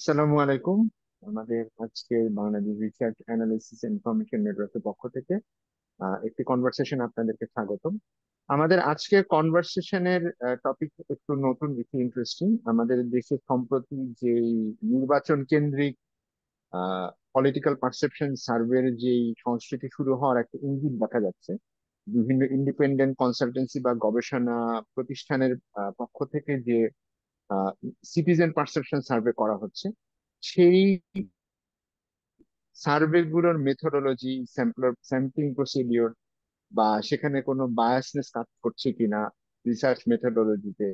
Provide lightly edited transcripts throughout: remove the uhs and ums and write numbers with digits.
আসসালামু আলাইকুম। আমাদের আজকে বাংলাদেশ রিসার্চ অ্যানালিসিস ইনফরমেশন নেটওয়ার্কের পক্ষ থেকে একটি কনভারসেশন আপনাদেরকে স্বাগতম। আমাদের আজকের কনভারসেশনের টপিক একটু নতুন, একটু ইন্টারেস্টিং। আমাদের দেশে সম্প্রতি যে নির্বাচন কেন্দ্রিক পলিটিক্যাল পারসেপশন সার্ভের যে সংস্কৃতি শুরু হওয়ার একটা ইঙ্গিত দেখা যাচ্ছে। বিভিন্ন ইন্ডিপেন্ডেন্ট কনসালটেন্সি বা গবেষণা প্রতিষ্ঠানের পক্ষ থেকে যে সিটিজেন পারসেপশন সার্ভে করা হচ্ছে, সেই সার্ভে গুলোর মেথোডোলজি, স্যাম্পলিং প্রসিডিওর বা সেখানে কোনো বায়াসনেস কাজ করছে কিনা রিসার্চ মেথোডোলজিতে,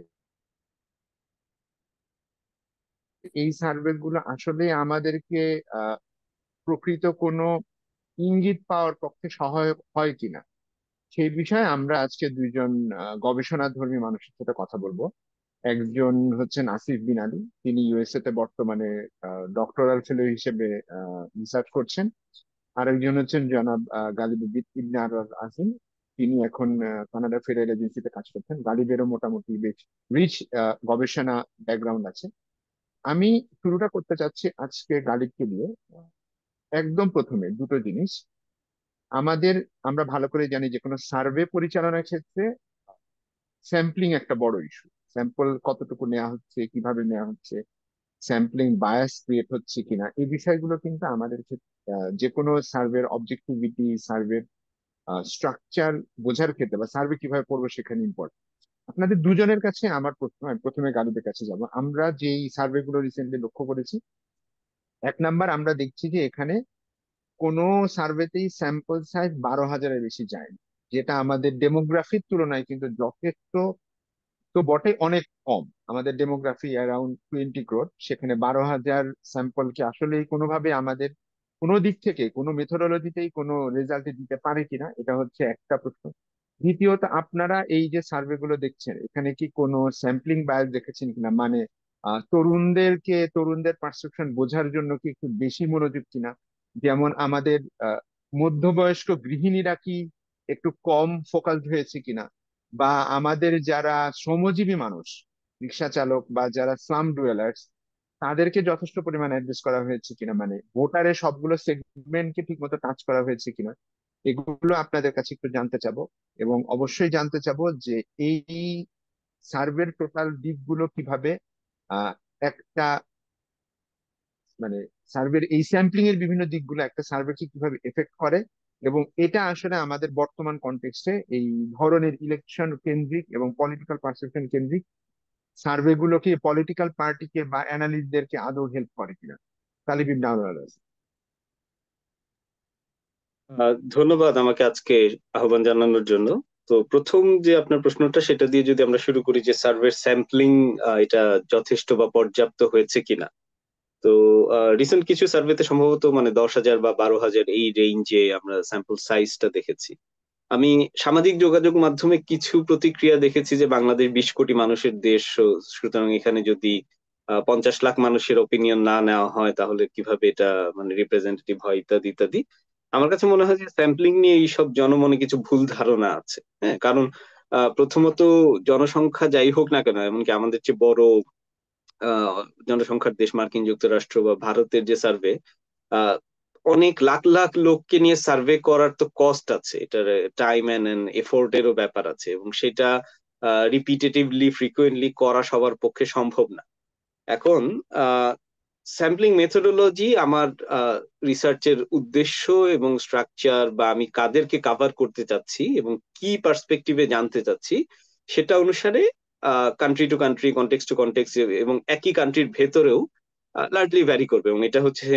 এই সার্ভে গুলো আসলে আমাদেরকে প্রকৃত কোনো ইঙ্গিত পাওয়ার পক্ষে সহায়ক হয় কিনা, সেই বিষয়ে আমরা আজকে দুইজন গবেষণাধর্মী মানুষের সাথে কথা বলবো। একজন হচ্ছেন আসিফ বিন আলী, তিনি ইউএসএ তে বর্তমানে ডক্টরাল ফেলো হিসেবে রিসার্চ করছেন। আরেকজন হচ্ছেন জনাব গালিব ইবনে আরব আসিম, তিনি এখন কানাডা ফেডারেল এজেন্সিতে কাজ করছেন। গালিবেরও মোটামুটি বেশ রিচ গবেষণা ব্যাকগ্রাউন্ড আছে। আমি শুরুটা করতে চাচ্ছি আজকে গালিবকে দিয়ে। একদম প্রথমে দুটো জিনিস আমাদের, আমরা ভালো করে জানি যে কোনো সার্ভে পরিচালনার ক্ষেত্রে স্যাম্পলিং একটা বড় ইস্যু। স্যাম্পল কতটুকু নেওয়া হচ্ছে, কিভাবে নেওয়া হচ্ছে, স্যাম্পলিং বায়াস ক্রিয়েট হচ্ছে কিনা, এই বিষয়গুলো কিন্তু আমাদের যে কোনো সার্ভের অবজেক্টিভিটি, সার্ভের স্ট্রাকচার বোঝার ক্ষেত্রে বা সার্ভে কিভাবে করবো সেখানে ইম্পর্টেন্ট। আপনাদের দুজনের কাছে আমার প্রশ্ন, আমি প্রথমে গালিবের কাছে যাব। আমরা যেই সার্ভে গুলো রিসেন্টলি লক্ষ্য করেছি, এক নাম্বার আমরা দেখছি যে এখানে কোনো সার্ভেতেই স্যাম্পল সাইজ 12,000-এর বেশি যায়নি, যেটা আমাদের ডেমোগ্রাফির তুলনায় কিন্তু যথেষ্ট তো বটে, অনেক কম। আমাদের ডেমোগ্রাফি অ্যারাউন্ড 20 crore, সেখানে 12,000 স্যাম্পল কি আসলে কোনোভাবে আমাদের কোনো দিক থেকে কোনো মেথোডোলজিতেই কোনো রেজাল্ট দিতে পারে কিনা, এটা হচ্ছে একটা প্রশ্ন। দ্বিতীয়ত, আপনারা এই যে সার্ভে গুলো দেখছেন, এখানে কি কোনো স্যাম্পলিং বায়াস দেখেছেন কিনা, মানে তরুণদের পারসেপশন বোঝার জন্য কি একটু বেশি মনোযোগ কিনা। যেমন আমাদের মধ্যবয়স্ক গৃহিণীরা কি একটু কম ফোকাসড হয়েছে কিনা, বা আমাদের যারা শ্রমজীবী মানুষ, রিক্সা চালক বা যারা স্লাম ডুয়েলার্স, তাদেরকে যথেষ্ট পরিমাণে অ্যাড্রেস করা হয়েছে কিনা, মানে ভোটারের সবগুলো সেগমেন্টকে ঠিক মতো টাচ করা হয়েছে কিনা, এগুলো আপনাদের কাছে একটু জানতে চাবো। এবং অবশ্যই জানতে চাবো যে এই সার্ভের টোটাল দিকগুলো কিভাবে আহ একটা, মানে সার্ভের এই স্যাম্পলিং এর বিভিন্ন দিকগুলো একটা সার্ভেকে কিভাবে এফেক্ট করে, এবং এটা আসলে আমাদের বর্তমান কনটেক্সটে এই ধরনের ইলেকশন কেন্দ্রিক এবং পলিটিক্যাল পারসেপশন কেন্দ্রিক সার্ভে গুলোকে পলিটিক্যাল পার্টিকে বা অ্যানালিস্টদেরকে আদৌ হেল্প করে কিনা। তালিব ইবনে আনোয়ার আলী। ধন্যবাদ আমাকে আজকে আহ্বান জানানোর জন্য। তো প্রথম যে আপনার প্রশ্নটা সেটা দিয়ে যদি আমরা শুরু করি যে সার্ভের স্যাম্পলিং এটা যথেষ্ট বা পর্যাপ্ত হয়েছে কিনা। তো রিসেন্ট কিছু সার্ভেতে সম্ভবত মানে 10,000 বা 12,000 এই রেঞ্জে আমরা স্যাম্পল সাইজটা দেখেছি। আমি সামাজিক যোগাযোগ মাধ্যমে কিছু প্রতিক্রিয়া দেখেছি যে বাংলাদেশ 20 কোটি মানুষের দেশ, সুতরাং এখানে যদি 50 লাখ মানুষের ওপিনিয়ন না নেওয়া হয় তাহলে কিভাবে এটা মানে রিপ্রেজেন্টেটিভ হয় ইত্যাদি ইত্যাদি। আমার কাছে মনে হয় যে স্যাম্পলিং নিয়ে এইসব জনমনে কিছু ভুল ধারণা আছে। হ্যাঁ, কারণ প্রথমত জনসংখ্যা যাই হোক না কেন, এমনকি আমাদের চেয়ে বড় আহ জনসংখ্যার দেশ মার্কিন যুক্তরাষ্ট্র বা ভারতের যে সার্ভে, আহ অনেক লাখ লাখ লোককে নিয়ে সার্ভে করার তো কস্ট আছে, এটার টাইম এন্ড এফোর্টেরও ব্যাপার আছে, এবং সেটা রিপিটেটিভলি ফ্রিকুয়েন্টলি করা সবার পক্ষে সম্ভব না। এখন স্যাম্পলিং মেথোডোলজি আমার রিসার্চের উদ্দেশ্য এবং স্ট্রাকচার বা আমি কাদেরকে কাভার করতে চাচ্ছি এবং কি পার্সপেক্টিভে জানতে চাচ্ছি সেটা অনুসারে country to country, context to context এবং একই কান্ট্রির ভেতরেও লার্জলি ভ্যারি করবে। এবং এটা হচ্ছে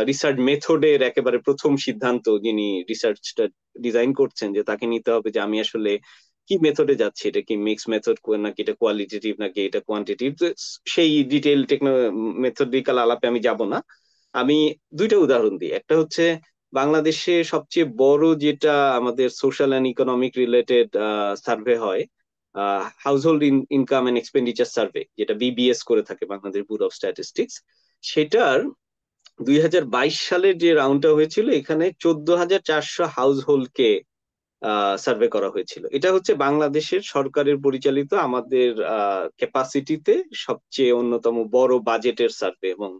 রিসার্চ মেথডের একেবারে প্রথম সিদ্ধান্ত, যিনি রিসার্চটা ডিজাইন করছেন যে তাকে নিতে হবে যে আমি আসলে কি মেথডে যাচ্ছি, এটা কি মিক্স মেথড নাকি এটা কোয়ালিটেটিভ নাকি এটা কোয়ান্টিটিভ। সেই ডিটেইল মেথডিক্যাল আলাপে আমি যাব না। আমি দুইটা উদাহরণ দিই। একটা হচ্ছে বাংলাদেশে সবচেয়ে বড় যেটা আমাদের social and economic related survey হয়, household income and expenditure survey, যেটা বিবিএস করে থাকে বাংলাদেশ ব্যুরো অফ স্ট্যাটিস্টিক্স। সেটার 2022 সালের যে রাউন্ডটা হয়েছিল, এখানে 14,400 হাউস হোল্ডকে সার্ভে করা হয়েছিল। এটা হচ্ছে বাংলাদেশের সরকারের পরিচালিত আমাদের ক্যাপাসিটিতে সবচেয়ে অন্যতম বড় বাজেটের সার্ভে, এবং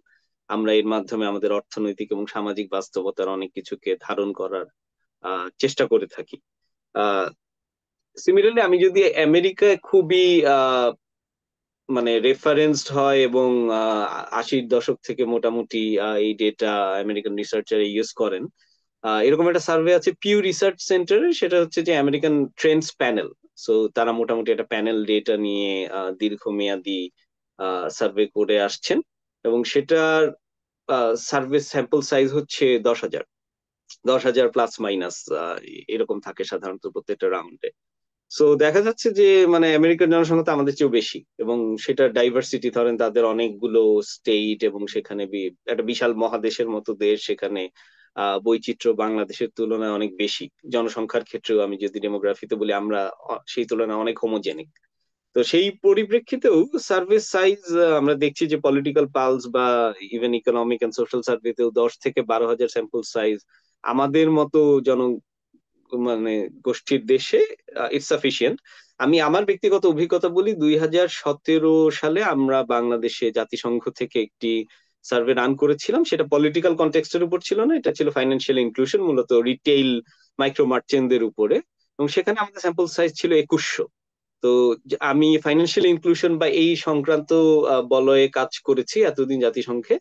আমরা এর মাধ্যমে আমাদের অর্থনৈতিক এবং সামাজিক বাস্তবতার অনেক কিছুকে ধারণ করার চেষ্টা করে থাকি। সিমিলারলি আমি যদি আমেরিকায় খুবই মানে রেফারেন্সড হয় এবং 80-র দশক থেকে মোটামুটি এই ডেটা আমেরিকান রিসার্চার ইউজ করেন। এরকম একটা সার্ভে আছে পিউ রিসার্চ সেন্টারের, সেটা হচ্ছে যে আমেরিকান ট্রেন্ডস প্যানেল। সো তারা মোটামুটি একটা প্যানেল ডেটা নিয়ে দীর্ঘমেয়াদী সার্ভে করে আসছেন, এবং সেটার সার্ভে স্যাম্পল সাইজ হচ্ছে 10,000, 10,000 প্লাস মাইনাস এরকম থাকে সাধারণত প্রত্যেকটা রাউন্ডে। সো দেখা যাচ্ছে যে মানে আমেরিকার জনসংখ্যা তো আমাদের চেয়েও বেশি, এবং সেটা ডাইভার্সিটি, ধরেন তাদের অনেকগুলো স্টেট, এবং সেখানে একটা বিশাল মহাদেশের মতো দেশ, সেখানে বৈচিত্র্য বাংলাদেশের তুলনায় অনেক বেশি। জনসংখ্যার ক্ষেত্রেও আমি যদি ডেমোগ্রাফিতে বলি, আমরা সেই তুলনায় অনেক হোমোজেনিক। তো সেই পরিপ্রেক্ষিতেও সার্ভে সাইজ আমরা দেখছি যে পলিটিক্যাল পালস বা ইভেন ইকোনমিক এন্ড সোশ্যাল সার্ভেতেও 10 থেকে 12,000 স্যাম্পল সাইজ আমাদের মতো মানে গোষ্ঠীর দেশে ইটস সাফিসিয়েন্ট। আমি আমার ব্যক্তিগত অভিজ্ঞতা বলি, 2017 সালে আমরা বাংলাদেশে জাতিসংঘ থেকে একটি সার্ভে রান করেছিলাম। সেটা পলিটিক্যাল কনটেক্সটের উপর ছিল না, এটা ছিল ফাইন্যান্সিয়াল ইনক্লুশন, মূলত রিটেইল মাইক্রো মার্চেন্টদের উপরে, এবং সেখানে আমাদের স্যাম্পল সাইজ ছিল 2100। তো আমি ফাইন্যান্সিয়াল ইনক্লুশন বা এই সংক্রান্ত বলয়ে কাজ করেছি এতদিন জাতিসংঘে,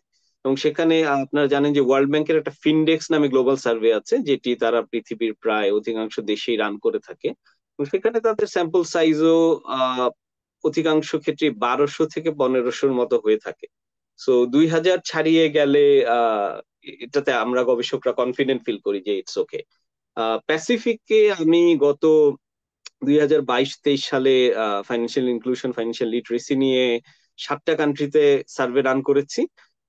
এবং সেখানে আপনারা জানেন যে ওয়ার্ল্ড ব্যাংকের একটা ফিনডেক্স নামে গ্লোবাল সার্ভে আছে, যেটি তারা পৃথিবীর প্রায় অধিকাংশ দেশেই রান করে থাকে, এবং সেখানে তাদের স্যাম্পল সাইজও অধিকাংশ ক্ষেত্রে 1200 থেকে 1500-র মতো হয়ে থাকে। সো 2000 ছাড়িয়ে গেলে আহ এটাতে আমরা গবেষকরা কনফিডেন্ট ফিল করি যে ইটস ওকে। প্যাসিফিকে আমি গত 2022-23 সালে ফাইন্যান্সিয়াল ইনক্লুশন, ফাইন্যান্সিয়াল লিটারেসি নিয়ে 7টা কান্ট্রিতে সার্ভে রান করেছি।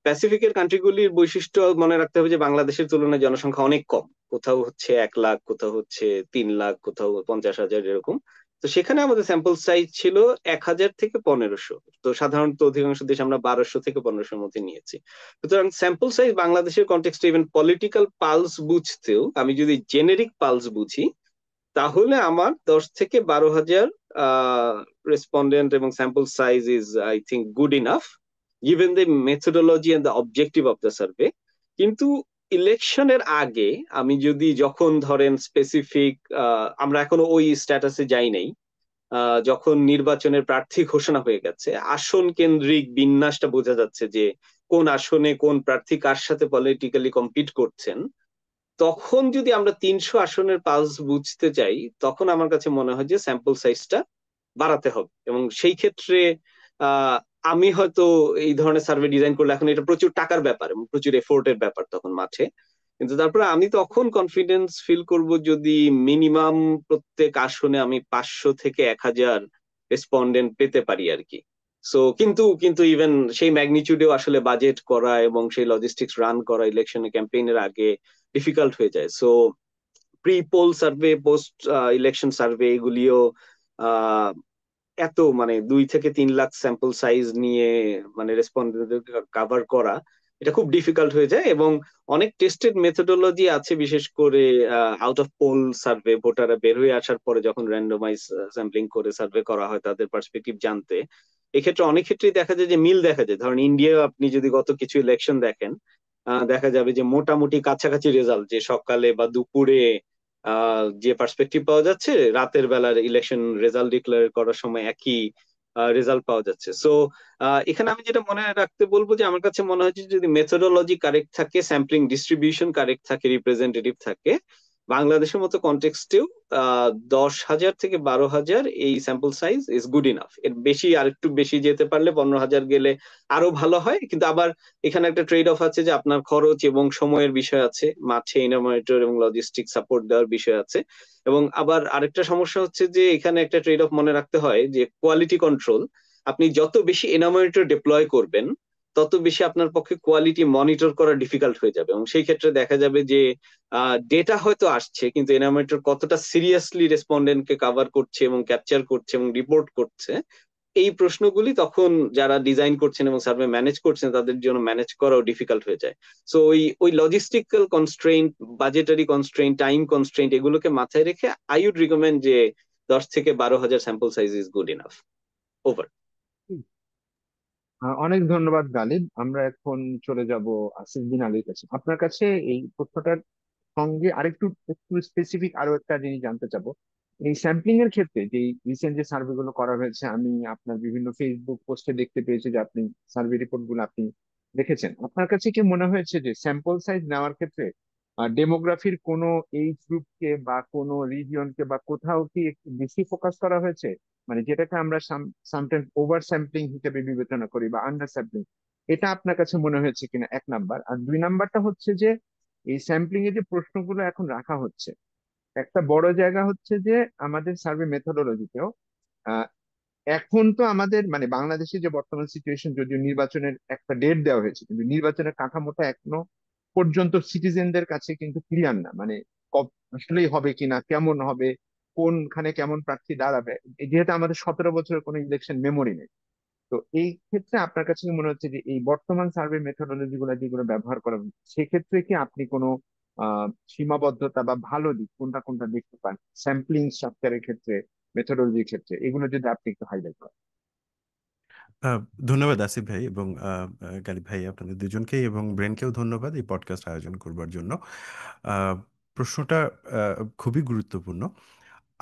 প্যাসিফিকের কান্ট্রিগুলির বৈশিষ্ট্য মনে রাখতে হবে যে বাংলাদেশের তুলনায় জনসংখ্যা অনেক কম, কোথাও হচ্ছে 1 লাখ, কোথাও হচ্ছে 3 লাখ, কোথাও 50,000 এরকম। তো সেখানে আমাদের স্যাম্পল সাইজ ছিল 1,000 থেকে 1,500। তো সাধারণত অধিকাংশ দেশ আমরা 1,200 থেকে 1,500-র মধ্যে নিয়েছি। সুতরাং স্যাম্পল সাইজ বাংলাদেশের কন্টেক্সটে ইভেন পলিটিক্যাল পালস বুঝতেও, আমি যদি জেনেরিক পালস বুঝি, তাহলে আমার 10 থেকে 12,000 রেসপন্ডেন্ট এবং sample size is I think good enough given the methodology and the objective of the survey. কিন্তু ইলেকশনের আগে আমি যদি, যখন ধরেন স্পেসিফিক, আমরা এখনো ওই স্ট্যাটাসে যাই নাই, যখন নির্বাচনের প্রার্থী ঘোষণা হয়ে গেছে, আসন কেন্দ্রিক বিন্যাসটা বোঝা যাচ্ছে যে কোন আসনে কোন প্রার্থী কার সাথে পলিটিক্যালি কম্পিট করছেন, তখন যদি আমরা 300 আসনের পালস বুঝতে চাই, তখন আমার কাছে মনে হয় যে স্যাম্পল সাইজটা বাড়াতে হবে। এবং সেই ক্ষেত্রে আহ আমি হয়তো এই ধরনের সার্ভে ডিজাইন করলে, এখন এটা প্রচুর টাকার ব্যাপার এবং প্রচুর এফোর্টের ব্যাপার তখন মাঠে, কিন্তু তারপরে আমি তখন কনফিডেন্স ফিল করব যদি মিনিমাম প্রত্যেক আসনে আমি 500 থেকে 1,000 রেসপন্ডেন্ট পেতে পারি আর কি। সো কিন্তু কিন্তু ইভেন সেই ম্যাগনিটিউডেও আসলে বাজেট করা এবং সেই লজিস্টিক্স রান করা ইলেকশনে ক্যাম্পেইনের আগে ডিফিকাল্ট হয়ে যায়। So pre poll survey, post election survey, এগুলিও আহ, এত মানে 2 থেকে 3 লাখ স্যাম্পল সাইজ নিয়ে মানে রেসপন্ডেন্টদের কাভার করা, এটা খুব ডিফিকাল্ট হয়ে যায়। এবং অনেক টেস্টেড মেথোডোলজি আছে, বিশেষ করে আউট অফ পোল সার্ভে, ভোটাররা বের হয়ে আসার পরে যখন র্যান্ডমাইজ স্যাম্পলিং করে সার্ভে করা হয় তাদের পার্সপেক্টিভ জানতে, এক্ষেত্রে অনেক ক্ষেত্রেই দেখা যায় যে মিল দেখা যায়। ধরেন ইন্ডিয়া, আপনি যদি গত কিছু ইলেকশন দেখেন, দেখা যাবে যে মোটামুটি কাছাকাছি রেজাল্ট, যে সকালে বা দুপুরে যে পার্সপেক্টিভ পাওয়া যাচ্ছে, রাতের বেলার ইলেকশন রেজাল্ট ডিক্লেয়ার করার সময় একই রেজাল্ট পাওয়া যাচ্ছে। সো এখানে আমি যেটা মনে রাখতে বলবো, যে আমার কাছে মনে হচ্ছে যদি মেথোডোলজি কারেক্ট থাকে, স্যাম্পলিং ডিস্ট্রিবিউশন কারেক্ট থাকে, রিপ্রেজেন্টেটিভ থাকে, বাংলাদেশের মতো কনটেক্সটেও 10,000 থেকে 12,000 এই sample size is good enough. এর বেশি, আর একটু বেশি যেতে পারলে, 15,000 গেলে আরো ভালো হয়। কিন্তু আবার এখানে একটা ট্রেড অফ আছে, যে আপনার খরচ এবং সময়ের বিষয় আছে, মাঠে ইনফরমেটর এবং লজিস্টিক সাপোর্ট দেওয়ার বিষয় আছে। এবং আবার আরেকটা সমস্যা হচ্ছে যে এখানে একটা ট্রেড অফ মনে রাখতে হয়, যে কোয়ালিটি কন্ট্রোল। আপনি যত বেশি এনামোমিটার ডিপ্লয় করবেন, তত বেশি আপনার পক্ষে কোয়ালিটি মনিটর করা ডিফিকাল্ট হয়ে যাবে, এবং সেই ক্ষেত্রে দেখা যাবে যে ডেটা হয়তো আসছে, কিন্তু এনামোমিটার কতটা সিরিয়াসলি রেসপন্ডেন্টকে কাভার করছে এবং ক্যাপচার করছে এবং রিপোর্ট করছে, এই প্রশ্নগুলি তখন যারা ডিজাইন করছেন এবং সার্ভে ম্যানেজ করছেন তাদের জন্য ম্যানেজ করাও ডিফিকাল্ট হয়ে যায়। সো ওই ওই logistical constraint, budgetary constraint, time constraint, এগুলোকে মাথায় রেখে আই উড রিকমেন্ড যে 10 থেকে 12,000 sample size is good enough. Over. অনেক ধন্যবাদ গালিব। আমরা এখন চলে যাব আসিফ বিন আলীর কাছে। আপনার কাছে এই প্রশ্নটার সঙ্গে আরেকটু একটু স্পেসিফিক আরো একটা জিনিস জানতে চাবো। এই স্যাম্পলিং এর ক্ষেত্রে যে রিসেন্ট যে সার্ভে গুলো করা হয়েছে, আমি আপনার বিভিন্ন ফেসবুক পোস্টে দেখতে পেয়েছি যে আপনি সার্ভে রিপোর্ট গুলো আপনি দেখেছেন। আপনার কাছে কি মনে হয়েছে যে স্যাম্পল সাইজ নেওয়ার ক্ষেত্রে ডেমোগ্রাফির কোনো এইজ গ্রুপকে বা কোনো রিজিয়নকে বা কোথাও কি একটু বেশি ফোকাস করা হয়েছে, মানে যেটাকে আমরা সামটাইমস ওভার স্যাম্পলিং হিসেবে বিবেচনা করি বা আন্ডার স্যাম্পলিং? এটা আপনার কাছে মনে হয়েছে কিনা, এক নাম্বার। আর দুই নাম্বারটা হচ্ছে যে এই স্যাম্পলিং এ যে প্রশ্নগুলো এখন রাখা হচ্ছে, একটা বড় জায়গা হচ্ছে যে আমাদের সার্ভে মেথোডোলজিতেও এখন তো আমাদের মানে বাংলাদেশে যে বর্তমান সিচুয়েশন, যদিও নির্বাচনের একটা ডেট দেওয়া হয়েছে, কিন্তু নির্বাচনের কাঠামোটা এখনো পর্যন্ত সিটিজেনদের কাছে কিন্তু ক্লিয়ার না। মানে আসলেই হবে কিনা, কেমন হবে, কোনখানে কেমন প্রার্থী দাঁড়াবে, যেহেতু আমাদের 17 বছরের কোনো ইলেকশন মেমোরি নেই। তো এই ক্ষেত্রে আপনার কাছে কি মনে হচ্ছে যে এই বর্তমান সার্ভে মেথোডোলজি গুলো যেগুলো ব্যবহার করা হচ্ছে, সেক্ষেত্রে কি আপনি কোনো সীমাবদ্ধতা বা ভালো দিক কোনটা কোনটা দেখতে পান স্যাম্পলিং স্ট্রাকচারের ক্ষেত্রে, মেথোডোলজির ক্ষেত্রে? এগুলো যদি আপনি একটু হাইলাইট করেন। আহ, ধন্যবাদ আসিফ ভাই এবং গালিব ভাই, আপনাদের দুজনকেই এবং ব্রেনকেও ধন্যবাদ এই পডকাস্ট আয়োজন করবার জন্য। আহ, প্রশ্নটা খুবই গুরুত্বপূর্ণ।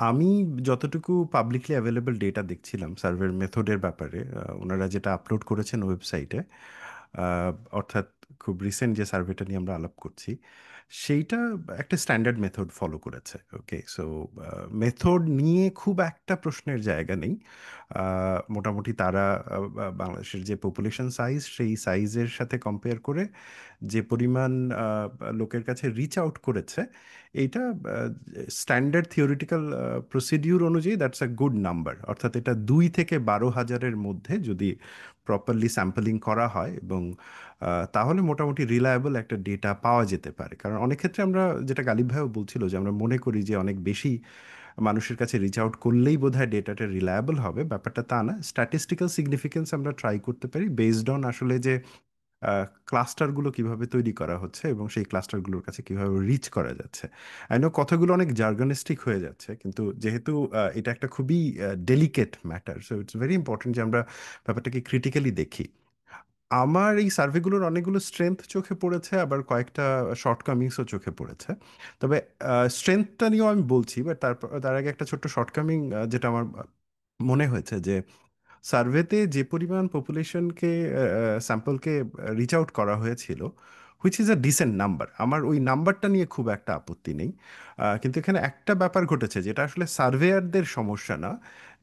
আমি যতটুকু পাবলিকলি অ্যাভেলেবল ডেটা দেখছিলাম সার্ভের মেথডের ব্যাপারে, ওনারা যেটা আপলোড করেছেন ওয়েবসাইটে, অর্থাৎ খুব রিসেন্ট যে সার্ভেটা নিয়ে আমরা আলাপ করছি, সেইটা একটা স্ট্যান্ডার্ড মেথড ফলো করেছে। ওকে, সো মেথড নিয়ে খুব একটা প্রশ্নের জায়গা নেই। মোটামুটি তারা বাংলাদেশের যে পপুলেশন সাইজ, সেই সাইজের সাথে কম্পেয়ার করে যে পরিমাণ লোকের কাছে রিচ আউট করেছে, এইটা স্ট্যান্ডার্ড থিওরিটিক্যাল প্রসিডিউর অনুযায়ী দ্যাটস আ গুড নাম্বার। অর্থাৎ এটা 2 থেকে 12 হাজারের মধ্যে যদি প্রপারলি স্যাম্পলিং করা হয়, এবং তাহলে মোটামুটি রিলায়েবল একটা ডেটা পাওয়া যেতে পারে। কারণ অনেক ক্ষেত্রে আমরা, যেটা গালিব ভাইও বলছিল, যে আমরা মনে করি যে অনেক বেশি মানুষের কাছে রিচ আউট করলেই বোধহয় ডেটাটা রিলায়েবল হবে। ব্যাপারটা তা না। স্ট্যাটিস্টিক্যাল সিগনিফিকেন্স আমরা ট্রাই করতে পারি বেসড অন আসলে যে ক্লাস্টারগুলো কিভাবে তৈরি করা হচ্ছে এবং সেই ক্লাস্টারগুলোর কাছে কিভাবে রিচ করা যাচ্ছে। আই নো কথাগুলো অনেক জার্গনিস্টিক হয়ে যাচ্ছে, কিন্তু যেহেতু এটা একটা খুবই delicate matter, so it's very important যে আমরা ব্যাপারটাকে ক্রিটিক্যালি দেখি। আমার এই সার্ভেগুলোর অনেকগুলো স্ট্রেংথ চোখে পড়েছে, আবার কয়েকটা শর্টকামিংসও চোখে পড়েছে। তবে স্ট্রেংথটা নিয়েও আমি বলছি, বাট তার আগে একটা ছোট্ট শর্টকামিং যেটা আমার মনে হয়েছে, যে সার্ভেতে যে পরিমাণ পপুলেশনকে, স্যাম্পলকে রিচ আউট করা হয়েছিল, which is a decent number, আমার ওই নাম্বারটা নিয়ে খুব একটা আপত্তি নেই। কিন্তু এখানে একটা ব্যাপার ঘটেছে যেটা আসলে সার্ভেয়ারদের সমস্যা না,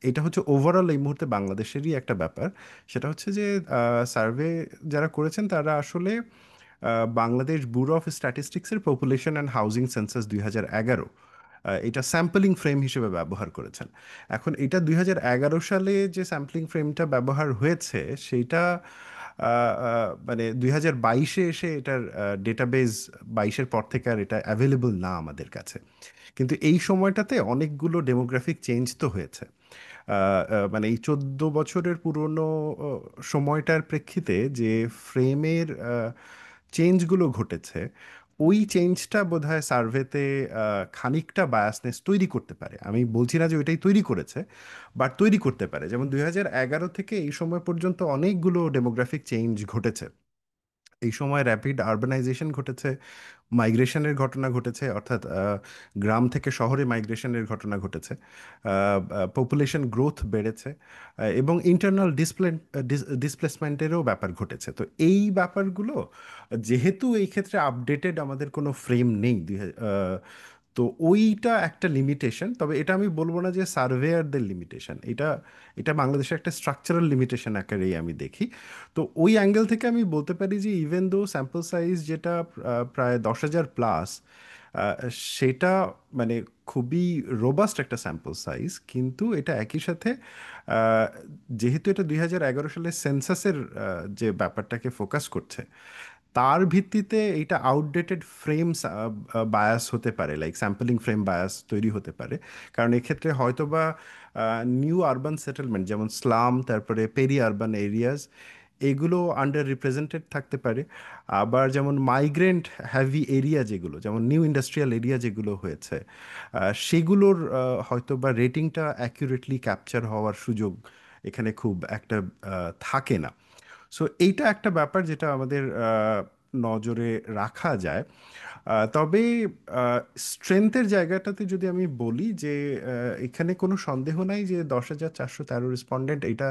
এটা হচ্ছে ওভারঅল এই মুহূর্তে বাংলাদেশেরই একটা ব্যাপার। সেটা হচ্ছে যে সার্ভে যারা করেছেন তারা আসলে বাংলাদেশ ব্যুরো অফ স্ট্যাটিস্টিক্সের পপুলেশন অ্যান্ড হাউজিং সেন্সাস 2011, এটা স্যাম্পলিং ফ্রেম হিসেবে ব্যবহার করেছেন। এখন এটা 2011 সালে যে স্যাম্পলিং ফ্রেমটা ব্যবহার হয়েছে, সেইটা মানে 2022-এ এসে এটার ডেটাবেজ, 22-এর পর থেকে আর এটা অ্যাভেলেবল না আমাদের কাছে। কিন্তু এই সময়টাতে অনেকগুলো ডেমোগ্রাফিক চেঞ্জ তো হয়েছে। মানে এই 14 বছরের পুরনো সময়টার প্রেক্ষিতে যে ফ্রেমের চেঞ্জগুলো ঘটেছে, ওই চেঞ্জটা বোধহয় সার্ভেতে খানিকটা বায়াসনেস তৈরি করতে পারে। আমি বলছি না যে ওইটাই তৈরি করেছে, বাট তৈরি করতে পারে। যেমন 2011 থেকে এই সময় পর্যন্ত অনেকগুলো ডেমোগ্রাফিক চেঞ্জ ঘটেছে। এই সময় র্যাপিড আরবানাইজেশন ঘটেছে, মাইগ্রেশনের ঘটনা ঘটেছে, অর্থাৎ গ্রাম থেকে শহরে মাইগ্রেশনের ঘটনা ঘটেছে, পপুলেশন গ্রোথ বেড়েছে, এবং ইন্টারনাল ডিসপ্লেসমেন্টেরও ব্যাপার ঘটেছে। তো এই ব্যাপারগুলো যেহেতু এই ক্ষেত্রে আপডেটেড আমাদের কোনো ফ্রেম নেই, তো ওইটা একটা লিমিটেশন। তবে এটা আমি বলবো না যে সার্ভেয়ারদের লিমিটেশন, এটা এটা বাংলাদেশের একটা স্ট্রাকচারাল লিমিটেশন আকারেই আমি দেখি। তো ওই অ্যাঙ্গেল থেকে আমি বলতে পারি যে ইভেন দো স্যাম্পল সাইজ যেটা প্রায় 10,000+, সেটা মানে খুবই রোবাস্ট একটা স্যাম্পল সাইজ, কিন্তু এটা একই সাথে আহ, যেহেতু এটা 2011 সালের সেন্সাসের যে ব্যাপারটাকে ফোকাস করছে, তার ভিত্তিতে এইটা আউটডেটেড ফ্রেমস বায়াস হতে পারে, লাইক স্যাম্পলিং ফ্রেম বায়াস তৈরি হতে পারে। কারণ এক্ষেত্রে হয়তোবা নিউ আরবান সেটেলমেন্ট যেমন স্লাম, তারপরে পেরি আরবান এরিয়াজ, এগুলো আন্ডার রিপ্রেজেন্টেড থাকতে পারে। আবার যেমন মাইগ্রেন্ট হ্যাভি এরিয়া যেগুলো, যেমন নিউ ইন্ডাস্ট্রিয়াল এরিয়া যেগুলো হয়েছে, সেগুলোর হয়তোবা রেটিংটা অ্যাকুরেটলি ক্যাপচার হওয়ার সুযোগ এখানে খুব একটা থাকে না। সো এইটা একটা ব্যাপার যেটা আমাদের নজরে রাখা যায়। তবে স্ট্রেংথের জায়গাটাতে যদি আমি বলি যে এখানে কোনো সন্দেহ নাই যে 10,413 রেসপন্ডেন্ট এটা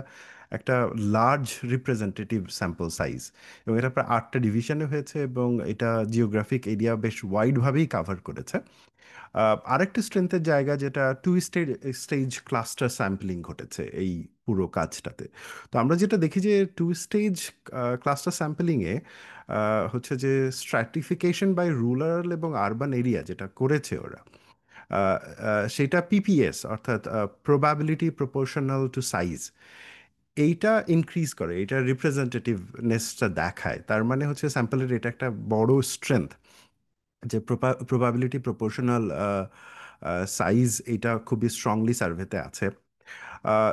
একটা লার্জ রিপ্রেজেন্টেটিভ স্যাম্পল সাইজ, এবং এটা প্রায় 8টা ডিভিশনে হয়েছে এবং এটা জিওগ্রাফিক এরিয়া বেশ ওয়াইডভাবেই কাভার করেছে। আরেকটা স্ট্রেংথের জায়গা যেটা two stage stage cluster sampling ঘটেছে এই পুরো কাজটাতে। তো আমরা যেটা দেখি যে টু স্টেজ ক্লাস্টার স্যাম্পলিংয়ে হচ্ছে যে স্ট্র্যাটিফিকেশন বাই রুরাল এবং আরবান এরিয়া যেটা করেছে ওরা, সেটা পিপিএস অর্থাৎ প্রবাবিলিটি প্রপোর্শনাল টু সাইজ, এইটা ইনক্রিজ করে, এটা রিপ্রেজেন্টেটিভনেসটা দেখায়। তার মানে হচ্ছে স্যাম্পলের এটা একটা বড় স্ট্রেংথ যে প্রবাবিলিটি প্রপোর্শনাল সাইজ এটা খুবই স্ট্রংলি সার্ভেতে আছে।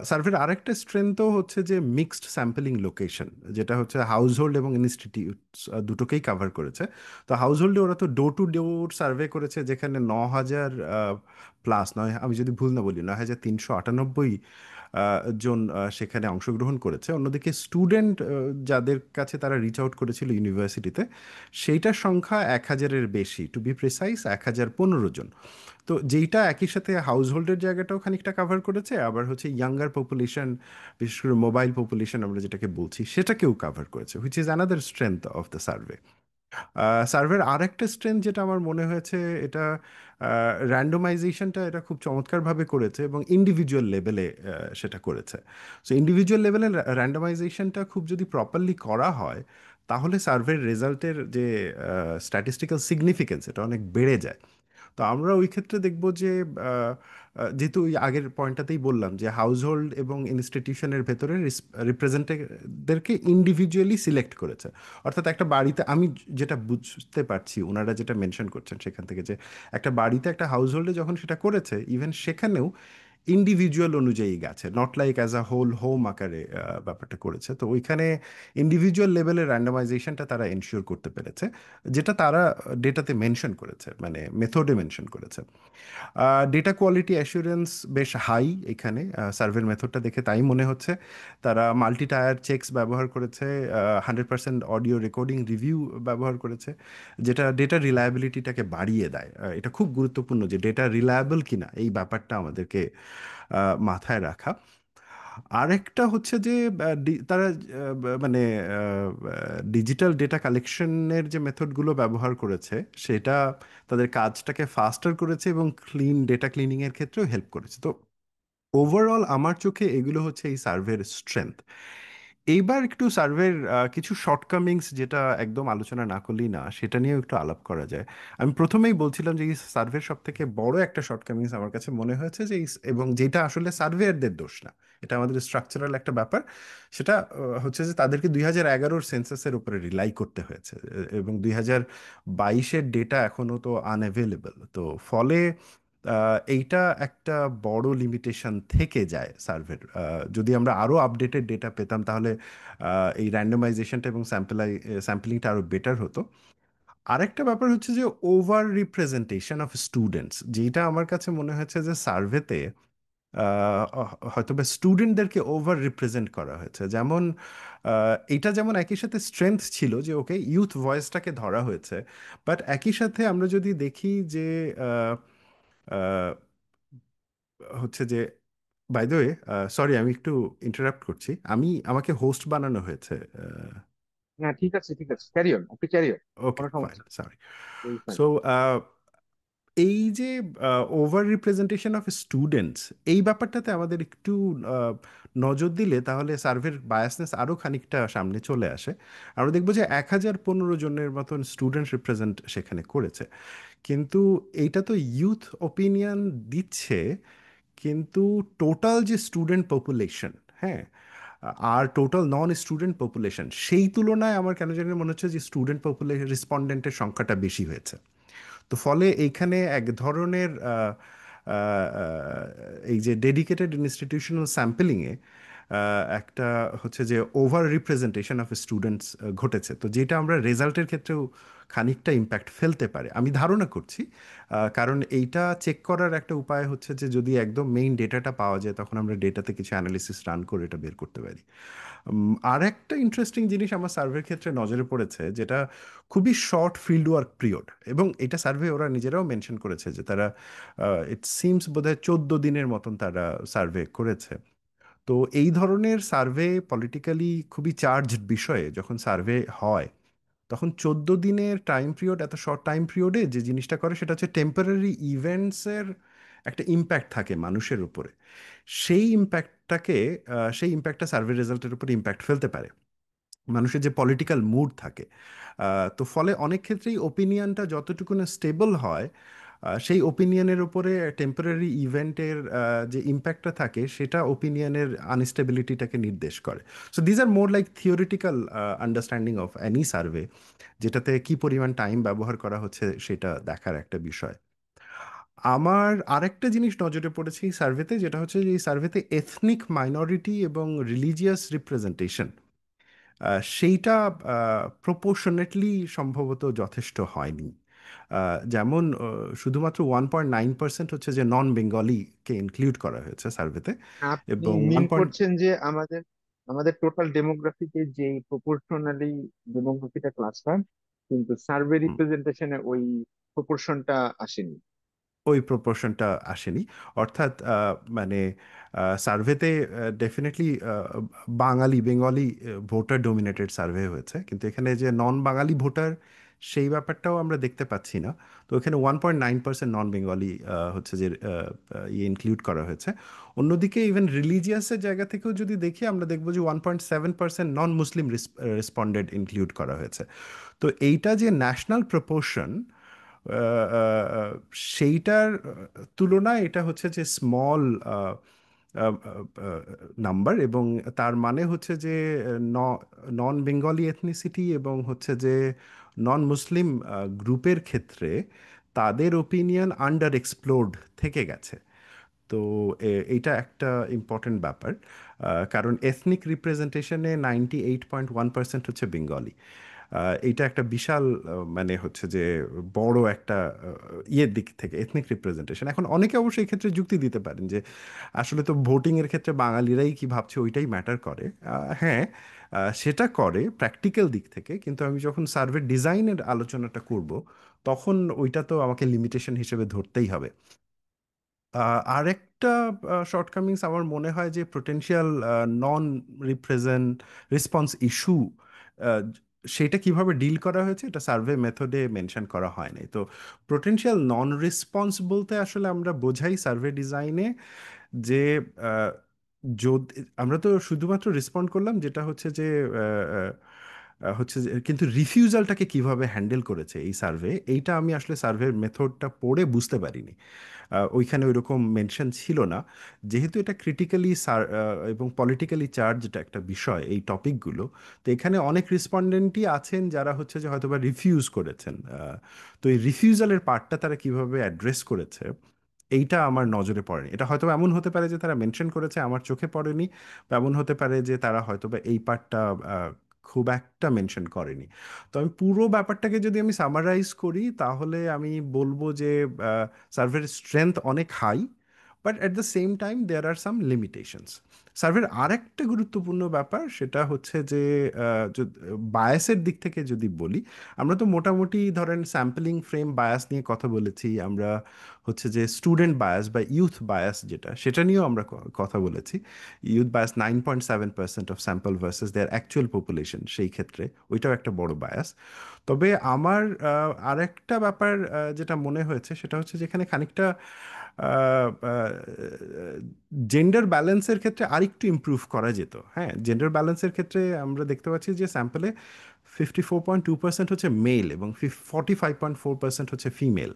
সার্ভের আরেকটা স্ট্রেংথও হচ্ছে যে মিক্সড স্যাম্পলিং লোকেশন, যেটা হচ্ছে হাউস হোল্ড এবং ইনস্টিটিউটস দুটোকেই কাভার করেছে। তো হাউস হোল্ডে ওরা তো ডোর টু ডোর সার্ভে করেছে, যেখানে 9,000 প্লাস, নয় আমি যদি ভুল না বলি 9,398 জন সেখানে অংশগ্রহণ করেছে। অন্যদিকে স্টুডেন্ট যাদের কাছে তারা রিচ আউট করেছিল ইউনিভার্সিটিতে, সেইটার সংখ্যা 1,000-এর বেশি, টু বি প্রিসাইজ 1,015 জন। তো যেইটা একই সাথে হাউস হোল্ডের জায়গাটাও খানিকটা কাভার করেছে, আবার হচ্ছে ইয়াঙ্গার পপুলেশন, বিশেষ করে মোবাইল পপুলেশন আমরা যেটাকে বলছি, সেটাকেও কাভার করেছে, which is another strength of the survey. সার্ভের আরেকটা স্ট্রেংথ যেটা আমার মনে হয়েছে, এটা র্যান্ডোমাইজেশনটা এটা খুব চমৎকারভাবে করেছে এবং ইন্ডিভিজুয়াল লেভেলে সেটা করেছে। সো ইন্ডিভিজুয়াল লেভেলে র্যান্ডোমাইজেশনটা খুব যদি প্রপারলি করা হয়, তাহলে সার্ভের রেজাল্টের যে স্ট্যাটিস্টিক্যাল সিগনিফিকেন্স এটা অনেক বেড়ে যায়। তো আমরা ওই ক্ষেত্রে দেখব যে যেহেতু ওই আগের পয়েন্টটাতেই বললাম যে হাউসহোল্ড এবং ইনস্টিটিউশনের ভেতরে রিপ্রেজেন্টেটিভদেরকে ইন্ডিভিজুয়ালি সিলেক্ট করেছে। অর্থাৎ একটা বাড়িতে আমি যেটা বুঝতে পারছি ওনারা যেটা মেনশন করছেন সেখান থেকে, যে একটা বাড়িতে একটা হাউসহোল্ডে যখন সেটা করেছে, ইভেন সেখানেও ইন্ডিভিজুয়াল অনুযায়ী গেছে, not like as a whole home আকারে ব্যাপারটা করেছে। তো ওইখানে ইন্ডিভিজুয়াল লেভেলের র্যান্ডামাইজেশনটা তারা এনশিওর করতে পেরেছে, যেটা তারা ডেটাতে মেনশন করেছে, মানে মেথডে মেনশন করেছে। ডেটা কোয়ালিটি অ্যাসুরেন্স বেশ হাই এখানে, সার্ভের মেথডটা দেখে তাই মনে হচ্ছে। তারা মাল্টি টায়ার চেকস ব্যবহার করেছে, 100% অডিও রেকর্ডিং রিভিউ ব্যবহার করেছে, যেটা ডেটা রিলায়েবিলিটিটাকে বাড়িয়ে দেয়। এটা খুব গুরুত্বপূর্ণ যে ডেটা রিলায়েবল কিনা এই ব্যাপারটা আমাদেরকে মাথায় রাখা। আরেকটা হচ্ছে যে তারা মানে ডিজিটাল ডেটা কালেকশনের যে মেথডগুলো ব্যবহার করেছে, সেটা তাদের কাজটাকে ফাস্টার করেছে এবং ডেটা ক্লিনিংয়ের ক্ষেত্রেও হেল্প করেছে। তো ওভারঅল আমার চোখে এগুলো হচ্ছে এই সার্ভের স্ট্রেংথ। এইবার একটু সার্ভের কিছু শর্টকামিংস যেটা একদম আলোচনা না করলেই না, সেটা নিয়েও একটু আলাপ করা যায়। আমি প্রথমেই বলছিলাম যে এই সার্ভের সব থেকে বড় একটা শর্টকামিংস আমার কাছে মনে হয়েছে যে এবং যেটা আসলে সার্ভেয়ারদের দোষ না, এটা আমাদের স্ট্রাকচারাল একটা ব্যাপার। সেটা হচ্ছে যে তাদেরকে 2011-র সেন্সাসের উপরে রিলাই করতে হয়েছে, এবং 2022-এর ডেটা এখনো তো আনঅ্যাভেলেবল। তো ফলে এইটা একটা বড় লিমিটেশন থেকে যায় সার্ভের। যদি আমরা আরও আপডেটেড ডেটা পেতাম, তাহলে এই র্যান্ডমাইজেশনটা এবং স্যাম্পলিংটা আরও বেটার হতো। আরেকটা ব্যাপার হচ্ছে যে ওভার রিপ্রেজেন্টেশন অফ স্টুডেন্টস, যেটা আমার কাছে মনে হয়েছে যে সার্ভেতে হয়তো বা স্টুডেন্টদেরকে ওভার রিপ্রেজেন্ট করা হয়েছে। যেমন এটা যেমন একই সাথে স্ট্রেংথ ছিল যে ওকে ইউথ ভয়েসটাকে ধরা হয়েছে, বাট একই সাথে আমরা যদি দেখি যে আহ, আহ, হচ্ছে যে, বাই দ্য ওয়ে, সরি আমি একটু ইন্টারাপ্ট করছি, আমাকে হোস্ট বানানো হয়েছে। না, ঠিক আছে, ঠিক আছে, ক্যারি অন, আপনি ক্যারি অন, ওকে কোনো ফাইন, সমস্যা সরি। নেই, ফাইন। সো এই যে ওভার রিপ্রেজেন্টেশন অফ স্টুডেন্টস, এই ব্যাপারটাতে আমাদের একটু আহ, নজর দিলে তাহলে সার্ভের বায়াসনেস আরও খানিকটা সামনে চলে আসে। আমরা দেখবো যে 1,015 জনের মতন স্টুডেন্ট রিপ্রেজেন্ট সেখানে করেছে, কিন্তু এইটা তো ইউথ ওপিনিয়ন দিচ্ছে, কিন্তু টোটাল যে স্টুডেন্ট পপুলেশন, হ্যাঁ, আর টোটাল নন স্টুডেন্ট পপুলেশন, সেই তুলনায় আমার কেন জানি মনে হচ্ছে যে স্টুডেন্ট পপুলেশন রেসপন্ডেন্টের সংখ্যাটা বেশি হয়েছে। তো ফলে এইখানে এক ধরনের এই যে ডেডিকেটেড ইনস্টিটিউশনাল স্যাম্পলিংয়ে একটা হচ্ছে যে ওভার রিপ্রেজেন্টেশন অফ স্টুডেন্টস ঘটেছে, তো যেটা আমরা রেজাল্টের ক্ষেত্রেও খানিকটা ইম্প্যাক্ট ফেলতে পারে আমি ধারণা করছি। কারণ এইটা চেক করার একটা উপায় হচ্ছে যে যদি একদম মেইন ডেটাটা পাওয়া যায় তখন আমরা ডেটাতে কিছু অ্যানালিসিস রান করে এটা বের করতে পারি। আর একটা ইন্টারেস্টিং জিনিস আমার সার্ভের ক্ষেত্রে নজরে পড়েছে, যেটা খুবই শর্ট ফিল্ড ওয়ার্ক পিরিয়ড, এবং এটা সার্ভে ওরা নিজেরাও মেনশন করেছে যে তারা ইট সিমস বোধহয় 14 দিনের মতন তারা সার্ভে করেছে। তো এই ধরনের সার্ভে পলিটিক্যালি খুবই চার্জড বিষয়ে যখন সার্ভে হয়, তখন 14 দিনের টাইম পিরিয়ড, এত শর্ট টাইম পিরিয়ডে যে জিনিসটা করে সেটা হচ্ছে টেম্পোরারি ইভেন্টসের একটা ইম্প্যাক্ট থাকে মানুষের উপরে। সেই ইম্প্যাক্টটাকে সেই ইম্প্যাক্টটা সার্ভে রেজাল্টের উপর ইম্প্যাক্ট ফেলতে পারে, মানুষের যে পলিটিক্যাল মুড থাকে। তো ফলে অনেক ক্ষেত্রেই ওপিনিয়নটা যতটুকু না স্টেবল হয়, সেই ওপিনিয়নের উপরে টেম্পোরারি ইভেন্টের যে ইম্প্যাক্টটা থাকে সেটা ওপিনিয়নের আনস্টেবিলিটিটাকে নির্দেশ করে। So these are more like theoretical understanding of any survey, যেটাতে কি পরিমাণ টাইম ব্যবহার করা হচ্ছে সেটা দেখার একটা বিষয়। আমার আরেকটা জিনিস নজরে পড়েছে এই সার্ভেতে, যেটা হচ্ছে যে এই সার্ভেতে এথনিক মাইনরিটি এবং রিলিজিয়াস রিপ্রেজেন্টেশন সেইটা প্রপোর্শনেটলি সম্ভবত যথেষ্ট হয়নি। যেমন শুধুমাত্র 1.9% হচ্ছে যে নন বেঙ্গলিকে ইনক্লুড করা হয়েছে সার্ভেতে, আপনি এবং মিন ওয়ান পয়েন্ট করছেন যে আমাদের আমাদের টোটাল ডেমোগ্রাফিতে যে প্রপোর্শনালি ডেমোগ্রাফিটা ক্লাস হয়, কিন্তু সার্ভে রিপ্রেজেন্টেশনে ওই প্রপোর্শনটা আসেনি। ওই প্রপোর্শনটা আসেনি। অর্থাৎ মানে সার্ভেতে ডেফিনেটলি বাঙালি বেঙ্গলি ভোটার ডোমিনেটেড সার্ভে হয়েছে, কিন্তু এখানে যে নন বাঙালি ভোটার সেই ব্যাপারটাও আমরা দেখতে পাচ্ছি না। তো এখানে 1.9% নন বেঙ্গলি হচ্ছে যে ইয়ে ইনক্লুড করা হয়েছে। অন্যদিকে ইভেন রিলিজিয়াসের জায়গা থেকেও যদি দেখি আমরা দেখবো যে 1.7% নন মুসলিম রেসপন্ডেড ইনক্লুড করা হয়েছে। তো এইটা যে ন্যাশনাল প্রপোর্শন, সেইটার তুলনায় এটা হচ্ছে যে স্মল নাম্বার, এবং তার মানে হচ্ছে যে নন বেঙ্গলি এথনিসিটি এবং হচ্ছে যে নন মুসলিম গ্রুপের ক্ষেত্রে তাদের ওপিনিয়ন আন্ডার এক্সপ্লোরড থেকে গেছে। তো এইটা একটা ইম্পর্টেন্ট ব্যাপার। কারণ এথনিক রিপ্রেজেন্টেশনে 98.1% হচ্ছে বেঙ্গলি। এইটা একটা বিশাল মানে হচ্ছে যে বড় একটা ইয়ের দিক থেকে এথনিক রিপ্রেজেন্টেশন। এখন অনেকে অবশ্যই এই ক্ষেত্রে যুক্তি দিতে পারেন যে আসলে তো ভোটিংয়ের ক্ষেত্রে বাঙালিরাই কি ভাবছে ওইটাই ম্যাটার করে। হ্যাঁ, সেটা করে প্র্যাকটিক্যাল দিক থেকে, কিন্তু আমি যখন সার্ভে ডিজাইনের আলোচনাটা করব তখন ওইটা তো আমাকে লিমিটেশন হিসেবে ধরতেই হবে। আরেকটা শর্টকামিংস আমার মনে হয় যে পোটেনশিয়াল নন রিপ্রেজেন্ট রেসপন্স ইস্যু, সেটা কিভাবে ডিল করা হয়েছে এটা সার্ভে মেথডে মেনশন করা হয় নাই। তো পোটেনশিয়াল নন রেসপন্স বলতে আসলে আমরা বোঝাই সার্ভে ডিজাইনে যে আহ, যদি আমরা তো শুধুমাত্র রেসপন্ড করলাম যেটা হচ্ছে যে হচ্ছে যে, কিন্তু রিফিউজালটাকে কিভাবে হ্যান্ডেল করেছে এই সার্ভে, এইটা আমি আসলে সার্ভের মেথডটা পড়ে বুঝতে পারিনি। ওইখানে ওইরকম মেনশন ছিল না। যেহেতু এটা ক্রিটিক্যালি এবং পলিটিক্যালি চার্জড একটা বিষয় এই টপিকগুলো, তো এখানে অনেক রেসপন্ডেন্টই আছেন যারা হচ্ছে যে হয়তোবা রিফিউজ করেছেন। তো এই রিফিউজালের পার্টটা তারা কিভাবে অ্যাড্রেস করেছে এইটা আমার নজরে পড়েনি। এটা হয়তো এমন হতে পারে যে তারা মেনশন করেছে আমার চোখে পড়েনি, বা এমন হতে পারে যে তারা হয়তোবা এই পার্টটা খুব একটা মেনশন করেনি। তো আমি পুরো ব্যাপারটাকে যদি আমি সামারাইজ করি তাহলে আমি বলবো যে সার্ভের স্ট্রেংথ অনেক high, but at the same time there are some limitations. সার্ভের আরেকটা গুরুত্বপূর্ণ ব্যাপার সেটা হচ্ছে যে বায়াসের দিক থেকে যদি বলি, আমরা তো মোটামুটি ধরেন স্যাম্পলিং ফ্রেম বায়াস নিয়ে কথা বলেছি, আমরা হচ্ছে যে স্টুডেন্ট বায়াস বা ইউথ বায়াস যেটা সেটা নিয়েও আমরা কথা বলেছি। Youth bias 9.7% of sample versus their actual population, সেই ক্ষেত্রে ওইটাও একটা বড় বায়াস। তবে আমার আরেকটা ব্যাপার যেটা মনে হয়েছে সেটা হচ্ছে যেখানে খানিকটা জেন্ডার ব্যালেন্সের ক্ষেত্রে আরেকটু ইমপ্রুভ করা যেত। হ্যাঁ, জেন্ডার ব্যালেন্সের ক্ষেত্রে আমরা দেখতে পাচ্ছি যে স্যাম্পলে 54.2% হচ্ছে মেল এবং 45.4% হচ্ছে ফিমেল।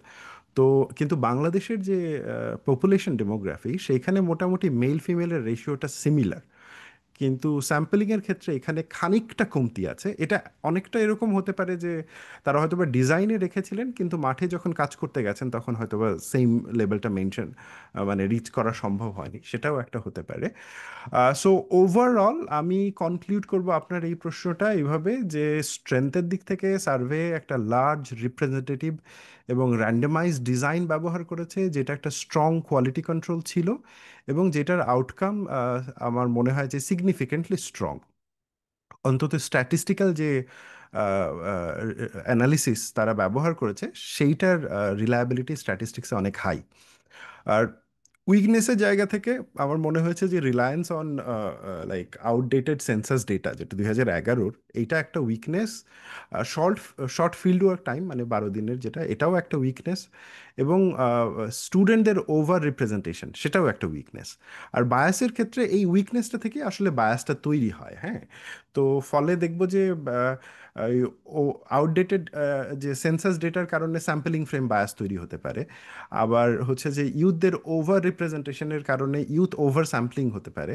তো কিন্তু বাংলাদেশের যে পপুলেশন ডেমোগ্রাফি সেইখানে মোটামুটি মেল ফিমেলের রেশিওটা সিমিলার, কিন্তু স্যাম্পলিং এর ক্ষেত্রে এখানে খানিকটা কমতি আছে। এটা অনেকটা এরকম হতে পারে যে তারা হয়তোবা ডিজাইনে রেখেছিলেন, কিন্তু মাঠে যখন কাজ করতে গেছেন তখন হয়তোবা সেম লেভেলটা মেনটেন মানে রিচ করা সম্ভব হয়নি, সেটাও একটা হতে পারে। সো ওভারঅল আমি কনক্লুড করব আপনার এই প্রশ্নটা এইভাবে যে স্ট্রেংথের দিক থেকে সার্ভে একটা লার্জ রিপ্রেজেন্টেটিভ এবং র্যান্ডমাইজ ডিজাইন ব্যবহার করেছে, যেটা একটা স্ট্রং কোয়ালিটি কন্ট্রোল ছিল এবং যেটার আউটকাম আমার মনে হয় যে সিগনিফিকেন্টলি স্ট্রং। অন্তত স্ট্যাটিস্টিক্যাল যে অ্যানালিসিস তারা ব্যবহার করেছে সেইটার রিলায়াবিলিটি স্ট্যাটিস্টিক্সে অনেক হাই। আর উইকনেসের জায়গা থেকে আমার মনে হয়েছে যে Reliance on like outdated census data, যেটা 2011-র, এইটা একটা weakness. Short short field work time মানে 12 দিনের, যেটা এটাও একটা উইকনেস। এবং স্টুডেন্টদের ওভার রিপ্রেজেন্টেশন, সেটাও একটা উইকনেস। আর বায়াসের ক্ষেত্রে এই উইকনেসটা থেকে আসলে বায়াসটা তৈরি হয়। হ্যাঁ, তো ফলে দেখব যে ও আউটডেটেড যে সেন্সাস ডেটার কারণে স্যাম্পলিং ফ্রেম বায়াস তৈরি হতে পারে। আবার হচ্ছে যে ইউথদের ওভার রিপ্রেজেন্টেশনের কারণে ইউথ ওভার স্যাম্পলিং হতে পারে।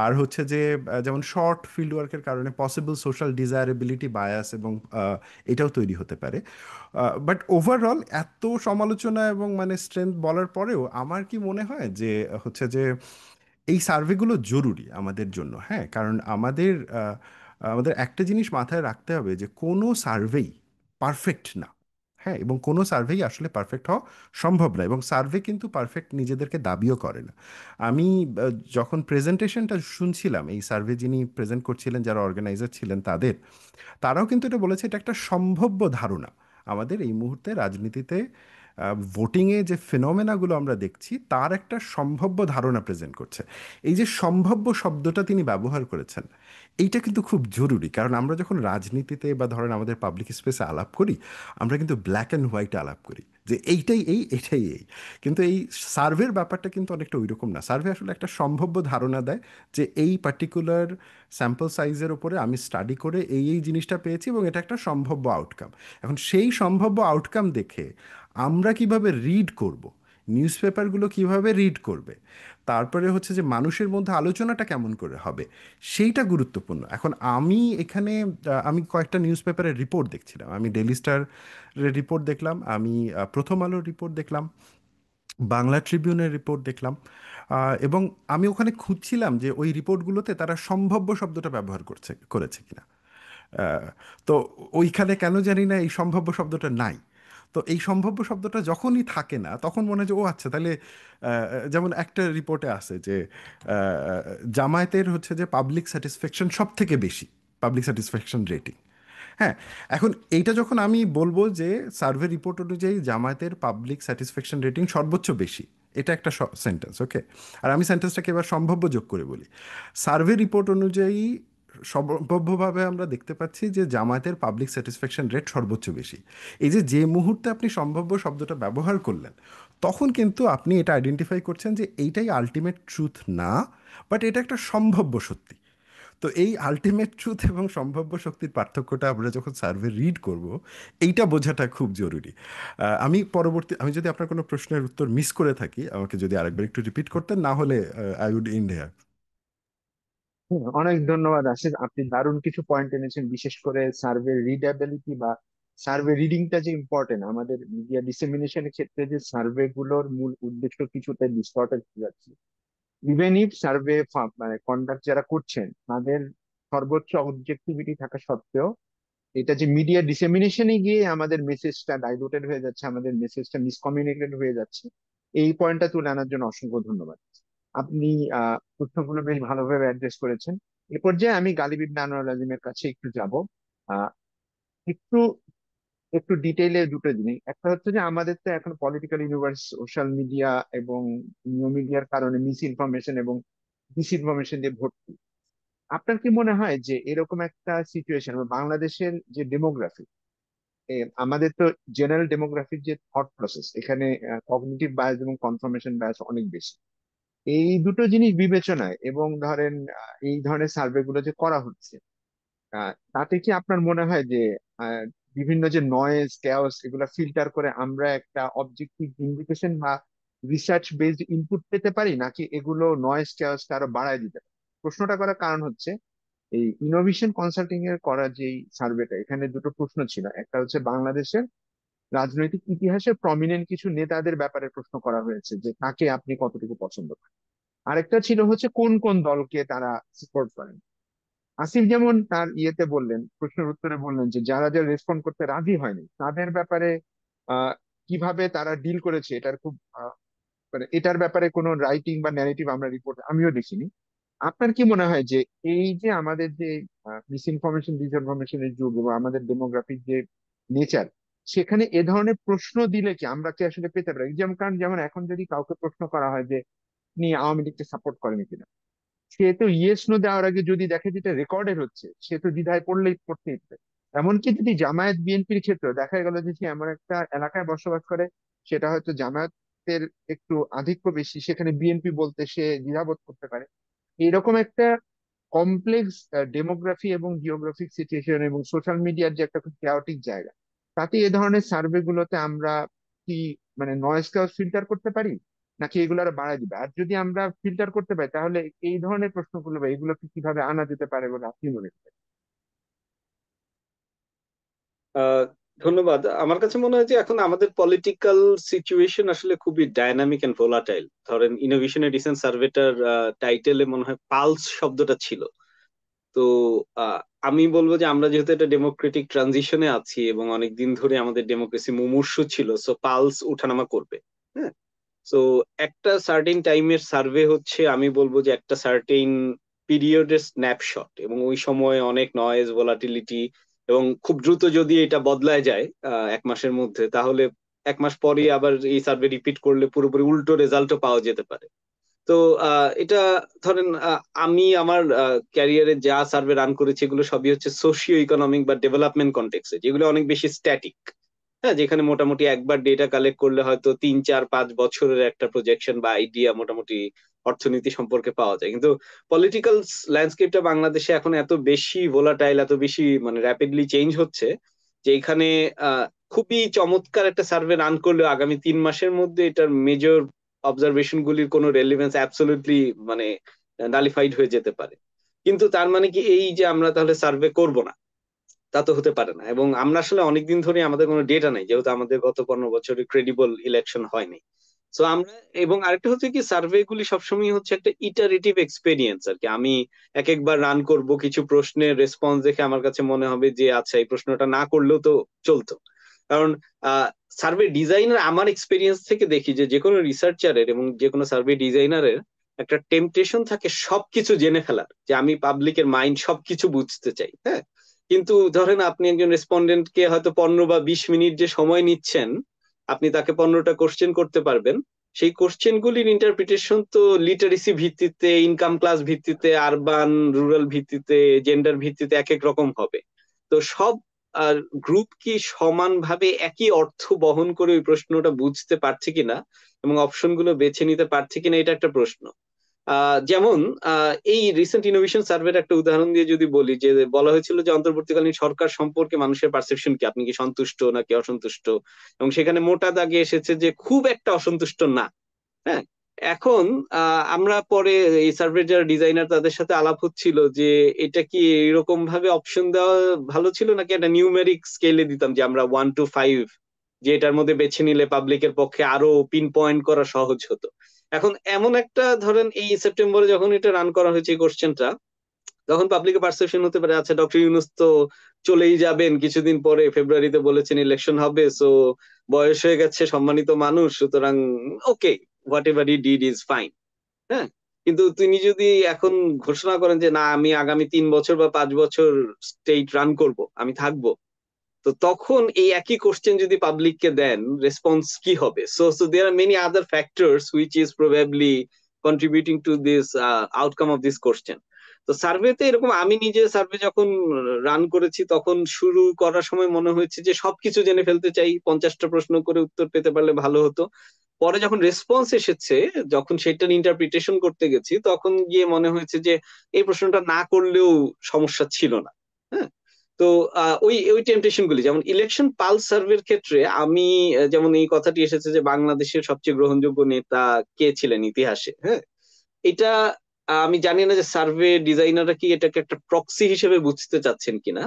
আর হচ্ছে যে যেমন শর্ট ফিল্ড ওয়ার্কের কারণে পসিবল সোশ্যাল ডিজায়ারেবিলিটি বায়াস, এবং এটাও তৈরি হতে পারে। বাট ওভারঅল এত সমালোচনা এবং মানে স্ট্রেংথ বলার পরেও আমার কি মনে হয় যে হচ্ছে যে এই সার্ভেগুলো জরুরি আমাদের জন্য। হ্যাঁ, কারণ আমাদের একটা জিনিস মাথায় রাখতে হবে যে কোনো সার্ভেই পারফেক্ট না। হ্যাঁ, এবং কোনো সার্ভেই আসলে পারফেক্ট হওয়া সম্ভব না, এবং সার্ভে কিন্তু পারফেক্ট নিজেদেরকে দাবিও করে না। আমি যখন প্রেজেন্টেশনটা শুনছিলাম, এই সার্ভে যিনি প্রেজেন্ট করছিলেন, যারা অর্গানাইজার ছিলেন তারাও কিন্তু এটা বলেছে এটা একটা সম্ভাব্য ধারণা। আমাদের এই মুহূর্তে রাজনীতিতে ভোটিংয়ে যে ফেনোমেনাগুলো আমরা দেখছি তার একটা সম্ভাব্য ধারণা প্রেজেন্ট করছে। এই যে সম্ভাব্য শব্দটা তিনি ব্যবহার করেছেন, এইটা কিন্তু খুব জরুরি। কারণ আমরা যখন রাজনীতিতে বা ধরেন আমাদের পাবলিক স্পেসে আলাপ করি, আমরা কিন্তু ব্ল্যাক অ্যান্ড হোয়াইটে আলাপ করি যে এইটাই এই, এটাই এই। কিন্তু এই সার্ভের ব্যাপারটা কিন্তু অনেকটা ওই রকম না। সার্ভে আসলে একটা সম্ভাব্য ধারণা দেয় যে এই পার্টিকুলার স্যাম্পল সাইজের উপরে আমি স্টাডি করে এই জিনিসটা পেয়েছি এবং এটা একটা সম্ভাব্য আউটকাম। এখন সেই সম্ভাব্য আউটকাম দেখে আমরা কিভাবে রিড করব, নিউজ পেপারগুলো কিভাবে রিড করবে, তারপরে হচ্ছে যে মানুষের মধ্যে আলোচনাটা কেমন করে হবে, সেইটা গুরুত্বপূর্ণ। এখন আমি এখানে আমি কয়েকটা নিউজ পেপারের রিপোর্ট দেখছিলাম। আমি ডেইলি স্টারের রিপোর্ট দেখলাম, আমি প্রথম আলোর রিপোর্ট দেখলাম, বাংলা ট্রিবিউনের রিপোর্ট দেখলাম। এবং আমি ওখানে খুঁজছিলাম যে ওই রিপোর্টগুলোতে তারা সম্ভাব্য শব্দটা ব্যবহার করেছে কিনা। আহ, তো ওইখানে কেন জানি না এই সম্ভাব্য শব্দটা নাই। তো এই সম্ভাব্য শব্দটা যখনই থাকে না তখন মনে হয় যে ও আচ্ছা, তাহলে যেমন একটা রিপোর্টে আছে যে জামায়াতের হচ্ছে যে পাবলিক স্যাটিসফ্যাকশন সব থেকে বেশি, পাবলিক স্যাটিসফ্যাকশন রেটিং। হ্যাঁ, এখন এইটা যখন আমি বলবো যে সার্ভে রিপোর্ট অনুযায়ী জামায়াতের পাবলিক স্যাটিসফ্যাকশন রেটিং সর্বোচ্চ বেশি, এটা একটা সেন্টেন্স, ওকে। আর আমি সেন্টেন্সটাকে এবার সম্ভাব্য যোগ করে বলি। সার্ভে রিপোর্ট অনুযায়ী সম্ভাব্যভাবে আমরা দেখতে পাচ্ছি যে জামায়াতের পাবলিক স্যাটিসফ্যাকশন রেট সর্বোচ্চ বেশি। এই যে যে মুহূর্তে আপনি সম্ভাব্য শব্দটা ব্যবহার করলেন, তখন কিন্তু আপনি এটা আইডেন্টিফাই করছেন যে এইটাই আলটিমেট ট্রুথ না, বাট এটা একটা সম্ভাব্য সত্যি। তো এই আলটিমেট ট্রুথ এবং সম্ভাব্য শক্তির পার্থক্যটা আমরা যখন সার্ভে রিড করব, এইটা বোঝাটা খুব জরুরি। আমি যদি আপনার কোনো প্রশ্নের উত্তর মিস করে থাকি, আমাকে যদি আরেকবার একটু রিপিট করতেন, না হলে আই উড ইন্ড হেয়ার। হ্যাঁ, অনেক ধন্যবাদ আশিস, আপনি দারুণ কিছু পয়েন্ট এনেছেন, বিশেষ করে সার্ভে রিডেবিলিটি বা সার্ভে রিডিংটা যে ইম্পর্টেন্ট আমাদের মিডিয়া ডিসেমিনেশনের ক্ষেত্রে, যে সার্ভে গুলোর মূল উদ্দেশ্য কিছুটা ডিস্টর্টেড হয়ে যাচ্ছে। ইভেন ইফ সার্ভে মানে কন্ডাক্ট যারা করছেন তাদের সর্বোচ্চ অবজেক্টিভিটি থাকা সত্ত্বেও, এটা যে মিডিয়া ডিসেমিনেশনে গিয়ে আমাদের মেসেজটা ডাইলুটেড হয়ে যাচ্ছে, আমাদের মেসেজটা মিসকমিউনিকেটেড হয়ে যাচ্ছে, এই পয়েন্টটা তুলে আনার জন্য অসংখ্য ধন্যবাদ। আপনি প্রশ্নগুলো বেশ ভালোভাবে অ্যাড্রেস করেছেন। এ পর্যায়ে আমি গালিব ইবনে আনোয়ার আজিমের কাছে একটু যাব। আহ একটু একটু ডিটেইলে দুটো জিনিস। একটা হচ্ছে যে আমাদের তো এখন পলিটিক্যাল ইউনিভার্স, সোশ্যাল মিডিয়া এবং নিউ মিডিয়ার কারণে মিস ইনফরমেশন এবং ডিসইনফরমেশন দিয়ে ভর্তি। আপনার কি মনে হয় যে এরকম একটা সিচুয়েশন বাংলাদেশের যে ডেমোগ্রাফি, আমাদের তো জেনারেল ডেমোগ্রাফির যে থট প্রসেস, এখানে কগনিটিভ বায়াস এবং কনফার্মেশন বায়াস অনেক বেশি। এই দুটো জিনিস বিবেচনায় এবং ধরেন এই ধরনের সার্ভে গুলো যে করা হচ্ছে, তাতে কি আপনার মনে হয় যে আহ, বিভিন্ন যে নয়েজ ক্যাওস এগুলা ফিল্টার করে আমরা একটা অবজেক্টিভ ইন্ডিকেশন বা রিসার্চ বেসড ইনপুট পেতে পারি, নাকি এগুলো নয়েজ ক্যাওসটা আরো বাড়ায় দিতে পারে? প্রশ্নটা করার কারণ হচ্ছে এই ইনোভেশন কনসাল্টিং এর করা যে সার্ভেটা, এখানে দুটো প্রশ্ন ছিল। একটা হচ্ছে বাংলাদেশের রাজনৈতিক ইতিহাসে প্রমিনেন্ট কিছু নেতাদের ব্যাপারে প্রশ্ন করা হয়েছে, যে তাকে আপনি কতটুকু পছন্দ করেন। আরেকটা ছিল হচ্ছে কোন কোন দলকে তারা সাপোর্ট করেন। আসিফ যেমন তার ইয়েতে বললেন, প্রশ্নের উত্তরে বললেন যে যারা যারা রেসপন্ড করতে রাজি হয়নি তাদের ব্যাপারে আহ কিভাবে তারা ডিল করেছে, এটার খুব মানে এটার ব্যাপারে কোনো রাইটিং বা ন্যারেটিভ আমরা রিপোর্ট আমিও দেখিনি। আপনার কি মনে হয় যে এই যে আমাদের যে মিস ইনফরমেশন ডিসইনফরমেশনের যুগ এবং আমাদের ডেমোগ্রাফিক যে নেচার, সেখানে এ ধরনের প্রশ্ন দিলে কি আমরা কি আসলে পেতে পারি? যেমন কারণ যেমন এখন যদি কাউকে প্রশ্ন করা হয় যে আপনি আওয়ামী লীগকে সাপোর্ট করেন কিনা, সে তো ইয়েস নো দেওয়ার আগে যদি দেখে যেটা রেকর্ডেড হচ্ছে, সে তো দ্বিধায় পড়তেই পারে। এমনকি যদি জামায়াত বিএনপির ক্ষেত্রে দেখা গেল যে সে এমন একটা এলাকায় বসবাস করে, সেটা হয়তো জামায়াতের একটু আধিক্য বেশি, সেখানে বিএনপি বলতে সে দ্বিধাবোধ করতে পারে। এরকম একটা কমপ্লেক্স ডেমোগ্রাফি এবং জিওগ্রাফিক সিচুয়েশন এবং সোশ্যাল মিডিয়ার যে একটা খুব chaotic জায়গা, তাতে এ ধরনের সার্ভে গুলোতে আমরা কি মানে নয়েজটা ফিল্টার করতে পারি, নাকি এগুলো আরো বাড়ায় দিবে? আর যদি আমরা ফিল্টার করতে পারি, তাহলে এই ধরনের প্রশ্নগুলো বা এগুলোকে কিভাবে আনা যেতে পারে বলে আপনি মনে করেন? আহ ধন্যবাদ। আমার কাছে মনে হয় যে এখন আমাদের পলিটিক্যাল সিচুয়েশন আসলে খুবই ডাইনামিক এন্ড ভোলাটাইল। ধরেন ইনোভেশন এডিশন সার্ভেটার টাইটেলে মনে হয় পালস শব্দটা ছিল। তো আহ, আমি বলবো যে আমরা যেহেতু একটা ডেমোক্রেটিক ট্রানজিশনে আছি এবং অনেক দিন ধরে আমাদের ডেমোক্রেসি মুমূর্ষু ছিল, সো পালস উঠানামা করবে। হ্যাঁ। তো একটা সার্টেন টাইমের সার্ভে হচ্ছে, আমি বলবো যে একটা সার্টেন পিরিয়ডের স্ন্যাপশট, এবং ওই সময় অনেক নয়েজ ভোলাটিলিটি, এবং খুব দ্রুত যদি এটা বদলায় যায় 1 মাসের মধ্যে, তাহলে 1 মাস পরে আবার এই সার্ভে রিপিট করলে পুরোপুরি উল্টো রেজাল্টও পাওয়া যেতে পারে। তো এটা ধরেন আমি আমার ক্যারিয়ারে যা সার্ভে রান করেছি এগুলো সবই হচ্ছে সোশিও ইকোনমিক বা ডেভেলপমেন্ট কন্টেক্সে, যেগুলো অনেক বেশি স্ট্যাটিক। হ্যাঁ, যেখানে মোটামুটি একবার ডেটা কালেক্ট করলে হয়তো 3 4 5 বছরের একটা প্রজেকশন বা আইডিয়া মোটামুটি অর্থনীতি সম্পর্কে পাওয়া যায়। কিন্তু পলিটিক্যাল ল্যান্ডস্কেপটা বাংলাদেশে এখন এত বেশি ভোলাটাইল, এত বেশি মানে র্যাপিডলি চেঞ্জ হচ্ছে, যে এখানে আহ, খুবই চমৎকার একটা সার্ভে রান করলেও আগামী 3 মাসের মধ্যে এটার মেজর অবজারভেশন গুলির কোনো রেলিভেন্স অ্যাবসলিউটলি মানে নালিফাইড হয়ে যেতে পারে। কিন্তু তার মানে কি এই যে আমরা তাহলে সার্ভে করব না? তা তো হতে পারে না। এবং আমরা আসলে অনেকদিন ধরে আমাদের কোনো ডেটা নাই, যেহেতু আমাদের গত 15 বছরে ক্রেডিবল ইলেকশন হয়নি। সো আমরা, এবং আরেকটা হচ্ছে কি, সার্ভে গুলি সবসময় হচ্ছে একটা ইটারেটিভ এক্সপেরিয়েন্স আর কি। আমি এক একবার রান করব, কিছু প্রশ্নের রেসপন্স দেখে আমার কাছে মনে হবে যে আচ্ছা এই প্রশ্নটা না করলেও তো চলতো। কারণ সার্ভে ডিজাইনার, আমার এক্সপেরিয়েন্স থেকে দেখি যে যে কোনো রিসার্চারের এবং যে কোনো সার্ভে ডিজাইনারের একটা টেম্পটেশন থাকে সবকিছু জেনে ফেলার, যে আমি পাবলিকের মাইন্ড সবকিছু বুঝতে চাই। হ্যাঁ। কিন্তু ধরেন আপনি একজন রেসপন্ডেন্টকে হয়তো 15 বা 20 মিনিট যে সময় নিচ্ছেন, আপনি তাকে 15টা কোশ্চেন করতে পারবেন। সেই কোশ্চেন গুলির ইন্টারপ্রিটেশন তো লিটারেসি ভিত্তিতে, ইনকাম ক্লাস ভিত্তিতে, আরবান রুরাল ভিত্তিতে, জেন্ডার ভিত্তিতে এক এক রকম হবে। তো সব আর গ্রুপ কি সমানভাবে একই অর্থ বহন করে ওই প্রশ্নটা বুঝতে পারছে কিনা এবং অপশন গুলো বেছে নিতে পারছে কিনা, এটা একটা প্রশ্ন। যেমন এই রিসেন্ট ইনোভেশন সার্ভের একটা উদাহরণ দিয়ে যদি বলি, যে বলা হয়েছিল যে অন্তর্বর্তীকালীন সরকার সম্পর্কে মানুষের পারসেপশন কি, আপনি কি সন্তুষ্ট নাকি অসন্তুষ্ট, এবং সেখানে মোটা দাগে এসেছে যে খুব একটা অসন্তুষ্ট না। হ্যাঁ। এখন আমরা পরে এই সার্ভে যারা ডিজাইনার তাদের সাথে আলাপ হচ্ছিল যে এটা কি এরকম ভাবে অপশন দেওয়া ভালো ছিল, নাকি একটা নিউমেরিক স্কেলে দিতাম, যে আমরা 1 to 5, যে এটার মধ্যে বেছে নিলে পাবলিকের পক্ষে আরো পিন পয়েন্ট করা সহজ হতো। এখন এমন একটা, ধরেন এই সেপ্টেম্বরে যখন এটা রান করা হয়েছে এই কোশ্চেনটা, তখন পাবলিকের পারসেপশন হতে পারে আচ্ছা ডক্টর ইউনূস তো চলেই যাবেন কিছুদিন পরে, ফেব্রুয়ারিতে বলেছেন ইলেকশন হবে, সো বয়স হয়ে গেছে, সম্মানিত মানুষ, সুতরাং okay, whatever he did is fine. হ্যাঁ। কিন্তু তিনি যদি এখন ঘোষণা করেন যে না, আমি আগামী 3 বছর বা 5 বছর স্টেট রান করব, আমি থাকবো, তো তখন এই একই কোশ্চেন যদি পাবলিককে দেন, রেসপন্স কি হবে? So there are many other factors which is probably contributing to this outcome of this question. তো সার্ভেতে এরকম, আমি নিজে সার্ভে যখন রান করেছি তখন শুরু করার সময় মনে হয়েছে যে সবকিছু জেনে ফেলতে চাই, 50টা প্রশ্ন করে উত্তর পেতে পারলে ভালো হতো। পরে যখন রেসপন্স এসেছে, যখন সেটার ইন্টারপ্রিটেশন করতে গেছি, তখন গিয়ে মনে হয়েছে যে এই প্রশ্নটা না করলেও সমস্যা ছিল না। হ্যাঁ। তো ওই ওই টেম্পটেশন গুলি, যেমন ইলেকশন পালস সার্ভের ক্ষেত্রে আমি যেমন এই কথাটি এসেছে যে বাংলাদেশের সবচেয়ে গ্রহণযোগ্য নেতা কে ছিলেন ইতিহাসে। হ্যাঁ। এটা আমি জানি না যে সার্ভে ডিজাইনাররা কি এটাকে একটা প্রক্সি হিসেবে বুঝতে চাচ্ছেন কিনা,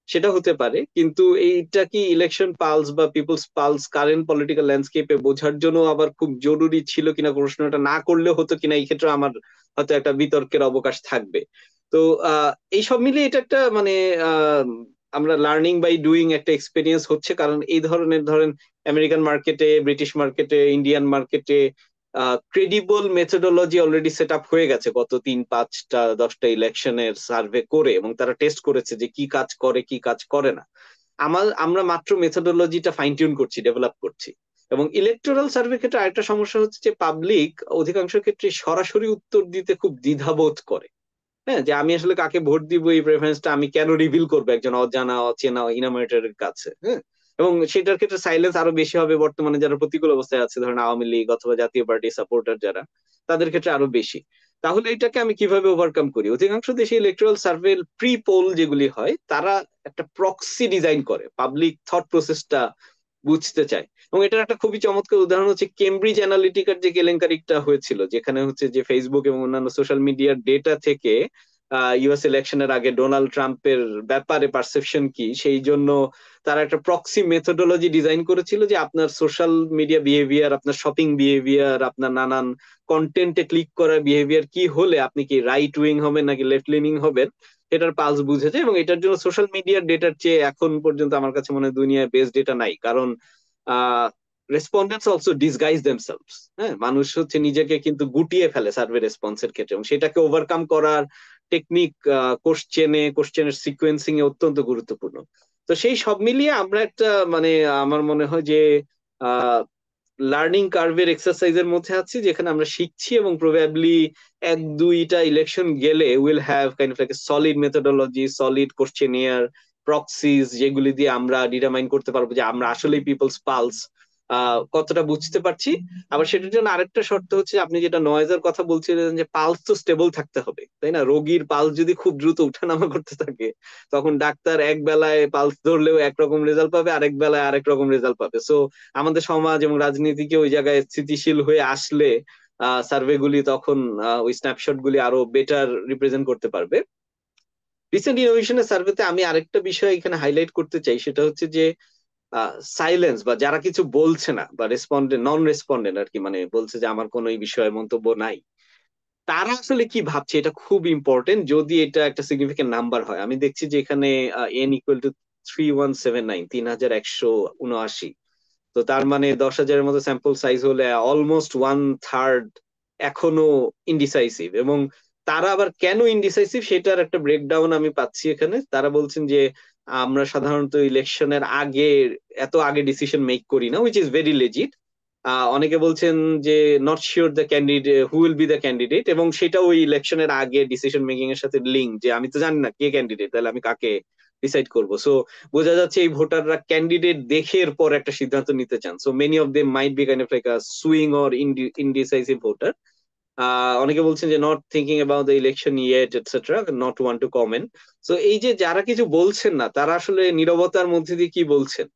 সেটা হতে পারে, কিন্তু এইটা কি ইলেকশন পালস বা পিপলস পালস কারেন্ট পলিটিক্যাল ল্যান্ডস্কেপে বোঝার জন্য আবার খুব জরুরি ছিল কিনা, প্রশ্নটা না করলেও হতো কিনা, এই ক্ষেত্রে আমার হয়তো একটা বিতর্কের অবকাশ থাকবে। তো এই সব মিলিয়ে এটা একটা মানে আহ, আমরা লার্নিং বাই ডুইং একটা এক্সপিরিয়েন্স হচ্ছে, কারণ এই ধরনের ধরেন আমেরিকান মার্কেটে, ব্রিটিশ মার্কেটে, ইন্ডিয়ান মার্কেটে credible methodology already set up হয়ে গেছে গত 3, 5, 10টা ইলেকশনের সার্ভে করে, এবং তারা টেস্ট করেছে যে কি কাজ করে কি কাজ করে না। আমরা মাত্র মেথোডোলজিটা ফাইন টিউন করছি, ডেভেলপ করছি। এবং ইলেকটোরাল সার্ভে ক্ষেত্রে আরেকটা সমস্যা হচ্ছে যে পাবলিক অধিকাংশ ক্ষেত্রে সরাসরি উত্তর দিতে খুব দ্বিধাবোধ করে। হ্যাঁ, যে আমি আসলে কাকে ভোট দিব, এই প্রেফারেন্সটা আমি কেন রিভিল করবো একজন অজানা অচেনা ইনোমিনেটরের কাছে? হ্যাঁ, এবং সেটার ক্ষেত্রে সাইলেন্স আরো বেশি হবে বর্তমানে যারা প্রতিকূল অবস্থায় আছে, ধরেন আওয়ামী লীগ অথবা জাতীয় পার্টি সাপোর্টার যারা, তাদের ক্ষেত্রে আরো বেশি। তাহলে এটাকে আমি কিভাবে ওভারকাম করি? অধিকাংশ দেশে ইলেকট্রাল সার্ভে প্রি পোল যেগুলি হয়, তারা একটা প্রক্সি ডিজাইন করে, পাবলিক থট প্রসেসটা বুঝতে চায়। এবং এটার একটা খুবই চমৎকার উদাহরণ হচ্ছে কেমব্রিজ অ্যানালিটিকার যে কেলেঙ্কারিটা হয়েছিল, যেখানে হচ্ছে যে ফেসবুক এবং অন্যান্য সোশ্যাল মিডিয়ার ডেটা থেকে ইউএস ইলেকশনের আগে ডোনাল্ড ট্রাম্পের ব্যাপারে পারসেপশন কি, সেই জন্য তারা একটা প্রক্সি মেথোডোলজি ডিজাইন করেছিল যে আপনার সোশ্যাল মিডিয়া বিহেভিয়ার, আপনার শপিং বিহেভিয়ার, আপনার নানান কন্টেন্টে ক্লিক করার বিহেভিয়ার কি হলে আপনি কি রাইট উইং হবেন নাকি লেফট লিনিং হবেন, এটার পালস বুঝেছে। এবং এটার জন্য সোশ্যাল মিডিয়ার ডেটার চেয়ে এখন পর্যন্ত আমার কাছে মনে হয় দুনিয়ায় বেস্ট ডেটা নাই, কারণ রেসপন্ডেন্টস অলসো ডিসগাইজ দেমসেলভস। হ্যাঁ, মানুষ হচ্ছে নিজেকে কিন্তু গুটিয়ে ফেলে সার্ভে রেসপন্সের ক্ষেত্রে, এবং সেটাকে ওভারকাম করার টেকনিক কোশ্চেনের সিকোয়েন্সিং এ অত্যন্ত গুরুত্বপূর্ণ। তো সেই সব মিলিয়ে আমরা একটা মানে আমার মনে হয় যে লার্নিং কার্ভের এক্সারসাইজের মধ্যে আছি, যেখানে আমরা শিখছি, এবং প্রবাবলি 1, 2টা ইলেকশন গেলে will have kind of like solid methodology, solid questionnaire, proxies, যেগুলি দিয়ে আমরা ডিটারমাইন করতে পারবো যে আমরা আসলে পিপলস পালস কতটা বুঝতে পারছি। আবার সেটার জন্য আরেকটা শর্ত হচ্ছে, আপনি যেটা নয়েজের কথা বলছিলেন, যে পালস তো স্টেবল থাকতে হবে, তাই না? রোগীর পালস যদি খুব দ্রুত উঠানামা করতে থাকে, তখন ডাক্তার এক বেলায় পালস ধরলেও একরকম রেজাল্ট পাবে, আরেক বেলায় আরেক রকম রেজাল্ট পাবে। সো আমাদের সমাজ এবং রাজনীতিকে ওই জায়গায় স্থিতিশীল হয়ে আসলে সার্ভে গুলি তখন ওই স্ন্যাপশট গুলি আরো বেটার রিপ্রেজেন্ট করতে পারবে। রিসেন্ট ইনোভেশনের সার্ভেতে আমি আরেকটা বিষয় এখানে হাইলাইট করতে চাই, সেটা হচ্ছে যে সাইলেন্স বা যারা কিছু বলছে না, বা রেসপন্ডেন্ট নন রেসপন্ডেন্ট আর কি, মানে বলছে যে আমার কোনো এই বিষয়ে মন্তব্য নাই, তারা আসলে কি ভাবছে, এটা খুব ইম্পর্টেন্ট যদি এটা একটা সিগনিফিকেন্ট নাম্বার হয়। আমি দেখছি যে এখানে n = 3179, 3179। তো তার মানে 10,000-এর মতো স্যাম্পল সাইজ হলে অলমোস্ট 1/3 এখনো ইনডিসাইসিভ। এবং তারা আবার কেন ইনডিসাইসিভ সেটার একটা ব্রেকডাউন আমি পাচ্ছি এখানে। তারা বলছেন যে আমরা সাধারণত ইলেকশনের আগে এত আগে ডিসিশন মেক করি না, উইচ ইজ ভেরি লেজিট। অনেকে বলছেন যে not sure the candidate who will be the candidate, এবং সেটা ওই ইলেকশনের আগে ডিসিশন মেকিং এর সাথে লিঙ্ক, যে আমি তো জানি না কে ক্যান্ডিডেট, তাহলে আমি কাকে ডিসাইড করবো। সো বোঝা যাচ্ছে এই ভোটাররা ক্যান্ডিডেট দেখে এরপর একটা সিদ্ধান্ত নিতে চান। So many of them might be kind of like a swing or indecisive voter. অনেকে বলছেন যে not thinking about the election yet etcetera, not want to comment. So এই যে যারা কিছু বলছেন না, তারা আসলে নীরবতার মধ্যে দিয়ে কি বলছেন,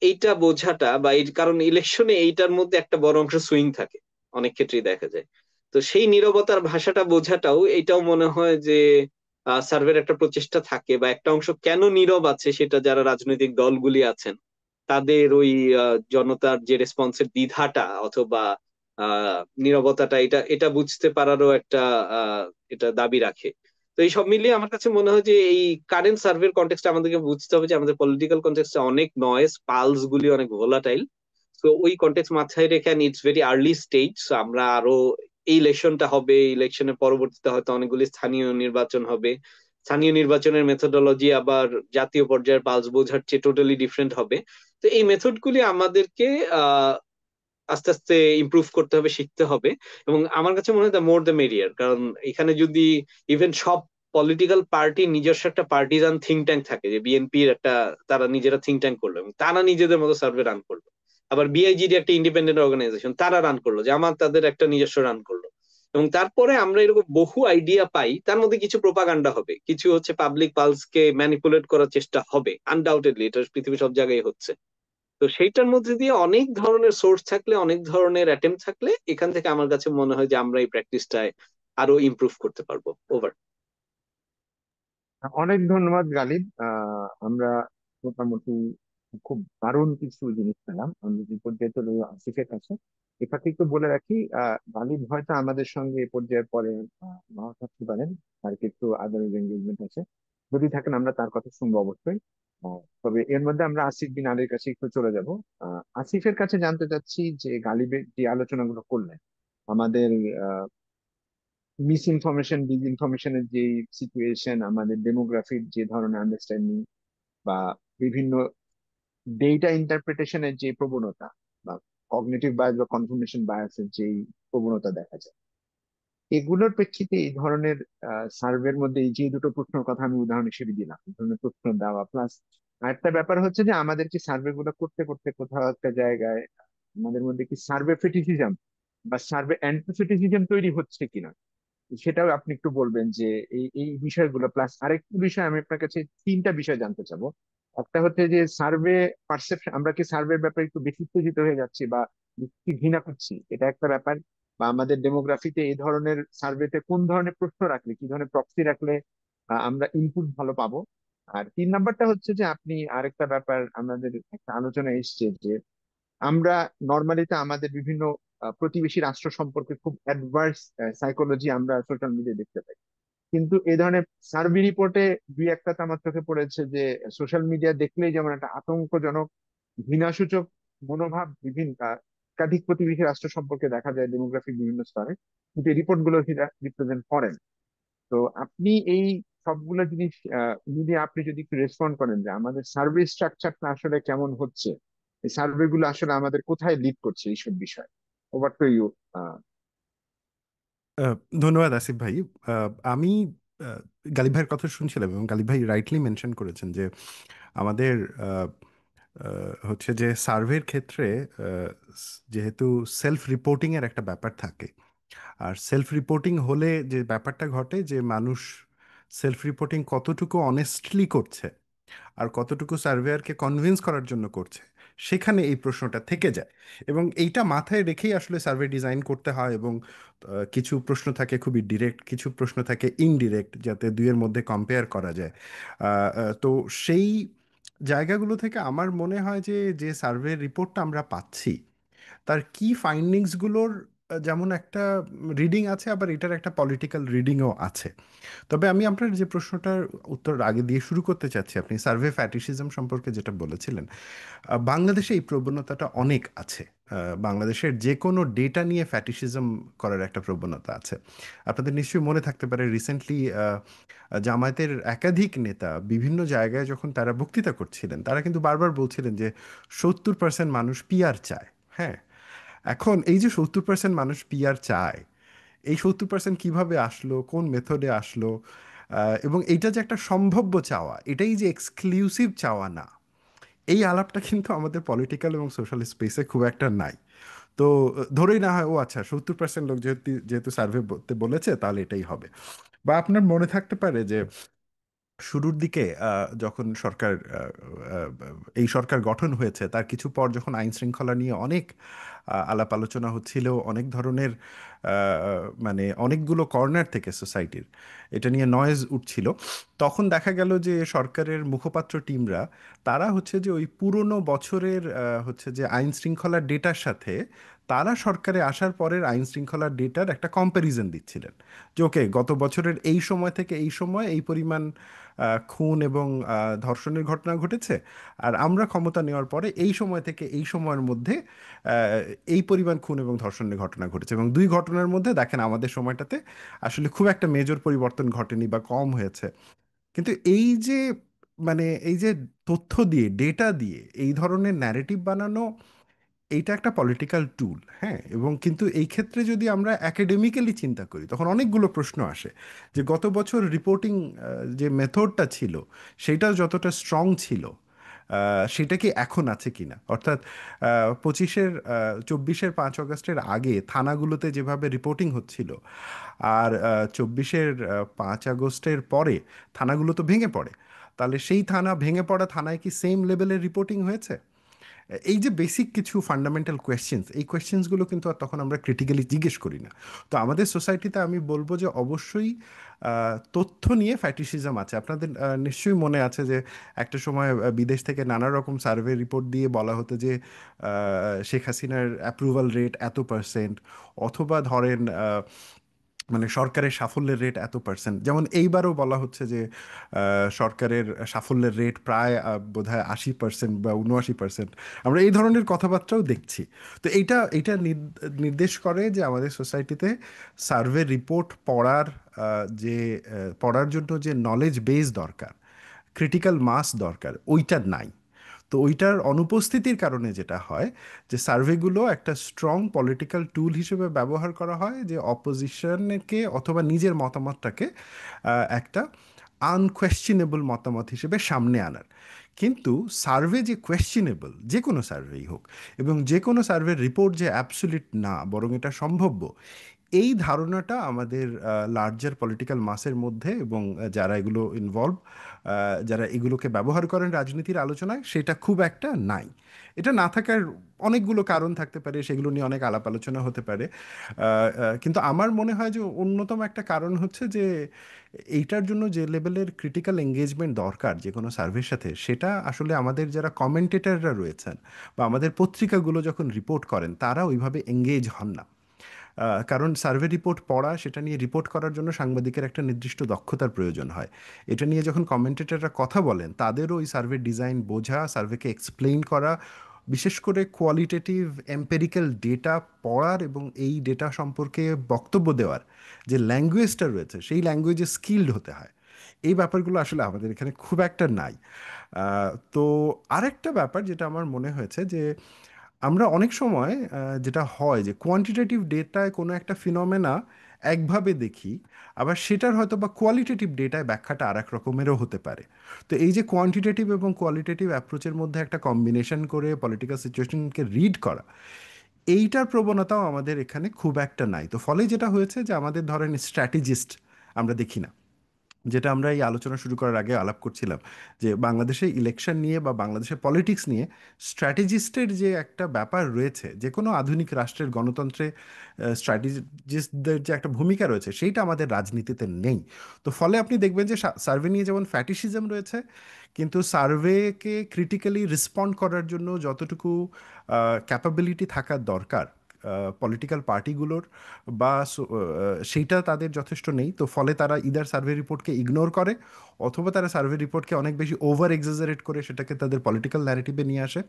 এইটা বোঝাটা বা এই কারণ ইলেকশনে এইটার মধ্যে একটা বড় অংশ সুইং থাকে, অনেক ক্ষেত্রেই দেখা যায়। তো সেই নীরবতার ভাষাটা বোঝাটাও, এটাও মনে হয় যে সার্ভের একটা প্রচেষ্টা থাকে, বা একটা অংশ কেন নীরব আছে সেটা যারা রাজনৈতিক দলগুলি আছেন তাদের ওই জনতার যে রেসপন্সের দ্বিধাটা অথবা নীরবতাটা, এটা এটা বুঝতে পারারও একটা এটা দাবি রাখে। তো এই সব মিলিয়ে আমার কাছে মনে হয় যে এই কারেন্ট সার্ভের কনটেক্সটে আমাদেরকে বুঝতে হবে যে আমাদের পলিটিক্যাল কনটেক্সটে অনেক নয়েজ, পালস গুলি অনেক ভোলাটাইল। তো ওই কনটেক্সট মাথায় রেখে, ইটস ভেরি আর্লি স্টেজ, আমরা আরো এই ইলেকশনটা হবে, ইলেকশনের পরবর্তীতে হয়তো অনেকগুলি স্থানীয় নির্বাচন হবে, স্থানীয় নির্বাচনের মেথোডোলজি আবার জাতীয় পর্যায়ের পালস বোঝার চেয়ে টোটালি ডিফারেন্ট হবে। তো এই মেথড গুলি আমাদেরকে আহ আস্তে আস্তে ইমপ্রুভ করতে হবে, শিখতে হবে। এবং আমার কাছে মনে হয় দ্য মোর দ্য মেরিয়ার, কারণ এখানে যদি ইভেন সব পলিটিক্যাল পার্টি নিজস্ব একটা পার্টিজান থিঙ্ক ট্যাঙ্ক থাকে, যে বিএনপির একটা, তারা নিজেরা থিঙ্ক ট্যাঙ্ক করলো এবং তারা নিজেদের মতো সার্ভে রান করলো, আবার বিআইজিডি একটা ইন্ডিপেন্ডেন্ট অর্গানাইজেশন, তারা রান করলো, যে আমার তাদের একটা নিজস্ব রান করলো। এবং তারপরে আমরা এরকম বহু আইডিয়া পাই, তার মধ্যে কিছু প্রোপাগান্ডা হবে, কিছু হচ্ছে পাবলিক পালস কে ম্যানিপুলেট করার চেষ্টা হবে, আনডাউটেডলি এটা পৃথিবীর সব জায়গায় হচ্ছে। তো সেইটার মধ্যে দিয়ে অনেক ধরনের সোর্স থাকলে, অনেক ধরনের অ্যাটেম্প থাকলে, এখান থেকে আমার কাছে মনে হয় যে আমরা এই প্র্যাকটিসটায় আরো ইমপ্রুভ করতে পারবো? ওভার। অনেক ধন্যবাদ গালিব। আমরা মোটামুটি খুব দারুণ কিছু জিনিস পেলাম। আমি যে পর্যায়ে চলে যাবো আসিফের কাছে, এটাকে একটু বলে রাখি, গালিব হয়তো আমাদের সঙ্গে এ পর্যায়ের পরে নাও থাকতে পারেন, আর কিছু আদার্স এঙ্গেজমেন্ট আছে। যদি থাকেন আমরা তার কথা শুনবো অবশ্যই। তবে এর মধ্যে আমরা আসিফ বিন আলীর কাছে একটু চলে যাব। আসিফের কাছে জানতে চাচ্ছি যে গালিবের যে আলোচনাগুলো করলেন, আমাদের মিস ইনফরমেশন ডিস ইনফরমেশনের যে সিচুয়েশন, আমাদের ডেমোগ্রাফির যে ধরনের আন্ডারস্ট্যান্ডিং, বা বিভিন্ন ডেটা ইন্টারপ্রিটেশনের যে প্রবণতা, বা কগনিটিভ বায়াস বা কনফার্মেশন বায়াসের যে প্রবণতা দেখা যায়, এগুলোর প্রেক্ষিতে এই ধরনের সার্ভের মধ্যে এই যে দুটো প্রশ্নের কথা আমি উদাহরণ হিসেবে দিলাম, এই ধরনের প্রশ্ন দেওয়া প্লাস আরেকটা ব্যাপার হচ্ছে যে আমাদের কি সার্ভে গুলো করতে করতে কোথাও একটা জায়গায় আমাদের মধ্যে কি সার্ভে ফেটিসিজম বা সার্ভে অ্যান্টিফেটিসিজম তৈরি হচ্ছে কিনা, সেটাও আপনি একটু বলবেন যে এই এই বিষয়গুলো প্লাস আরেকটি বিষয় আমি আপনার কাছে তিনটা বিষয় জানতে চাবো। একটা হচ্ছে যে সার্ভে পারসেপশন, আমরা কি সার্ভের ব্যাপারে একটু বেশি উত্তেজিত হয়ে যাচ্ছি বা বেশি ঘৃণা করছি, এটা একটা ব্যাপার। বা আমাদের ডেমোগ্রাফিতে এই ধরনের সার্ভেতে কোন ধরনের প্রশ্ন রাখলে, কি ধরনের প্রক্সি রাখলে আমরা ইনপুট ভালো পাবো। আর তিন নাম্বারটা হচ্ছে যে আপনি আরেকটা ব্যাপার আমাদের একটা আলোচনা এসছে যে আমরা নর্মালিতে আমাদের বিভিন্ন প্রতিবেশী রাষ্ট্র সম্পর্কে খুব অ্যাডভার্স সাইকোলজি আমরা সোশ্যাল মিডিয়ায় দেখতে পাই। কিন্তু এই ধরনের সার্ভে রিপোর্টে দুই একটা তো আমার চোখে পড়েছে যে সোশ্যাল মিডিয়া দেখলেই যেমন একটা আতঙ্কজনক ঘৃণাসূচক মনোভাব বিভিন্ন একাধিক প্রতিবেশী রাষ্ট্র সম্পর্কে দেখা যায় ডেমোগ্রাফিক বিভিন্ন স্তরে, কিন্তু এই রিপোর্ট গুলো সেটা রিপ্রেজেন্ট করেন। তো আপনি এই সবগুলো জিনিস মিলিয়ে আপনি যদি একটু রেসপন্ড করেন যে আমাদের সার্ভে স্ট্রাকচারটা আসলে কেমন হচ্ছে, এই সার্ভে গুলো আসলে আমাদের কোথায় লিড করছে এইসব বিষয়। Over to you. আহ, ধন্যবাদ আসিফ ভাই। আমি আহ, গালিব ভাইয়ের কথা শুনছিলাম এবং গালিব ভাই রাইটলি মেনশন করেছেন যে আমাদের আহ, হচ্ছে যে সার্ভের ক্ষেত্রে যেহেতু সেলফ রিপোর্টিং এর একটা ব্যাপার থাকে, আর সেলফ রিপোর্টিং হলে যে ব্যাপারটা ঘটে যে মানুষ সেলফ রিপোর্টিং কতটুকু অনেস্টলি করছে আর কতটুকু সার্ভেয়ারকে কনভিন্স করার জন্য করছে, সেখানে এই প্রশ্নটা থেকে যায়। এবং এইটা মাথায় রেখেই আসলে সার্ভে ডিজাইন করতে হয়। এবং কিছু প্রশ্ন থাকে খুবই ডিরেক্ট, কিছু প্রশ্ন থাকে ইনডিরেক্ট, যাতে দুইয়ের মধ্যে কম্পেয়ার করা যায়। তো সেই জায়গাগুলো থেকে আমার মনে হয় যে যে সার্ভে রিপোর্টটা আমরা পাচ্ছি তার কি ফাইন্ডিংসগুলোর যেমন একটা রিডিং আছে, আবার এটার একটা পলিটিক্যাল রিডিংও আছে। তবে আমি আপনার যে প্রশ্নটার উত্তর আগে দিয়ে শুরু করতে চাচ্ছি, আপনি সার্ভে ফ্যাটিসিজম সম্পর্কে যেটা বলেছিলেন, বাংলাদেশে এই প্রবণতাটা অনেক আছে। বাংলাদেশের যে কোনো ডেটা নিয়ে ফ্যাটিসিজম করার একটা প্রবণতা আছে। আপনাদের নিশ্চয়ই মনে থাকতে পারে রিসেন্টলি জামায়াতের একাধিক নেতা বিভিন্ন জায়গায় যখন তারা বক্তৃতা করছিলেন, তারা কিন্তু বারবার বলছিলেন যে 70% মানুষ পিআর চায়। হ্যাঁ, এখন এই যে 70% মানুষ পিআর চায়, এই 70% কিভাবে আসলো, কোন মেথডে আসলো, এবং এইটা যে একটা সম্ভাব্য চাওয়া, এটাই যে এক্সক্লুসিভ চাওয়া না, এই আলাপটা কিন্তু আমাদের পলিটিক্যাল এবং সোশ্যাল স্পেসে খুব একটা নাই। তো ধরেই না হয় ও আচ্ছা 70% লোক যেহেতু যেহেতু সার্ভে বলেছে তাহলে এটাই হবে। বা আপনার মনে থাকতে পারে যে শুরুর দিকে যখন সরকার আহ, এই সরকার গঠন হয়েছে তার কিছু পর যখন আইন শৃঙ্খলা নিয়ে অনেক আলাপ আলোচনা হচ্ছিল, অনেক ধরনের মানে অনেকগুলো কর্নার থেকে সোসাইটির এটা নিয়ে নয়েজ উঠছিল, তখন দেখা গেল যে সরকারের মুখপাত্র টিমরা তারা হচ্ছে যে ওই পুরনো বছরের হচ্ছে যে আইন শৃঙ্খলার ডেটার সাথে তারা সরকারে আসার পরের আইন শৃঙ্খলার ডেটার একটা কম্প্যারিজন দিচ্ছিলেন। যে ওকে, গত বছরের এই সময় থেকে এই সময় এই পরিমাণ খুন এবং ধর্ষণের ঘটনা ঘটেছে, আর আমরা ক্ষমতা নেওয়ার পরে এই সময় থেকে এই সময়ের মধ্যে এই পরিমাণ খুন এবং ধর্ষণের ঘটনা ঘটেছে, এবং দুই ঘটনার মধ্যে দেখেন আমাদের সময়টাতে আসলে খুব একটা মেজর পরিবর্তন ঘটেনি বা কম হয়েছে। কিন্তু এই যে মানে এই যে তথ্য দিয়ে ডেটা দিয়ে এই ধরনের ন্যারেটিভ বানানো, এইটা একটা পলিটিক্যাল টুল। হ্যাঁ, এবং কিন্তু এই ক্ষেত্রে যদি আমরা একাডেমিক্যালি চিন্তা করি তখন অনেকগুলো প্রশ্ন আসে যে গত বছর রিপোর্টিং যে মেথডটা ছিল সেটা যতটা স্ট্রং ছিল সেটা কি এখন আছে কিনা। অর্থাৎ 24-এর 5 আগস্টের আগে থানাগুলোতে যেভাবে রিপোর্টিং হচ্ছিল, আর 24-এর 5 আগস্টের পরে থানাগুলো তো ভেঙে পড়ে, তাহলে সেই থানা ভেঙে পড়া থানায় কি সেম লেভেলের রিপোর্টিং হয়েছে? এই যে বেসিক কিছু ফান্ডামেন্টাল কোয়েশ্চেন্স, এই কোয়েশ্চেন্সগুলো কিন্তু আর তখন আমরা ক্রিটিক্যালি জিজ্ঞেস করি না। তো আমাদের সোসাইটিতে আমি বলবো যে অবশ্যই তথ্য নিয়ে ফ্যাটিসিজম আছে। আপনাদের নিশ্চয়ই মনে আছে যে একটা সময় বিদেশ থেকে নানা রকম সার্ভে রিপোর্ট দিয়ে বলা হতো যে শেখ হাসিনার অ্যাপ্রুভাল রেট এত%, অথবা ধরেন মানে সরকারের সাফল্যের রেট এত%। যেমন এইবারও বলা হচ্ছে যে সরকারের সাফল্যের রেট প্রায় বোধহয় 80% বা 79%। আমরা এই ধরনের কথাবার্তাও দেখছি। তো এইটা নির্দেশ করে যে আমাদের সোসাইটিতে সার্ভে রিপোর্ট পড়ার জন্য যে নলেজ বেস দরকার, ক্রিটিক্যাল মাস দরকার, ওইটা নাই। তো ওইটার অনুপস্থিতির কারণে যেটা হয় যে সার্ভেগুলো একটা স্ট্রং পলিটিক্যাল টুল হিসেবে ব্যবহার করা হয়, যে অপোজিশনকে অথবা নিজের মতামতটাকে একটা আনকোয়েশ্চেনেবল মতামত হিসেবে সামনে আনার। কিন্তু সার্ভে যে কোয়েশ্চেনেবল, যে কোনো সার্ভেই হোক, এবং যে কোনো সার্ভের রিপোর্ট যে অ্যাবসলিউট না, বরং এটা সম্ভাব্য, এই ধারণাটা আমাদের লার্জার পলিটিক্যাল মাসের মধ্যে এবং যারা এগুলো ইনভলভ, যারা এগুলোকে ব্যবহার করেন রাজনীতির আলোচনায়, সেটা খুব একটা নাই। এটা না থাকার অনেকগুলো কারণ থাকতে পারে, সেগুলো নিয়ে অনেক আলাপ আলোচনা হতে পারে। কিন্তু আমার মনে হয় যে অন্যতম একটা কারণ হচ্ছে যে এইটার জন্য যে লেভেলের ক্রিটিক্যাল এঙ্গেজমেন্ট দরকার যে কোনো সার্ভের সাথে, সেটা আসলে আমাদের যারা কমেন্টেটররা রয়েছেন বা আমাদের পত্রিকাগুলো যখন রিপোর্ট করেন, তারা ওইভাবে এঙ্গেজ হন না। কারণ সার্ভে রিপোর্ট পড়া, সেটা নিয়ে রিপোর্ট করার জন্য সাংবাদিকের একটা নির্দিষ্ট দক্ষতার প্রয়োজন হয়। এটা নিয়ে যখন কমেন্টেটররা কথা বলেন, তাদেরও ওই সার্ভে ডিজাইন বোঝা, সার্ভেকে এক্সপ্লেইন করা, বিশেষ করে কোয়ালিটেটিভ এম্পেরিক্যাল ডেটা পড়ার এবং এই ডেটা সম্পর্কে বক্তব্য দেওয়ার যে ল্যাঙ্গুয়েজটা রয়েছে, সেই ল্যাঙ্গুয়েজে স্কিলড হতে হয়। এই ব্যাপারগুলো আসলে আমাদের এখানে খুব একটা নাই। তো আরেকটা ব্যাপার যেটা আমার মনে হয়েছে যে আমরা অনেক সময় যেটা হয় যে কোয়ান্টিটেটিভ ডেটায় কোনো একটা ফিনোমেনা একভাবে দেখি, আবার সেটার হয়তো বা কোয়ালিটেটিভ ডেটায় ব্যাখ্যাটা আর এক রকমেরও হতে পারে। তো এই যে কোয়ান্টিটেটিভ এবং কোয়ালিটেটিভ অ্যাপ্রোচের মধ্যে একটা কম্বিনেশন করে পলিটিক্যাল সিচুয়েশনকে রিড করা, এইটার প্রবণতাও আমাদের এখানে খুব একটা নাই। তো ফলে যেটা হয়েছে যে আমাদের ধরেন স্ট্র্যাটেজিস্ট আমরা দেখি না, যেটা আমরা এই আলোচনা শুরু করার আগে আলাপ করছিলাম, যে বাংলাদেশে ইলেকশন নিয়ে বা বাংলাদেশের পলিটিক্স নিয়ে স্ট্র্যাটেজিস্টের যে একটা ব্যাপার রয়েছে, যে কোনো আধুনিক রাষ্ট্রের গণতন্ত্রে স্ট্র্যাটেজিস্টদের যে একটা ভূমিকা রয়েছে, সেইটা আমাদের রাজনীতিতে নেই। তো ফলে আপনি দেখবেন যে সার্ভে নিয়ে যেমন ফ্যাটিসিজম রয়েছে, কিন্তু সার্ভেকে ক্রিটিক্যালি রেসপন্ড করার জন্য যতটুকু ক্যাপাবিলিটি থাকার দরকার পলিটিক্যাল পার্টিগুলোর, সেইটা তাদের যথেষ্ট নেই। তো ফলে তারা ইদার সার্ভে রিপোর্টকে ইগনোর করে, অথবা তারা সার্ভে রিপোর্টকে অনেক বেশি ওভার এক্সাজারেট করে সেটাকে তাদের পলিটিক্যাল ন্যারেটিভে নিয়ে আসে।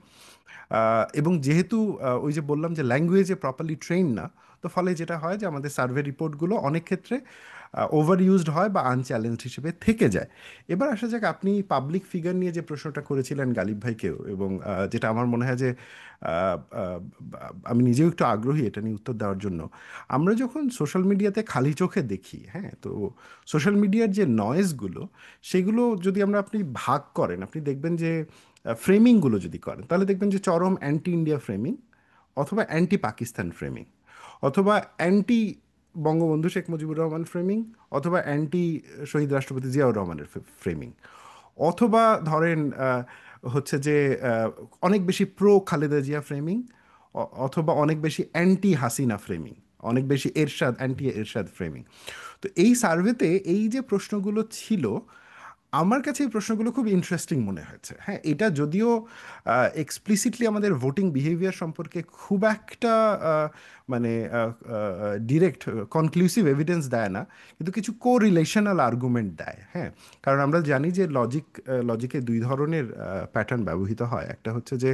এবং যেহেতু ওই যে বললাম যে ল্যাঙ্গুয়েজে প্রপারলি ট্রেন না, তো ফলে যেটা হয় যে আমাদের সার্ভে রিপোর্টগুলো অনেক ক্ষেত্রে ওভার ইউজড হয় বা আনচ্যালেঞ্জড হিসেবে থেকে যায়। এবার আসা যাক, আপনি পাবলিক ফিগার নিয়ে যে প্রশ্নটা করেছিলেন গালিব ভাইকেও, এবং যেটা আমার মনে হয় যে আহ, আহ, আমি নিজেও একটু আগ্রহী এটা নিয়ে উত্তর দেওয়ার জন্য। আমরা যখন সোশ্যাল মিডিয়াতে খালি চোখে দেখি, হ্যাঁ, তো সোশ্যাল মিডিয়ার যে নয়েজগুলো, সেগুলো যদি আপনি ভাগ করেন, আপনি দেখবেন যে ফ্রেমিংগুলো যদি করেন, তাহলে দেখবেন যে চরম অ্যান্টি ইন্ডিয়া ফ্রেমিং, অথবা অ্যান্টি পাকিস্তান ফ্রেমিং, অথবা অ্যান্টি বঙ্গবন্ধু শেখ মুজিবুর রহমান ফ্রেমিং, অথবা অ্যান্টি শহীদ রাষ্ট্রপতি জিয়াউর রহমানের ফ্রেমিং, অথবা ধরেন হচ্ছে যে অনেক বেশি প্রো খালেদা জিয়া ফ্রেমিং, অথবা অনেক বেশি অ্যান্টি হাসিনা ফ্রেমিং, অনেক বেশি অ্যান্টি এরশাদ ফ্রেমিং। তো এই সার্ভেতে এই যে প্রশ্নগুলো ছিল, আমার কাছে এই প্রশ্নগুলো খুব ইন্টারেস্টিং মনে হয়েছে। হ্যাঁ, এটা যদিও এক্সপ্লিসিটলি আমাদের ভোটিং বিহেভিয়ার সম্পর্কে খুব একটা মানে ডিরেক্ট কনক্লুসিভ এভিডেন্স দেয় না, কিন্তু কিছু কো রিলেশনাল আর্গুমেন্ট দেয়। হ্যাঁ, কারণ আমরা জানি যে লজিকে দুই ধরনের প্যাটার্ন ব্যবহৃত হয়। একটা হচ্ছে যে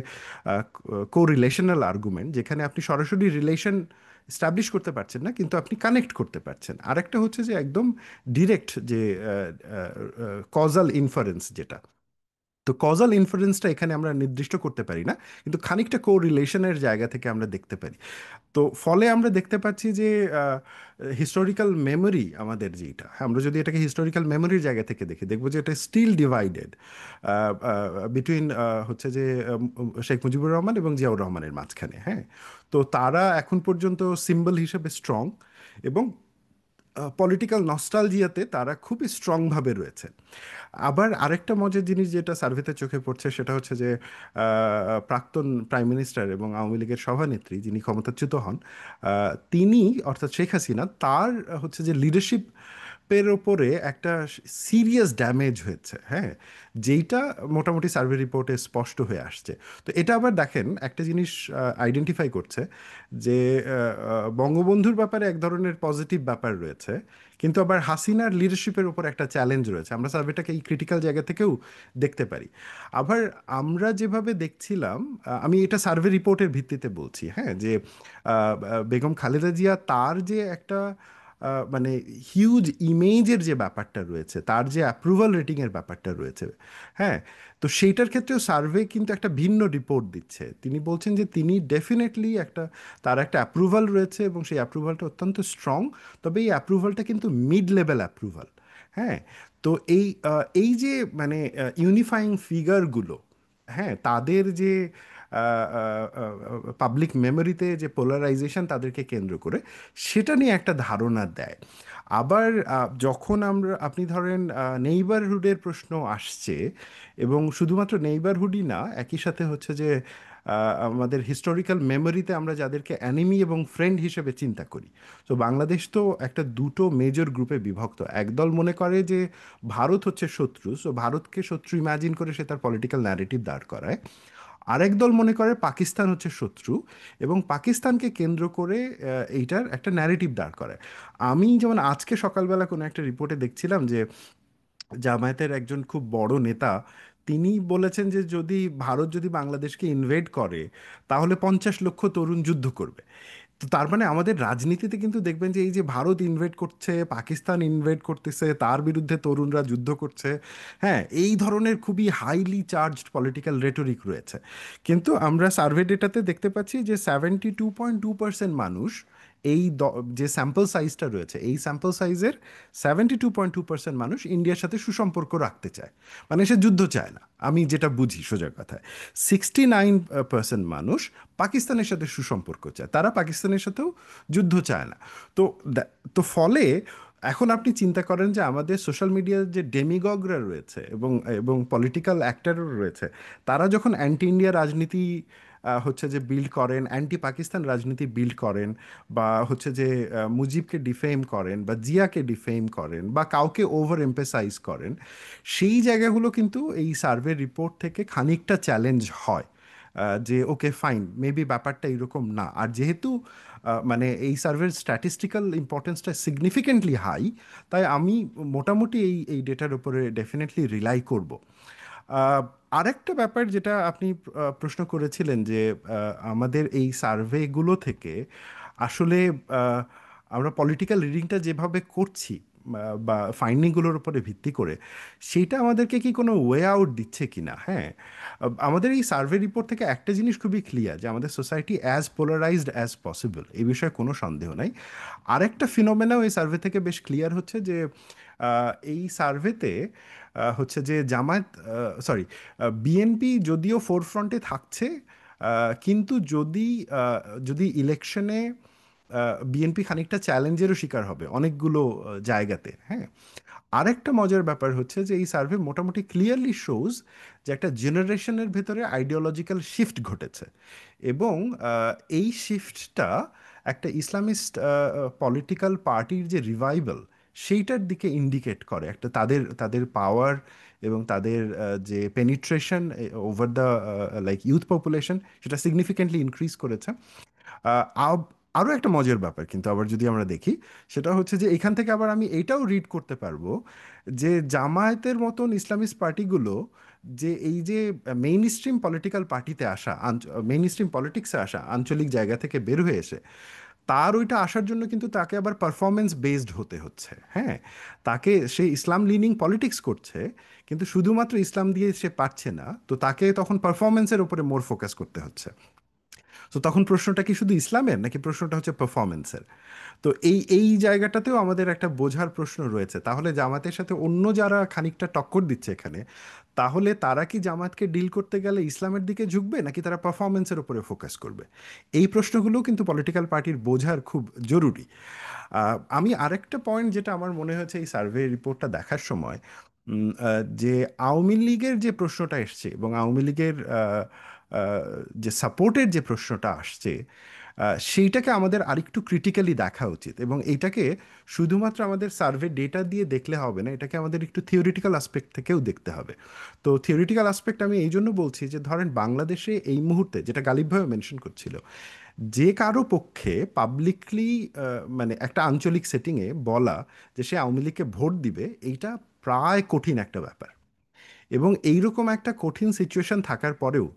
কো রিলেশনাল আর্গুমেন্ট, যেখানে আপনি সরাসরি রিলেশন স্টাবলিশ করতে পারছেন না, কিন্তু আপনি কানেক্ট করতে পারছেন। আরেকটা হচ্ছে যে একদম ডিরেক্ট যে কজাল ইনফারেন্স যেটা। তো কজাল ইনফারেন্সটা এখানে আমরা নির্দিষ্ট করতে পারি না, কিন্তু খানিকটা কো রিলেশনের জায়গা থেকে আমরা দেখতে পারি। তো ফলে আমরা দেখতে পাচ্ছি যে হিস্টোরিক্যাল মেমোরি আমাদের যেটা, হ্যাঁ, আমরা যদি এটাকে হিস্টোরিক্যাল মেমোরির জায়গা থেকে দেখি, দেখবো যে এটা স্টিল ডিভাইডেড বিটুইন হচ্ছে যে শেখ মুজিবুর রহমান এবং জিয়াউর রহমানের মাঝখানে। হ্যাঁ, তো তারা এখন পর্যন্ত সিম্বল হিসেবে স্ট্রং, এবং পলিটিক্যাল নস্টালজিয়াতে তারা খুবই স্ট্রংভাবে রয়েছে। আবার আরেকটা মজার জিনিস যেটা সার্ভেতে চোখে পড়ছে সেটা হচ্ছে যে প্রাক্তন প্রাইম মিনিস্টার এবং আওয়ামী লীগের সভানেত্রী যিনি ক্ষমতাচ্যুত হন, তিনি অর্থাৎ শেখ হাসিনা, তার হচ্ছে যে লিডারশিপ পের ওপরে একটা সিরিয়াস ড্যামেজ হয়েছে, হ্যাঁ, যেইটা মোটামুটি সার্ভে রিপোর্টে স্পষ্ট হয়ে আসছে। তো এটা আবার দেখেন একটা জিনিস আইডেন্টিফাই করছে যে বঙ্গবন্ধুর ব্যাপারে এক ধরনের পজিটিভ ব্যাপার রয়েছে, কিন্তু আবার হাসিনার লিডারশিপের উপর একটা চ্যালেঞ্জ রয়েছে। আমরা সার্ভেটাকে এই ক্রিটিক্যাল জায়গা থেকেও দেখতে পারি। আবার আমরা যেভাবে দেখছিলাম, আমি এটা সার্ভে রিপোর্টের ভিত্তিতে বলছি, হ্যাঁ, যে বেগম খালেদা জিয়া তার যে একটা মানে হিউজ ইমেজের যে ব্যাপারটা রয়েছে, তার যে অ্যাপ্রুভাল রেটিংয়ের ব্যাপারটা রয়েছে, হ্যাঁ, তো সেইটার ক্ষেত্রেও সার্ভে কিন্তু একটা ভিন্ন রিপোর্ট দিচ্ছে। তিনি বলছেন যে তিনি ডেফিনেটলি একটা, তার একটা অ্যাপ্রুভাল রয়েছে এবং সেই অ্যাপ্রুভালটা অত্যন্ত স্ট্রং, তবে এই অ্যাপ্রুভালটা কিন্তু মিড লেভেল অ্যাপ্রুভাল। হ্যাঁ, তো এই যে মানে ইউনিফাইং ফিগারগুলো, হ্যাঁ, তাদের যে পাবলিক মেমোরিতে যে পোলারাইজেশন তাদেরকে কেন্দ্র করে, সেটা নিয়ে একটা ধারণা দেয়। আবার যখন আপনি ধরেন নেইবারহুডের প্রশ্ন আসছে, এবং শুধুমাত্র নেইবারহুডই না, একই সাথে হচ্ছে যে আমাদের হিস্টোরিক্যাল মেমোরিতে আমরা যাদেরকে অ্যানিমি এবং ফ্রেন্ড হিসেবে চিন্তা করি। তো বাংলাদেশ তো একটা দুটো মেজর গ্রুপে বিভক্ত। একদল মনে করে যে ভারত হচ্ছে শত্রু, সো ভারতকে শত্রু ইমাজিন করে সে তার পলিটিক্যাল ন্যারেটিভ দাঁড় করায়। আরেক দল মনে করে পাকিস্তান হচ্ছে শত্রু, এবং পাকিস্তানকে কেন্দ্র করে এইটার একটা ন্যারেটিভ দাঁড় করায়। আমি যেমন আজকে সকালবেলা কোনো একটা রিপোর্টে দেখছিলাম যে জামায়াতের একজন খুব বড় নেতা তিনি বলেছেন যে ভারত যদি বাংলাদেশকে ইনভেড করে তাহলে 50 লক্ষ তরুণ যুদ্ধ করবে। তো তার মানে আমাদের রাজনীতিতে কিন্তু দেখবেন যে এই যে ভারত ইনভেড করছে, পাকিস্তান ইনভেড করতেছে, তার বিরুদ্ধে তরুণরা যুদ্ধ করছে, হ্যাঁ, এই ধরনের খুবই হাইলি চার্জড পলিটিক্যাল রেটরিক রয়েছে। কিন্তু আমরা সার্ভে ডেটাতে দেখতে পাচ্ছি যে 72.2% মানুষ, যে স্যাম্পল সাইজটা রয়েছে এই স্যাম্পল সাইজের 72.2% মানুষ ইন্ডিয়ার সাথে সুসম্পর্ক রাখতে চায়, মানে সে যুদ্ধ চায় না। আমি যেটা বুঝি সোজা কথায়, 69% মানুষ পাকিস্তানের সাথে সুসম্পর্ক চায়, তারা পাকিস্তানের সাথেও যুদ্ধ চায় না। তো তো ফলে এখন আপনি চিন্তা করেন যে আমাদের সোশ্যাল মিডিয়ার যে ডেমিগগরা রয়েছে এবং এবং পলিটিক্যাল অ্যাক্টরও রয়েছে, তারা যখন অ্যান্টি ইন্ডিয়া রাজনীতি হচ্ছে যে বিল্ড করেন, অ্যান্টি পাকিস্তান রাজনীতি বিল্ড করেন, বা হচ্ছে যে মুজিবকে ডিফেম করেন বা জিয়াকে ডিফেম করেন বা কাউকে ওভার এম্পেসাইজ করেন, সেই জায়গাগুলো কিন্তু এই সার্ভে রিপোর্ট থেকে খানিকটা চ্যালেঞ্জ হয়। যে ওকে ফাইন, মেবি ব্যাপারটা এরকম না। আর যেহেতু মানে এই সার্ভের স্ট্যাটিস্টিক্যাল ইম্পর্টেন্সটা সিগনিফিকেন্টলি হাই, তাই আমি মোটামুটি এই ডেটার উপরে ডেফিনেটলি রিলাই করব। আহ, আরেকটা ব্যাপার যেটা আপনি প্রশ্ন করেছিলেন যে আমাদের এই সার্ভেগুলো থেকে আসলে আহ, আমরা পলিটিক্যাল রিডিংটা যেভাবে করছি বা ফাইন্ডিংগুলোর উপরে ভিত্তি করে, সেটা আমাদেরকে কি কোনো ওয়ে আউট দিচ্ছে কি না? হ্যাঁ, আমাদের এই সার্ভে রিপোর্ট থেকে একটা জিনিস খুবই ক্লিয়ার, যে আমাদের society as polarised as possible, এই বিষয়ে কোনো সন্দেহ নাই। আরেকটা ফিনোমেনাও এই সার্ভে থেকে বেশ ক্লিয়ার হচ্ছে যে এই সার্ভেতে হচ্ছে যে জামায়াত, সরি, বিএনপি যদিও ফোরফ্রন্টে থাকছে, কিন্তু যদি ইলেকশনে বিএনপি খানিকটা চ্যালেঞ্জেরও শিকার হবে অনেকগুলো জায়গাতে, হ্যাঁ। আরেকটা মজার ব্যাপার হচ্ছে যে এই সার্ভে মোটামুটি ক্লিয়ারলি শোজ যে একটা জেনারেশনের ভেতরে আইডিওলজিক্যাল শিফট ঘটেছে, এবং এই শিফটটা একটা ইসলামিস্ট পলিটিক্যাল পার্টির যে রিভাইভাল, সেইটার দিকে ইন্ডিকেট করে। একটা তাদের তাদের পাওয়ার এবং তাদের যে penetration over the like youth population, সেটা সিগনিফিকেন্টলি ইনক্রিজ করেছে। আরও একটা মজার ব্যাপার কিন্তু আবার যদি আমরা দেখি, সেটা হচ্ছে যে এখান থেকে আবার আমি এইটাও রিড করতে পারবো যে জামায়াতের মতন ইসলামিস্ট পার্টিগুলো যে এই যে মেইন স্ট্রিম পলিটিক্যাল পার্টিতে আসা, মেইন স্ট্রিম পলিটিক্সে আসা, আঞ্চলিক জায়গা থেকে বের হয়ে এসে, তার ওইটা আসার জন্য কিন্তু তাকে আবার পারফরমেন্স বেসড হতে হচ্ছে। হ্যাঁ, সে ইসলাম লিনিং পলিটিক্স করছে, কিন্তু শুধুমাত্র ইসলাম দিয়ে সে পারছে না, তো তাকে তখন পারফরমেন্সের উপরে মোর ফোকাস করতে হচ্ছে। তো তখন প্রশ্নটা কি শুধু ইসলামের, নাকি প্রশ্নটা হচ্ছে পারফরমেন্সের? তো এই এই জায়গাটাতেও আমাদের একটা বোঝার প্রশ্ন রয়েছে। তাহলে জামাতের সাথে অন্য যারা খানিকটা টক্কর দিচ্ছে এখানে, তাহলে তারা কি জামাতকে ডিল করতে গেলে ইসলামের দিকে ঝুঁকবে, নাকি তারা পারফরমেন্সের উপরে ফোকাস করবে? এই প্রশ্নগুলোও কিন্তু পলিটিক্যাল পার্টির বোঝার খুব জরুরি। আমি আরেকটা পয়েন্ট যেটা আমার মনে হয়েছে এই সার্ভে রিপোর্টটা দেখার সময়, যে আওয়ামী লীগের যে প্রশ্নটা এসছে এবং আওয়ামী লীগের যে সাপোর্টের যে প্রশ্নটা আসছে, সেইটাকে আমাদের আরেকটু ক্রিটিক্যালি দেখা উচিত। এবং এইটাকে শুধুমাত্র আমাদের সার্ভে ডেটা দিয়ে দেখলে হবে না, এটাকে আমাদের একটু থিওরিটিক্যাল আসপেক্ট থেকেও দেখতে হবে। তো থিওরিটিক্যাল আসপেক্ট আমি এই জন্য বলছি যে ধরেন বাংলাদেশে এই মুহূর্তে, যেটা গালিব ভাইও মেনশন করছিল, যে কারো পক্ষে পাবলিকলি মানে একটা আঞ্চলিক সেটিংয়ে বলা যে সে আওয়ামী লীগকে ভোট দিবে, এইটা প্রায় কঠিন একটা ব্যাপার। এবং এইরকম একটা কঠিন সিচুয়েশন থাকার পরেও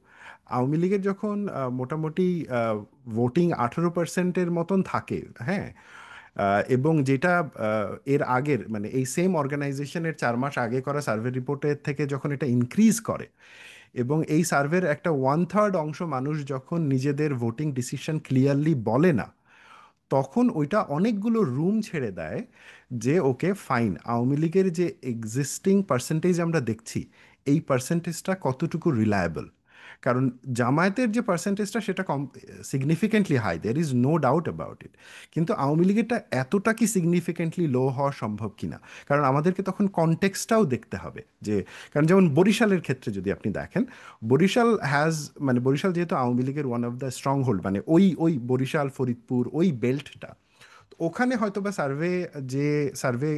আওয়ামী লীগের যখন মোটামুটি ভোটিং 18%-এর মতন থাকে, হ্যাঁ, এবং যেটা এর আগের মানে এই সেম অর্গানাইজেশনের 4 মাস আগে করা সার্ভে রিপোর্টের থেকে যখন এটা ইনক্রিজ করে, এবং এই সার্ভের একটা 1/3 অংশ মানুষ যখন নিজেদের ভোটিং ডিসিশন ক্লিয়ারলি বলে না, তখন ওইটা অনেকগুলো রুম ছেড়ে দেয় যে ওকে ফাইন, আওয়ামী লীগের যে এক্সিস্টিং পার্সেন্টেজ আমরা দেখছি, এই পার্সেন্টেজটা কতটুকু রিলায়েবল। কারণ জামায়াতের যে পার্সেন্টেজটা সেটা significantly high, there is no doubt about it. কিন্তু আওয়ামী লীগেরটা এতটা কি সিগনিফিকেন্টলি লো হওয়া সম্ভব কিনা? কারণ আমাদেরকে তখন কনটেক্সটটাও দেখতে হবে। যে কারণ যেমন বরিশালের ক্ষেত্রে যদি আপনি দেখেন, বরিশাল হ্যাজ মানে বরিশাল যেহেতু আওয়ামী লীগের one of the strong hold, মানে ওই ওই বরিশাল ফরিদপুর ওই বেল্টটা, ওখানে হয়তো বা যে সার্ভে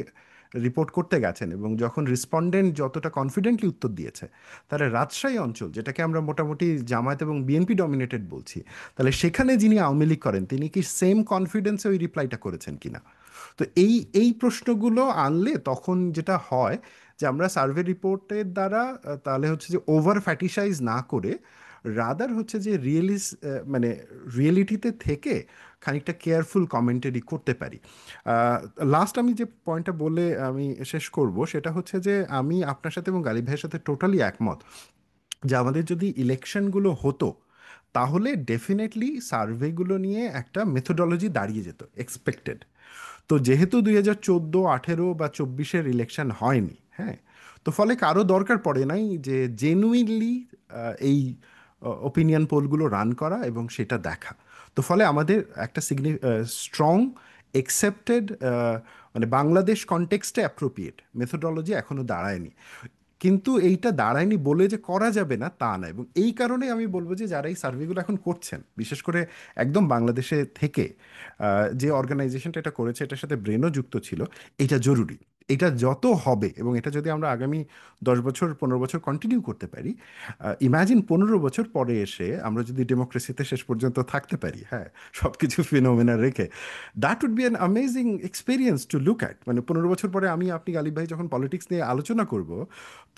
রিপোর্ট করতে গেছেন এবং যখন রেসপন্ডেন্ট যতটা কনফিডেন্টলি উত্তর দিয়েছে, তাহলে রাজশাহী অঞ্চল, যেটাকে আমরা মোটামুটি জামায়াত এবং বিএনপি ডমিনেটেড বলছি, তাহলে সেখানে যিনি আওয়ামী লীগ করেন তিনি কি সেম কনফিডেন্সে ওই রিপ্লাইটা করেছেন কিনা? তো এই এই প্রশ্নগুলো আনলে তখন যেটা হয় যে আমরা সার্ভে রিপোর্টের দ্বারা তাহলে হচ্ছে যে ওভার ফ্যাটিসাইজ না করে, রাদার হচ্ছে যে মানে রিয়েলিটিতে থেকে খানিকটা কেয়ারফুল কমেন্টারি করতে পারি। লাস্ট আমি যে পয়েন্টটা বলে আমি শেষ করব সেটা হচ্ছে যে আমি আপনার সাথে এবং গালিব ভাইয়ের সাথে টোটালি একমত যে আমাদের যদি ইলেকশনগুলো হতো, তাহলে ডেফিনেটলি সার্ভেগুলো নিয়ে একটা মেথোডলজি দাঁড়িয়ে যেত এক্সপেক্টেড। তো যেহেতু 2014, 18 বা 24-এর ইলেকশন হয়নি, হ্যাঁ, তো ফলে কারো দরকার পড়ে নাই যে জেনুইনলি এই ওপিনিয়ন পোলগুলো রান করা এবং সেটা দেখা। তো ফলে আমাদের একটা স্ট্রং একসেপ্টেড মানে বাংলাদেশ কনটেক্সটে অ্যাপ্রোপ্রিয়েট মেথোডলজি এখনো দাঁড়ায়নি। কিন্তু এইটা দাঁড়ায়নি বলে যে করা যাবে না তা না। এবং এই কারণে আমি বলবো যে যারা এই সার্ভেগুলো এখন করছেন, বিশেষ করে একদম বাংলাদেশে থেকে যে অর্গানাইজেশনটা এটা করেছে, এটার সাথে ব্রেনও যুক্ত ছিল, এটা জরুরি। এটা যত হবে এবং এটা যদি আমরা আগামী 10 বছর 15 বছর কন্টিনিউ করতে পারি, ইমাজিন 15 বছর পরে এসে আমরা যদি ডেমোক্রেসিতে শেষ পর্যন্ত থাকতে পারি, হ্যাঁ, সব কিছু ফিনোমেনা রেখে, that would be an amazing experience to look at. মানে 15 বছর পরে আমি আপনি গালিব ভাই যখন পলিটিক্স নিয়ে আলোচনা করব,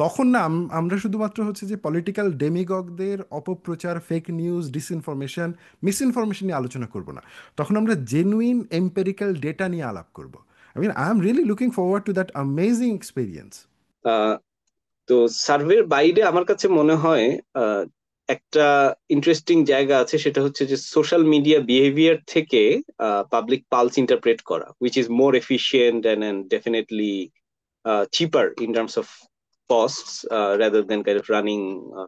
তখন না আমরা শুধুমাত্র হচ্ছে যে পলিটিক্যাল ডেমিগগদের অপপ্রচার, ফেক নিউজ, ডিসইনফরমেশন, মিসইনফরমেশন নিয়ে আলোচনা করব না। তখন আমরা জেনুইন এম্পেরিক্যাল ডেটা নিয়ে আলাপ করব। I am really looking forward to that amazing experience. তো সার্ভের বাইরে আমার কাছে মনে হয় আহ, একটা ইন্টারেস্টিং জায়গা আছে, সেটা হচ্ছে যে সোশ্যাল মিডিয়া বিহেভিয়ার থেকে পাবলিক পালস ইন্টারপ্রেট করা, which is more efficient and definitely cheaper in terms of costs rather than kind of running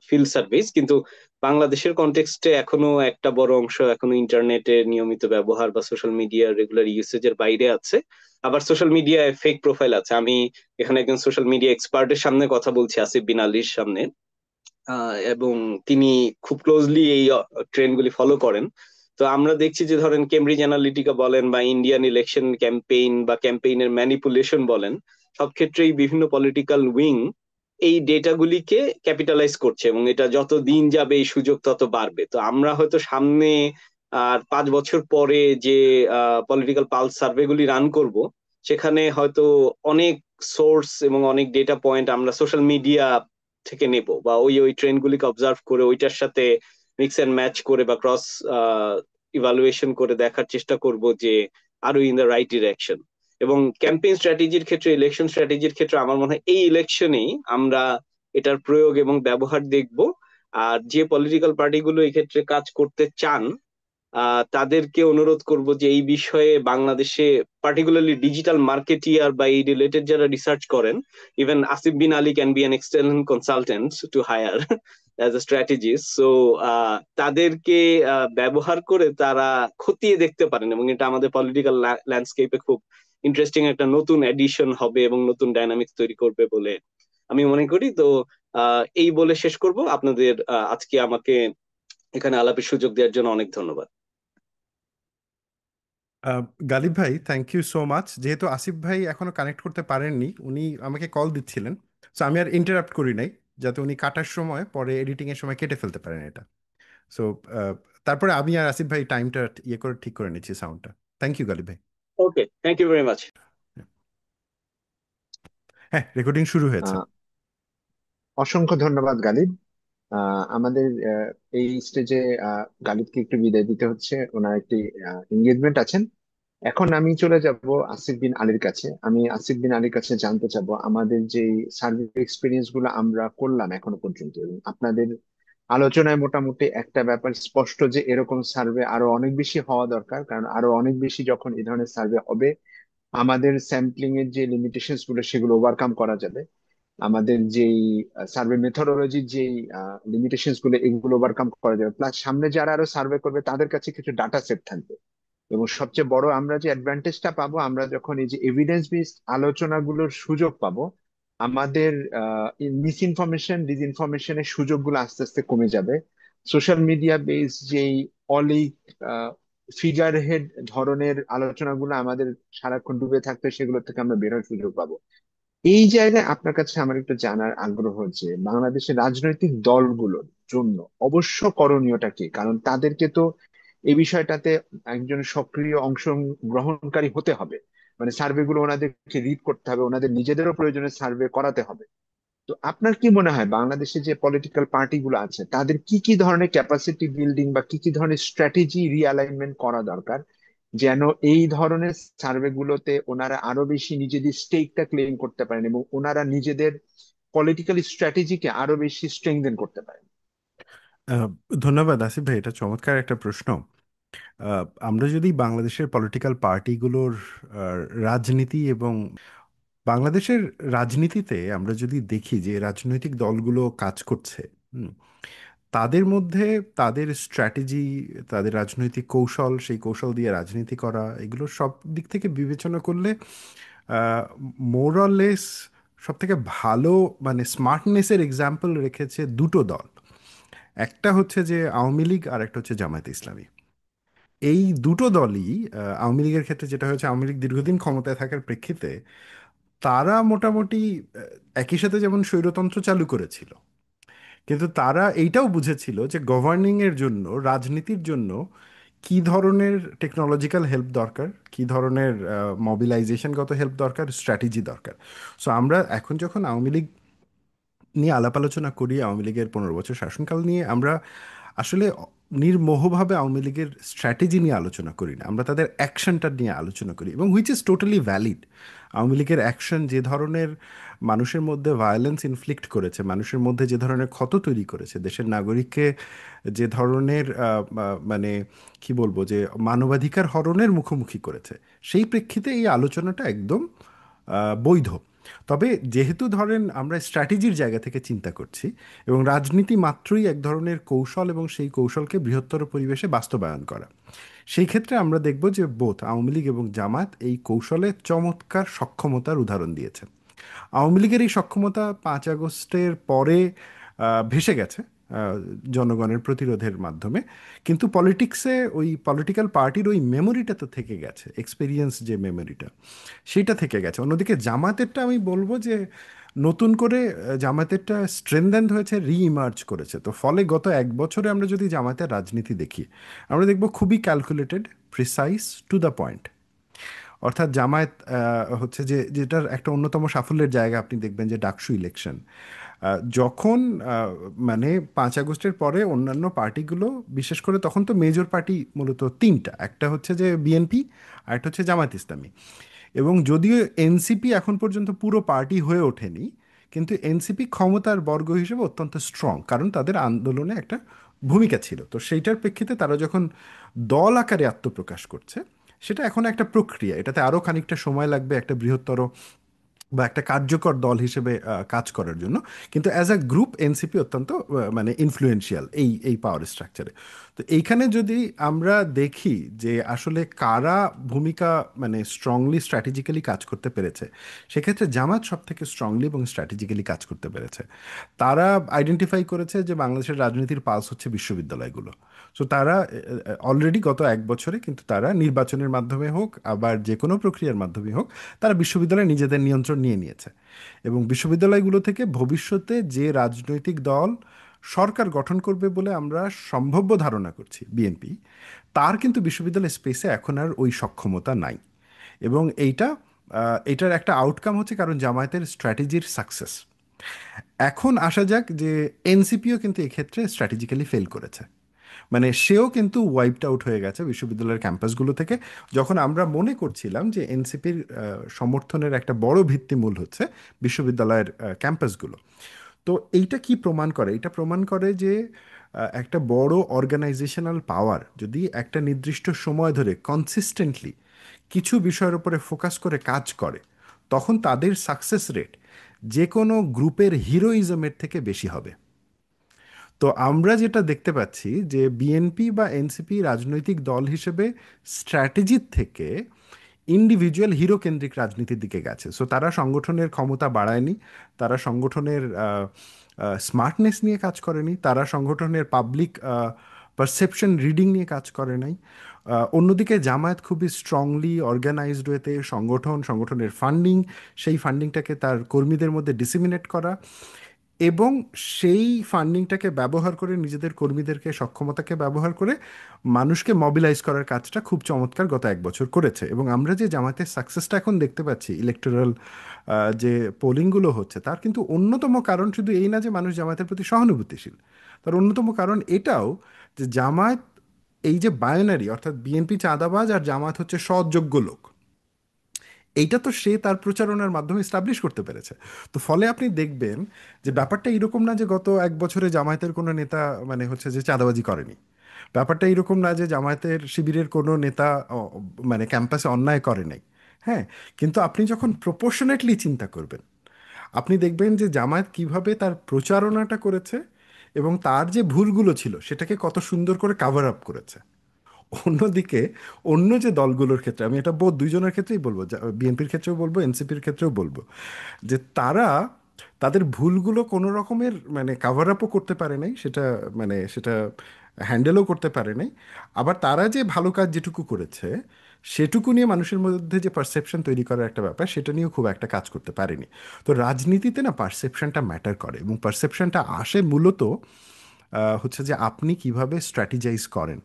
field surveys. কিন্তু বাংলাদেশের কনটেক্সটে এখনো একটা বড় অংশ এখনো ইন্টারনেটের নিয়মিত ব্যবহার বা সোশ্যাল মিডিয়ার রেগুলার ইউসেজের বাইরে আছে। আবার সোশ্যাল মিডিয়ায় ফেক প্রোফাইল আছে। আমি এখানে একজন সোশ্যাল মিডিয়া এক্সপার্টের সামনে কথা বলছি, আসিফ বিন আলীর সামনে, এবং তিনি খুব ক্লোজলি এই ট্রেন্ডগুলি ফলো করেন। তো আমরা দেখছি যে ধরেন কেমব্রিজ অ্যানালিটিকা বলেন বা ইন্ডিয়ান ইলেকশন ক্যাম্পেইন বা ক্যাম্পেইনের ম্যানিপুলেশন বলেন, সব ক্ষেত্রেই বিভিন্ন পলিটিক্যাল উইং এই ডেটাগুলিকে ক্যাপিটালাইজ করছে, এবং এটা যত দিন যাবে এই সুযোগ তত বাড়বে। তো আমরা হয়তো সামনে আর 5 বছর পরে যে পলিটিক্যাল পালস সার্ভে গুলি রান করব, সেখানে হয়তো অনেক সোর্স এবং অনেক ডেটা পয়েন্ট আমরা সোশ্যাল মিডিয়া থেকে নেব, বা ওই ওই ট্রেন্ড গুলিকে অবজার্ভ করে ওইটার সাথে মিক্স এন্ড ম্যাচ করে বা ক্রস ইভালুয়েশন করে দেখার চেষ্টা করব যে আর ইন দ্য রাইট ডিরেকশন। এবং ক্যাম্পেইন স্ট্র্যাটেজির ক্ষেত্রে, ইলেকশন স্ট্র্যাটেজির ক্ষেত্রে আমার মনে হয় এই ইলেকশনেই আমরা এটার প্রয়োগ এবং ব্যবহার দেখব। আর যে পলিটিক্যাল পার্টিগুলো এই ক্ষেত্রে কাজ করতে চান তাদেরকে অনুরোধ করব যে এই বিষয়ে বাংলাদেশে পার্টিকুলারলি ডিজিটাল মার্কেটিয়ার বা এই রিলেটেড যারা রিসার্চ করেন, even Asif bin Ali can be an external consultant to hire as a strategist. So তাদেরকে ব্যবহার করে তারা খতিয়ে দেখতে পারেন, এবং এটা আমাদের পলিটিক্যাল ল্যান্ডস্কেপে খুব ইন্টারেস্টিং একটা নতুন এডিশন হবে এবং নতুন ডাইনামিক্স তৈরি করবে বলে আমি মনে করি। তো এই বলে শেষ করব। আপনাদের আজকে আমাকে এখানে আলাপের সুযোগ দেওয়ার জন্য অনেক ধন্যবাদ। আহ, গালিব ভাই, থ্যাংক ইউ সো মাচ। যেহেতু আসিফ ভাই এখনো কানেক্ট করতে পারেননি, উনি আমাকে কল দিচ্ছিলেন, সো আমি আর ইন্টারাপ্ট করি নাই, যাতে উনি কাটার সময় পরে এডিটিং এর সময় কেটে ফেলতে পারেন এটা। সো তারপরে আমি আর আসিফ ভাই টাইমটা ইয়ে করে ঠিক করে নিচ্ছি সাউন্ডটা। থ্যাংক ইউ গালিব ভাই। ওকে, থ্যাংক ইউ ভেরি মাচ। হ্যাঁ, রেকর্ডিং শুরু হয়েছে। আহ, অসংখ্য ধন্যবাদ গালিব। আমাদের এই স্টেজে গালিবকে একটু বিদায় দিতে হচ্ছে, ওনার একটি এঙ্গেজমেন্ট আছেন। এখন আমি চলে যাব আসিফ বিন আলীর কাছে। আমি আসিফ বিন আলীর কাছে জানতে চাবো আমাদের যে সার্ভে এক্সপিরিয়েন্স গুলো আমরা করলাম এখনো পর্যন্ত, এবং আপনাদের আলোচনায় মোটামুটি একটা ব্যাপার স্পষ্ট যে এরকম সার্ভে আরো অনেক বেশি হওয়া দরকার, কারণ আরো অনেক বেশি যখন এই ধরনের সার্ভে হবে আমাদের স্যাম্পলিং এর যে লিমিটেশনস গুলো সেগুলো ওভারকাম করা যাবে। আমাদের যেই সার্ভে মেথোডোলজির যেই লিমিটেশনস গুলো এগুলো ওভারকাম করা যাবে, প্লাস সামনে যারা আরো সার্ভে করবে তাদের কাছে কিছু ডাটা সেট থাকবে। এবং সবচেয়ে বড় আমরা যে অ্যাডভান্টেজটা পাবো, আমরা যখন এই যে এভিডেন্স বেসড আলোচনাগুলোর সুযোগ পাবো, আমাদের মিস ইনফরমেশন ডিসইনফরমেশনের সুযোগগুলো আস্তে আস্তে কমে যাবে। সোশ্যাল মিডিয়া বেসড যেই অলিক ফিগার হেড ধরনের আলোচনাগুলো আমাদের সারাক্ষণ ডুবে থাকতে, সেগুলো থেকে আমরা বের হওয়ার সুযোগ পাবো। এই জায়গায় আপনার কাছে আমার একটু জানার আগ্রহ যে বাংলাদেশের রাজনৈতিক দলগুলোর জন্য অবশ্য করণীয়টা কি, কারণ তাদেরকে তো এই বিষয়টাতে একজন সক্রিয় অংশগ্রহণকারী হতে হবে। মানে সার্ভে গুলো ওনাদেরকে রিড করতে হবে, ওনাদের নিজেদেরও প্রয়োজনে সার্ভে করাতে হবে। তো আপনার কি মনে হয় বাংলাদেশে যে পলিটিক্যাল পার্টি গুলো আছে তাদের কি কি ধরনের ক্যাপাসিটি বিল্ডিং বা কি কি ধরনের স্ট্র্যাটেজি রিঅ্যালাইনমেন্ট করা দরকার, যেন এই ধরনের সার্ভে গুলোতে ওনারা আরো বেশি নিজেদের স্টেকটা ক্লেম করতে পারেন এবং ওনারা নিজেদের পলিটিক্যাল স্ট্র্যাটেজিকে আরো বেশি স্ট্রেংথেন করতে পারেন? আহ, ধন্যবাদ আসিফ ভাই, এটা চমৎকার একটা প্রশ্ন। আমরা যদি বাংলাদেশের পলিটিক্যাল পার্টিগুলোর রাজনীতি এবং বাংলাদেশের রাজনীতিতে আমরা যদি দেখি যে রাজনৈতিক দলগুলো কাজ করছে, হুম, তাদের মধ্যে তাদের স্ট্র্যাটেজি, তাদের রাজনৈতিক কৌশল, সেই কৌশল দিয়ে রাজনীতি করা, এগুলো সব দিক থেকে বিবেচনা করলে মোরলেস সব থেকে ভালো মানে স্মার্টনেসের এক্সাম্পল রেখেছে দুটো দল। একটা হচ্ছে যে আওয়ামী লীগ, আর একটা হচ্ছে জামায়াতে ইসলামী। এই দুটো দলই আওয়ামী লীগের ক্ষেত্রে যেটা হচ্ছে, আওয়ামী লীগ দীর্ঘদিন ক্ষমতায় থাকার প্রেক্ষিতে তারা মোটামুটি একই সাথে যেমন স্বৈরতন্ত্র চালু করেছিল, কিন্তু তারা এইটাও বুঝেছিল যে গভর্নিং এর জন্য, রাজনীতির জন্য কি ধরনের টেকনোলজিক্যাল হেল্প দরকার, কি ধরনের মবিলাইজেশনগত হেল্প দরকার, স্ট্র্যাটেজি দরকার। সো আমরা এখন যখন আওয়ামী লীগ নিয়ে আলাপ আলোচনা করি, আওয়ামী লীগের 15 বছর শাসনকাল নিয়ে, আমরা আসলে নির্মোহভাবে আওয়ামী লীগের স্ট্র্যাটেজি নিয়ে আলোচনা করি না, আমরা তাদের অ্যাকশনটা নিয়ে আলোচনা করি, এবং which is totally valid. Awami লীগের অ্যাকশন যে ধরনের মানুষের মধ্যে ভায়োলেন্স ইনফ্লিক্ট করেছে, মানুষের মধ্যে যে ধরনের ক্ষত তৈরি করেছে, দেশের নাগরিককে যে ধরনের মানে কি বলবো, যে মানবাধিকার হরণের মুখোমুখি করেছে, সেই প্রেক্ষিতে এই আলোচনাটা একদম বৈধ। তবে যেহেতু ধরেন আমরা স্ট্র্যাটেজির জায়গা থেকে চিন্তা করছি, এবং রাজনীতি মাত্রই এক ধরনের কৌশল, এবং সেই কৌশলকে বৃহত্তর পরিবেশে বাস্তবায়ন করা, সেই ক্ষেত্রে আমরা দেখব যে বোথ আওয়ামী লীগ এবং জামাত এই কৌশলে চমৎকার সক্ষমতার উদাহরণ দিয়েছে। আওয়ামী লীগের এই সক্ষমতা 5 আগস্টের পরে ভেসে গেছে জনগণের প্রতিরোধের মাধ্যমে, কিন্তু পলিটিক্সে ওই পলিটিক্যাল পার্টির ওই মেমোরিটা তো থেকে গেছে, এক্সপিরিয়েন্স যে মেমোরিটা, সেটা থেকে গেছে। অন্যদিকে জামাতেরটা আমি বলবো যে নতুন করে জামাতেরটা স্ট্রেনথেন্ড হয়েছে, রিইমার্জ করেছে। তো ফলে গত 1 বছরে আমরা যদি জামাতের রাজনীতি দেখি, আমরা দেখব খুবই calculated, precise, to the point. অর্থাৎ জামায়াত হচ্ছে যে, যেটার একটা অন্যতম সাফল্যের জায়গা আপনি দেখবেন যে ডাকসু ইলেকশন, যখন মানে 5 আগস্টের পরে অন্যান্য পার্টিগুলো, বিশেষ করে তখন তো মেজর পার্টি মূলত তিনটা, একটা হচ্ছে যে বিএনপি, আর একটা হচ্ছে জামায়াত ইসলামী। এবং যদিও এনসিপি এখন পর্যন্ত পুরো পার্টি হয়ে ওঠেনি, কিন্তু এনসিপি ক্ষমতার বর্গ হিসেবে অত্যন্ত স্ট্রং, কারণ তাদের আন্দোলনে একটা ভূমিকা ছিল। তো সেইটার প্রেক্ষিতে তারা যখন দল আকারে আত্মপ্রকাশ করছে, সেটা এখন একটা প্রক্রিয়া, এটাতে আরও খানিকটা সময় লাগবে একটা বৃহত্তর বা একটা কার্যকর দল হিসেবে কাজ করার জন্য। কিন্তু অ্যাজ আ গ্রুপ এনসিপি অত্যন্ত মানে ইনফ্লুয়েন্সিয়াল এই পাওয়ার স্ট্রাকচারে। তো এইখানে যদি আমরা দেখি যে আসলে কারা ভূমিকা মানে স্ট্রংলি স্ট্র্যাটেজিক্যালি কাজ করতে পেরেছে, সেক্ষেত্রে জামাত সব থেকে স্ট্রংলি এবং স্ট্র্যাটেজিক্যালি কাজ করতে পেরেছে। তারা আইডেন্টিফাই করেছে যে বাংলাদেশের রাজনীতির পালস হচ্ছে বিশ্ববিদ্যালয়গুলো। সো তারা অলরেডি গত এক বছরে কিন্তু তারা নির্বাচনের মাধ্যমে হোক, আবার যে কোনো প্রক্রিয়ার মাধ্যমে হোক, তারা বিশ্ববিদ্যালয়ে নিজেদের নিয়ন্ত্রণ নিয়ে নিয়েছে। এবং বিশ্ববিদ্যালয়গুলো থেকে ভবিষ্যতে যে রাজনৈতিক দল সরকার গঠন করবে বলে আমরা সম্ভাব্য ধারণা করছি, বিএনপি, তার কিন্তু বিশ্ববিদ্যালয় স্পেসে এখন আর ওই সক্ষমতা নাই। এবং এটার একটা আউটকাম হচ্ছে কারণ জামায়াতের স্ট্র্যাটেজির সাকসেস। এখন আসা যাক যে এনসিপিও কিন্তু এক্ষেত্রে স্ট্র্যাটেজিক্যালি ফেল করেছে। মানে সেও কিন্তু ওয়াইপড আউট হয়ে গেছে বিশ্ববিদ্যালয়ের ক্যাম্পাসগুলো থেকে, যখন আমরা মনে করছিলাম যে এনসিপির সমর্থনের একটা বড় ভিত্তিমূল হচ্ছে বিশ্ববিদ্যালয়ের ক্যাম্পাসগুলো। তো এইটা কি প্রমাণ করে? এটা প্রমাণ করে যে একটা বড় অর্গানাইজেশনাল পাওয়ার যদি একটা নির্দিষ্ট সময় ধরে কনসিস্টেন্টলি কিছু বিষয়ের উপরে ফোকাস করে কাজ করে, তখন তাদের সাকসেস রেট যে কোনো গ্রুপের হিরোইজমের থেকে বেশি হবে। তো আমরা যেটা দেখতে পাচ্ছি যে বিএনপি বা এনসিপি রাজনৈতিক দল হিসেবে স্ট্র্যাটেজির থেকে ইন্ডিভিজুয়াল হিরো কেন্দ্রিক রাজনীতির দিকে গেছে। সো তারা সংগঠনের ক্ষমতা বাড়ায়নি, তারা সংগঠনের স্মার্টনেস নিয়ে কাজ করেনি, তারা সংগঠনের পাবলিক পারসেপশন রিডিং নিয়ে কাজ করে নাই। অন্যদিকে জামায়াত খুবই স্ট্রংলি অর্গানাইজড ওয়েতে সংগঠনের ফান্ডিং, সেই ফান্ডিংটাকে তার কর্মীদের মধ্যে ডিসিমিনেট করা এবং সেই ফান্ডিংটাকে ব্যবহার করে নিজেদের কর্মীদেরকে সক্ষমতাকে ব্যবহার করে মানুষকে মবিলাইজ করার কাজটা খুব চমৎকার গত এক বছর করেছে। এবং আমরা যে জামায়াতের সাকসেসটা এখন দেখতে পাচ্ছি, ইলেকটোরাল যে পোলিংগুলো হচ্ছে, তার কিন্তু অন্যতম কারণ শুধু এই না যে মানুষ জামায়াতের প্রতি সহানুভূতিশীল, তার অন্যতম কারণ এটাও যে জামায়াত এই যে বায়োনারি, অর্থাৎ বিএনপি চাঁদাবাজ আর জামায়াত হচ্ছে সৎযোগ্য লোক, এইটা তো সে তার প্রচারণার মাধ্যমে এস্টাবলিশ করতে পেরেছে। তো ফলে আপনি দেখবেন যে ব্যাপারটা এরকম না যে গত এক বছরে জামায়াতের কোনো নেতা মানে হচ্ছে যে চাঁদাবাজি করেনি। ব্যাপারটা এরকম না যে জামায়াতের শিবিরের কোনো নেতা মানে ক্যাম্পাসে অন্যায় করে নাই। হ্যাঁ, কিন্তু আপনি যখন প্রপোর্শনেটলি চিন্তা করবেন, আপনি দেখবেন যে জামায়াত কিভাবে তার প্রচারণাটা করেছে এবং তার যে ভুলগুলো ছিল সেটাকে কত সুন্দর করে কাভার আপ করেছে। অন্যদিকে অন্য যে দলগুলোর ক্ষেত্রে, আমি এটা বোধ দুইজনের ক্ষেত্রেই বলবো, বিএনপির ক্ষেত্রেও বলবো, এনসিপির ক্ষেত্রেও বলবো, যে তারা তাদের ভুলগুলো কোনো রকমের মানে কাভার আপও করতে পারে নাই, সেটা হ্যান্ডেলও করতে পারে নাই। আবার তারা যে ভালো কাজ যেটুকু করেছে সেটুকু নিয়ে মানুষের মধ্যে যে পারসেপশন তৈরি করার একটা ব্যাপার, সেটা নিয়েও খুব একটা কাজ করতে পারেনি। তো রাজনীতিতে না পারসেপশনটা ম্যাটার করে, এবং পারসেপশনটা আসে মূলত হচ্ছে যে আপনি কিভাবে স্ট্র্যাটেজাইজ করেন।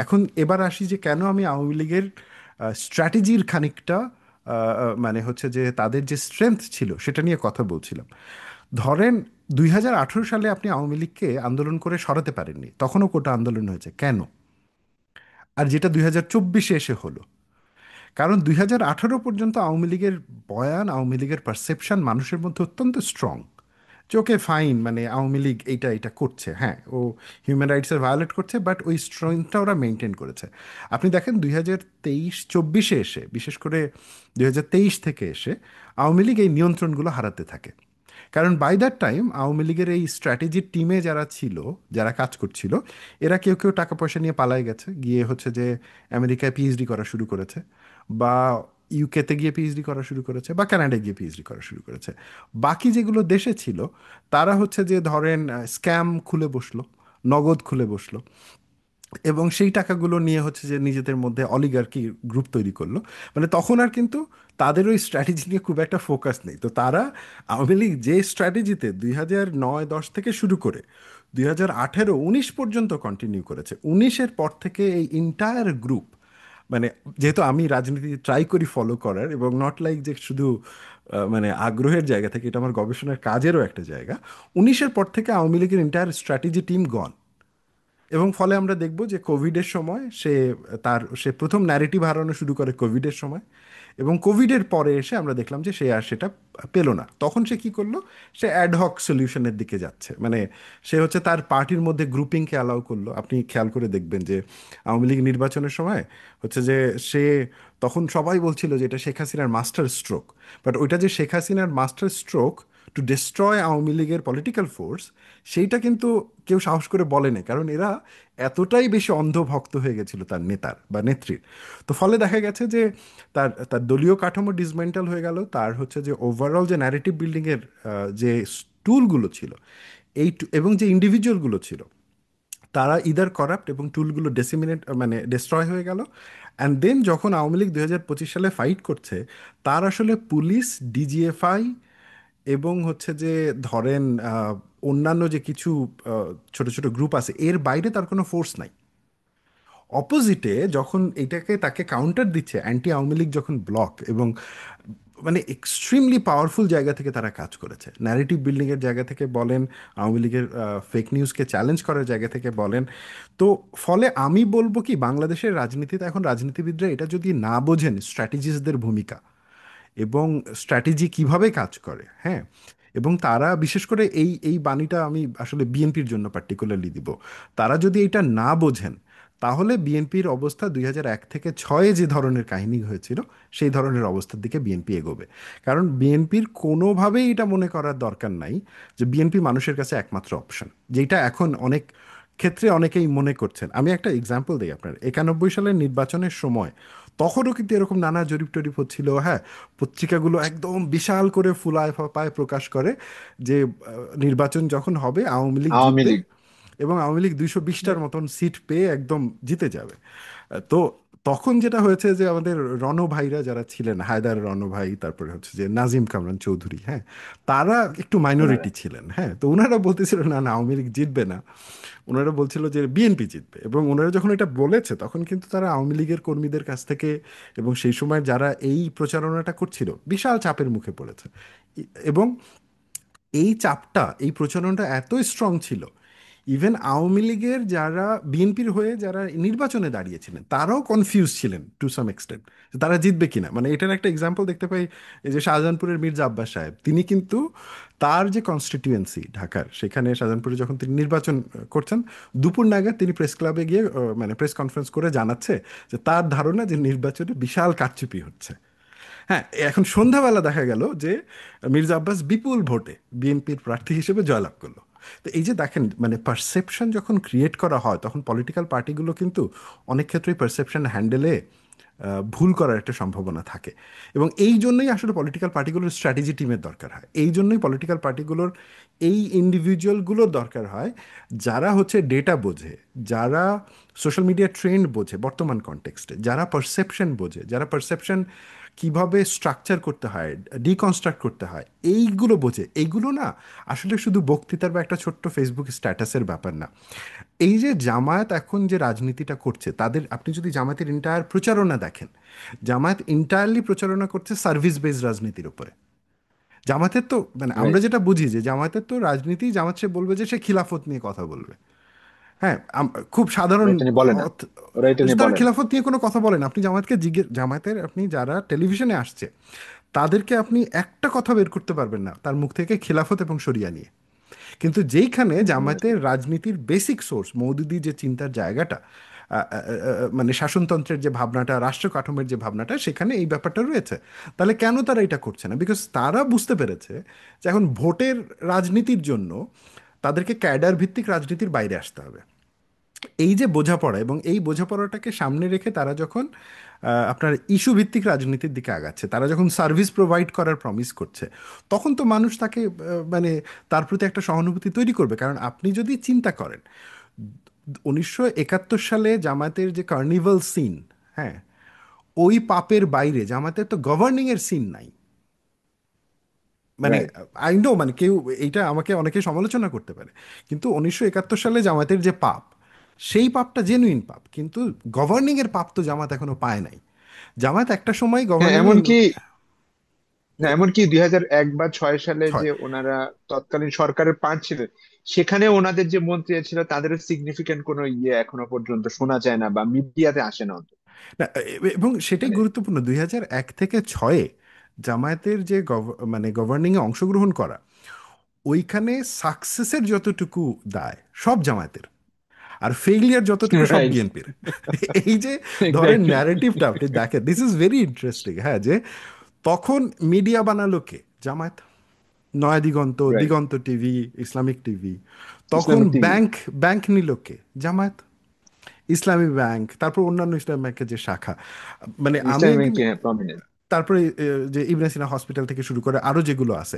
এখন এবার আসি যে কেন আমি আওয়ামী লীগের স্ট্র্যাটেজির খানিকটা মানে হচ্ছে যে তাদের যে স্ট্রেংথ ছিল সেটা নিয়ে কথা বলছিলাম। ধরেন 2018 সালে আপনি আওয়ামী লীগকে আন্দোলন করে সরাতে পারেননি, তখনও কোটা আন্দোলন হয়েছে কেন? আর যেটা 2024-এ এসে হলো, কারণ 2018 পর্যন্ত আওয়ামী লীগের বয়ান, আওয়ামী লীগের পারসেপশন মানুষের মধ্যে অত্যন্ত স্ট্রং যে ওকে ফাইন, মানে আওয়ামী লীগ এইটা এটা করছে, হ্যাঁ ও হিউম্যান রাইটসের ভায়োলেট করছে, বাট ওই স্ট্রেংথটা ওরা মেনটেন করেছে। আপনি দেখেন 2023-24-এ এসে, বিশেষ করে 2023 থেকে এসে আওয়ামী লীগ এই নিয়ন্ত্রণগুলো হারাতে থাকে। কারণ বাই দ্যাট টাইম আওয়ামী লীগের এই স্ট্র্যাটেজির টিমে যারা ছিল, যারা কাজ করছিল, এরা কেউ কেউ টাকা পয়সা নিয়ে পালায় গেছে, গিয়ে হচ্ছে যে আমেরিকায় পিএইচডি করা শুরু করেছে, বা ইউকেতে গিয়ে পিএইচডি করা শুরু করেছে, বা কানাডায় গিয়ে পিএইচডি করা শুরু করেছে। বাকি যেগুলো দেশে ছিল তারা হচ্ছে যে ধরেন স্ক্যাম খুলে বসলো, নগদ খুলে বসলো, এবং সেই টাকাগুলো নিয়ে হচ্ছে যে নিজেদের মধ্যে অলিগার্কি গ্রুপ তৈরি করলো। মানে তখন আর কিন্তু তাদের ওই স্ট্র্যাটেজি নিয়ে খুব একটা ফোকাস নেই। তো তারা আওয়ামী লীগ যে স্ট্র্যাটেজিতে 2009-10 থেকে শুরু করে 2018-19 পর্যন্ত কন্টিনিউ করেছে, 19-এর পর থেকে এই ইন্টায়ার গ্রুপ, মানে যেহেতু আমি রাজনীতি ট্রাই করি ফলো করার, এবং নট লাইক যে শুধু মানে আগ্রহের জায়গা থেকে, এটা আমার গবেষণার কাজেরও একটা জায়গা, 19-এর পর থেকে আওয়ামী লীগের ইন্টায়ার স্ট্র্যাটেজি টিম গন। এবং ফলে আমরা দেখব যে কোভিডের সময় সে প্রথম ন্যারেটিভ হারানো শুরু করে কোভিডের সময়, এবং কোভিডের পরে এসে আমরা দেখলাম যে সে আর সেটা পেল না। তখন সে কি করলো, সে অ্যাডহক সলিউশনের দিকে যাচ্ছে, মানে সে হচ্ছে তার পার্টির মধ্যে গ্রুপিংকে অ্যালাউ করলো। আপনি খেয়াল করে দেখবেন যে আওয়ামী লীগ নির্বাচনের সময় হচ্ছে যে সে, তখন সবাই বলছিল যে এটা শেখ হাসিনার মাস্টার স্ট্রোক, বাট ওইটা যে শেখ হাসিনার master stroke to destroy Awami লীগের পলিটিক্যাল ফোর্স, সেইটা কিন্তু কেউ সাহস করে বলেনি, কারণ এরা এতটাই বেশি অন্ধভক্ত হয়ে গেছিল তার নেতার বা নেত্রীর। তো ফলে দেখা গেছে যে তার তার দলীয় কাঠামো ডিসমেন্টাল হয়ে গেল, তার হচ্ছে যে ওভারঅল যে ন্যারেটিভ বিল্ডিংয়ের যে টুলগুলো ছিল এবং যে ইন্ডিভিজুয়ালগুলো ছিল, তারা ইদার করাপ্ট এবং টুলগুলো ডেসিমিনেট মানে ডিস্ট্রয় হয়ে গেল। অ্যান্ড দেন যখন আওয়ামী লীগ 2025 সালে ফাইট করছে, তার আসলে পুলিশ, ডিজিএফআই এবং হচ্ছে যে ধরেন অন্যান্য যে কিছু ছোট ছোট গ্রুপ আছে, এর বাইরে তার কোনো ফোর্স নাই। অপোজিটে যখন এটাকে তাকে কাউন্টার দিচ্ছে অ্যান্টি আওয়ামী লীগ যখন ব্লক, এবং মানে এক্সট্রিমলি পাওয়ারফুল জায়গা থেকে তারা কাজ করেছে, ন্যারেটিভ বিল্ডিংয়ের জায়গা থেকে বলেন, আওয়ামী লীগের ফেক নিউজকে চ্যালেঞ্জ করার জায়গা থেকে বলেন। তো ফলে আমি বলবো কি, বাংলাদেশের রাজনীতিতে এখন রাজনীতিবিদরা এটা যদি না বোঝেন স্ট্র্যাটেজিস্টদের ভূমিকা এবং স্ট্র্যাটেজি কিভাবে কাজ করে, হ্যাঁ, এবং তারা বিশেষ করে এই এই বাণীটা আমি আসলে বিএনপির জন্য পার্টিকুলারলি দিব, তারা যদি এটা না বোঝেন, তাহলে বিএনপির অবস্থা 2001 থেকে 6 যে ধরনের কাহিনী হয়েছিল, সেই ধরনের অবস্থার দিকে বিএনপি এগোবে। কারণ বিএনপির কোনোভাবেই এটা মনে করার দরকার নাই যে বিএনপি মানুষের কাছে একমাত্র অপশন, যেটা এখন অনেক ক্ষেত্রে অনেকেই মনে করছেন। আমি একটা এক্সাম্পল দিই আপনার, 91 সালের নির্বাচনের সময় তখনও কিন্তু এরকম নানা জরিপ টরিপ হচ্ছিল, হ্যাঁ, পত্রিকাগুলো একদম বিশাল করে ফুলায় ফাপায় প্রকাশ করে যে নির্বাচন যখন হবে আওয়ামী লীগ আওয়ামী জিতবে লীগ। এবং আওয়ামী লীগ 220টার মতন সিট পেয়ে একদম জিতে যাবে। তো তখন যেটা হয়েছে যে আমাদের রণ ভাইরা যারা ছিলেন, হায়দার রণ ভাই, তারপরে হচ্ছে যে নাজিম কামরান চৌধুরী, হ্যাঁ, তারা একটু ওনারা মাইনরিটি ছিলেন, হ্যাঁ, তো ওনারা বলতেছিল না না আওয়ামী লীগ জিতবে না, ওনারা বলছিল যে বিএনপি জিতবে। এবং ওনারা যখন এটা বলেছে তখন কিন্তু তারা আওয়ামী লীগের কর্মীদের কাছ থেকে এবং সেই সময় যারা এই প্রচারণাটা করছিল বিশাল চাপের মুখে পড়েছে। এবং এই চাপটা, এই প্রচারণাটা এত স্ট্রং ছিল, ইভেন আওয়ামী লীগের যারা বিএনপির হয়ে যারা নির্বাচনে দাঁড়িয়েছিলেন তারাও কনফিউজ ছিলেন টু সাম এক্সটেন্ট, তারা জিতবে কিনা। মানে এটার একটা এক্সাম্পল দেখতে পাই, এই যে শাহজাহানপুরের মির্জা আব্বাস সাহেব, তিনি কিন্তু তার যে কনস্টিটিউয়েন্সি ঢাকার, সেখানে শাহজাহানপুরে যখন তিনি নির্বাচন করছেন, দুপুর নাগাদ তিনি প্রেস ক্লাবে গিয়ে মানে প্রেস কনফারেন্স করে জানাচ্ছে যে তার ধারণা যে নির্বাচনে বিশাল কারচুপি হচ্ছে। হ্যাঁ, এখন সন্ধ্যাবেলা দেখা গেল যে মির্জা আব্বাস বিপুল ভোটে বিএনপির প্রার্থী হিসেবে জয়লাভ করলো। তো এই যে দেখেন, মানে পারসেপশন যখন ক্রিয়েট করা হয় তখন পলিটিক্যাল পার্টিগুলো কিন্তু অনেক ক্ষেত্রেই পারসেপশন হ্যান্ডেলে ভুল করার একটা সম্ভাবনা থাকে। এবং এই জন্যই আসলে পলিটিক্যাল পার্টিগুলোর স্ট্র্যাটেজি টিমের দরকার হয়, এই জন্যই পলিটিক্যাল পার্টিগুলোর এই ইন্ডিভিজুয়ালগুলোর দরকার হয় যারা হচ্ছে ডেটা বোঝে, যারা সোশ্যাল মিডিয়া ট্রেন্ড বোঝে বর্তমান কনটেক্সটে, যারা পারসেপশন বোঝে, যারা পারসেপশন কিভাবে স্ট্রাকচার করতে হয়, ডিকনস্ট্রাক্ট করতে হয়, এইগুলো বোঝে। এইগুলো না আসলে শুধু বক্তৃতার বা একটা ছোট্ট ফেসবুক স্ট্যাটাসের ব্যাপার না। এই যে জামায়াত এখন যে রাজনীতিটা করছে, তাদের আপনি যদি জামায়াতের ইন্টায়ার প্রচারণা দেখেন, জামায়াত ইন্টায়ারলি প্রচারণা করছে সার্ভিস বেস রাজনীতির উপরে। জামায়াতের তো মানে আমরা রাইট। যেটা বুঝি যে জামায়াতের তো রাজনীতি, জামাত সে বলবে যে সে খিলাফত নিয়ে কথা বলবে, হ্যাঁ, খুব সাধারণ এটা নিয়ে বলে না, অর্থ- ওরা এটা নিয়ে তারা বলে না। খিলাফত নিয়ে কোনো কথা বলেন। আপনি জামায়াতকে জামায়াতের আপনি যারা টেলিভিশনে আসছে তাদেরকে আপনি একটা কথা বের করতে পারবেন না তার মুখ থেকে খিলাফত এবং শরিয়া নিয়ে। কিন্তু যেইখানে জামায়াতের রাজনীতির বেসিক সোর্স মৌদুদি যে চিন্তার জায়গাটা, মানে শাসনতন্ত্রের যে ভাবনাটা, রাষ্ট্র কাঠামোর যে ভাবনাটা, সেখানে এই ব্যাপারটা রয়েছে। তাহলে কেন তারা এটা করছে না? বিকজ তারা বুঝতে পেরেছে যে এখন ভোটের রাজনীতির জন্য তাদেরকে ক্যাডার ভিত্তিক রাজনীতির বাইরে আসতে হবে। এই যে বোঝাপড়া, এবং এই বোঝাপড়াটাকে সামনে রেখে তারা যখন আপনার ইস্যু ভিত্তিক রাজনীতির দিকে আগাচ্ছে, তারা যখন সার্ভিস প্রোভাইড করার প্রমিস করছে, তখন তো মানুষ তাকে মানে তার প্রতি একটা সহানুভূতি তৈরি করবে। কারণ আপনি যদি চিন্তা করেন 1971 সালে জামায়াতের যে কার্নিভাল সিন, হ্যাঁ, ওই পাপের বাইরে জামায়াতের তো গভর্নিং এর সিন নাই। মানে রাইট। আই নো, মানে কেউ এইটা আমাকে অনেকে সমালোচনা করতে পারে, কিন্তু 1971 সালে জামায়াতের যে পাপ, সেই পাপটা জেনুইন পাপ, কিন্তু গভর্নিং এর পাপ তো জামাত এখনো পায় নাই। জামাত একটা সময় হ্যাঁ, গভর্নিং এ এমনকি হ্যাঁ, এমনকি 2001 বা 2006 সালে ছয়। যে ওনারা তৎকালীন সরকারের পার্ট ছিলেন, সেখানে ওনাদের যে মন্ত্রী ছিল তাদেরও সিগনিফিকেন্ট কোনো ইয়ে এখনো পর্যন্ত শোনা যায় না বা মিডিয়াতে আসে না অন্তত। না, এবং সেটাই মানে গুরুত্বপূর্ণ 2001 থেকে 6-এ জামায়াতের যে মানে গভর্নিং এ অংশগ্রহণ করা, ওইখানে সাকসেসের যতটুকু দায় সব জামায়াতের, আর ফেইলিয়ার যতটুকু সব রাইট, বিএনপির। এই যে ধরেন এক্স্যাক্টলি। ন্যারেটিভটা আপনি দেখেন, দিস ইজ ভেরি ইন্টারেস্টিং। হ্যাঁ, যে তখন মিডিয়া বানালো কে? জামায়াত। নয়া দিগন্ত, রাইট, দিগন্ত টিভি, ইসলামিক টিভি। তখন ইসলামিক টিভি, ব্যাংক, ব্যাংক নিল কে? জামায়াত। ইসলামী ব্যাংক, তারপর অন্যান্য ইসলামী ব্যাংকের যে শাখা, মানে আমি ইসলামিক একদম, ব্যাংকে, হ্যাঁ, প্রমিনেন্ট। তারপরে যে ইবনে সিনা হসপিটাল থেকে শুরু করে আরো যেগুলো আছে,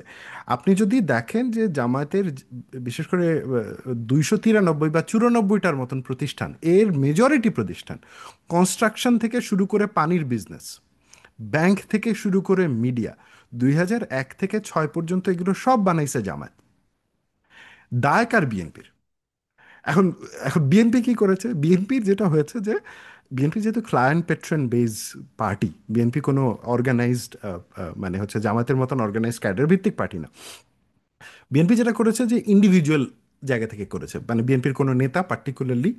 আপনি যদি দেখেন যে জামায়াতের বিশেষ করে 293 বা 94টার মতন প্রতিষ্ঠান, এর মেজরিটি প্রতিষ্ঠান কনস্ট্রাকশন থেকে শুরু করে পানির বিজনেস, ব্যাংক থেকে শুরু করে মিডিয়া, 2001 থেকে 6 পর্যন্ত এগুলো সব বানাইছে জামায়াত। দায় কার? বিএনপির। এখন এখন বিএনপি কি করেছে? বিএনপির যেটা হয়েছে যে বিএনপি যেহেতু client patron base party, BNP কোনো অর্গানাইজড মানে হচ্ছে জামাতের মতন অর্গানাইজড ক্যাডার ভিত্তিক পার্টি না। বিএনপি যেটা করেছে যে ইন্ডিভিজুয়াল জায়গা থেকে করেছে, মানে বিএনপির কোনো নেতা পার্টিকুলারলি,